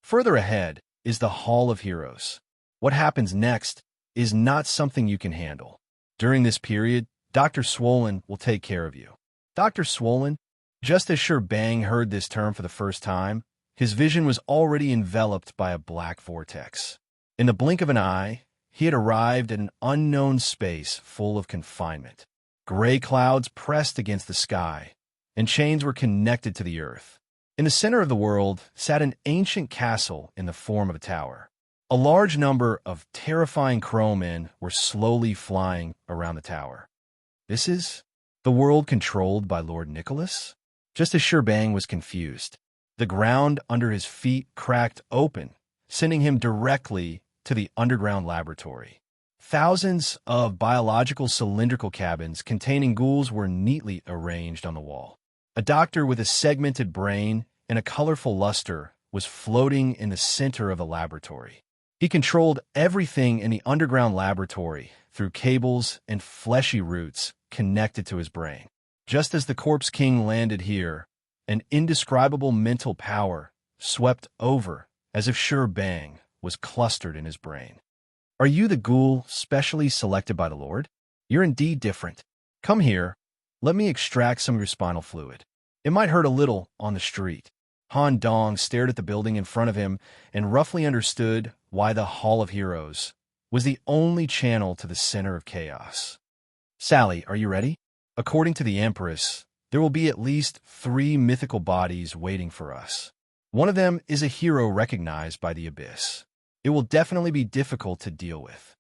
Further ahead is the Hall of Heroes. What happens next is not something you can handle. During this period, Dr. Swollen will take care of you. Dr. Swollen? Just as Sure Bang heard this term for the first time, his vision was already enveloped by a black vortex. In the blink of an eye, he had arrived at an unknown space full of confinement. Gray clouds pressed against the sky, and chains were connected to the earth. In the center of the world sat an ancient castle in the form of a tower. A large number of terrifying crowmen were slowly flying around the tower. This is the world controlled by Lord Nicholas? Just as Sure Bang was confused, the ground under his feet cracked open, sending him directly to the underground laboratory. Thousands of biological cylindrical cabins containing ghouls were neatly arranged on the wall. A doctor with a segmented brain and a colorful luster was floating in the center of the laboratory. He controlled everything in the underground laboratory through cables and fleshy roots connected to his brain. Just as the Corpse King landed here, an indescribable mental power swept over as if Sure Bang was clustered in his brain. Are you the ghoul specially selected by the Lord? You're indeed different. Come here. Let me extract some of your spinal fluid. It might hurt a little on the street. Han Dong stared at the building in front of him and roughly understood why the Hall of Heroes was the only channel to the center of chaos. Sally, are you ready? According to the Empress, there will be at least 3 mythical bodies waiting for us. One of them is a hero recognized by the Abyss. It will definitely be difficult to deal with.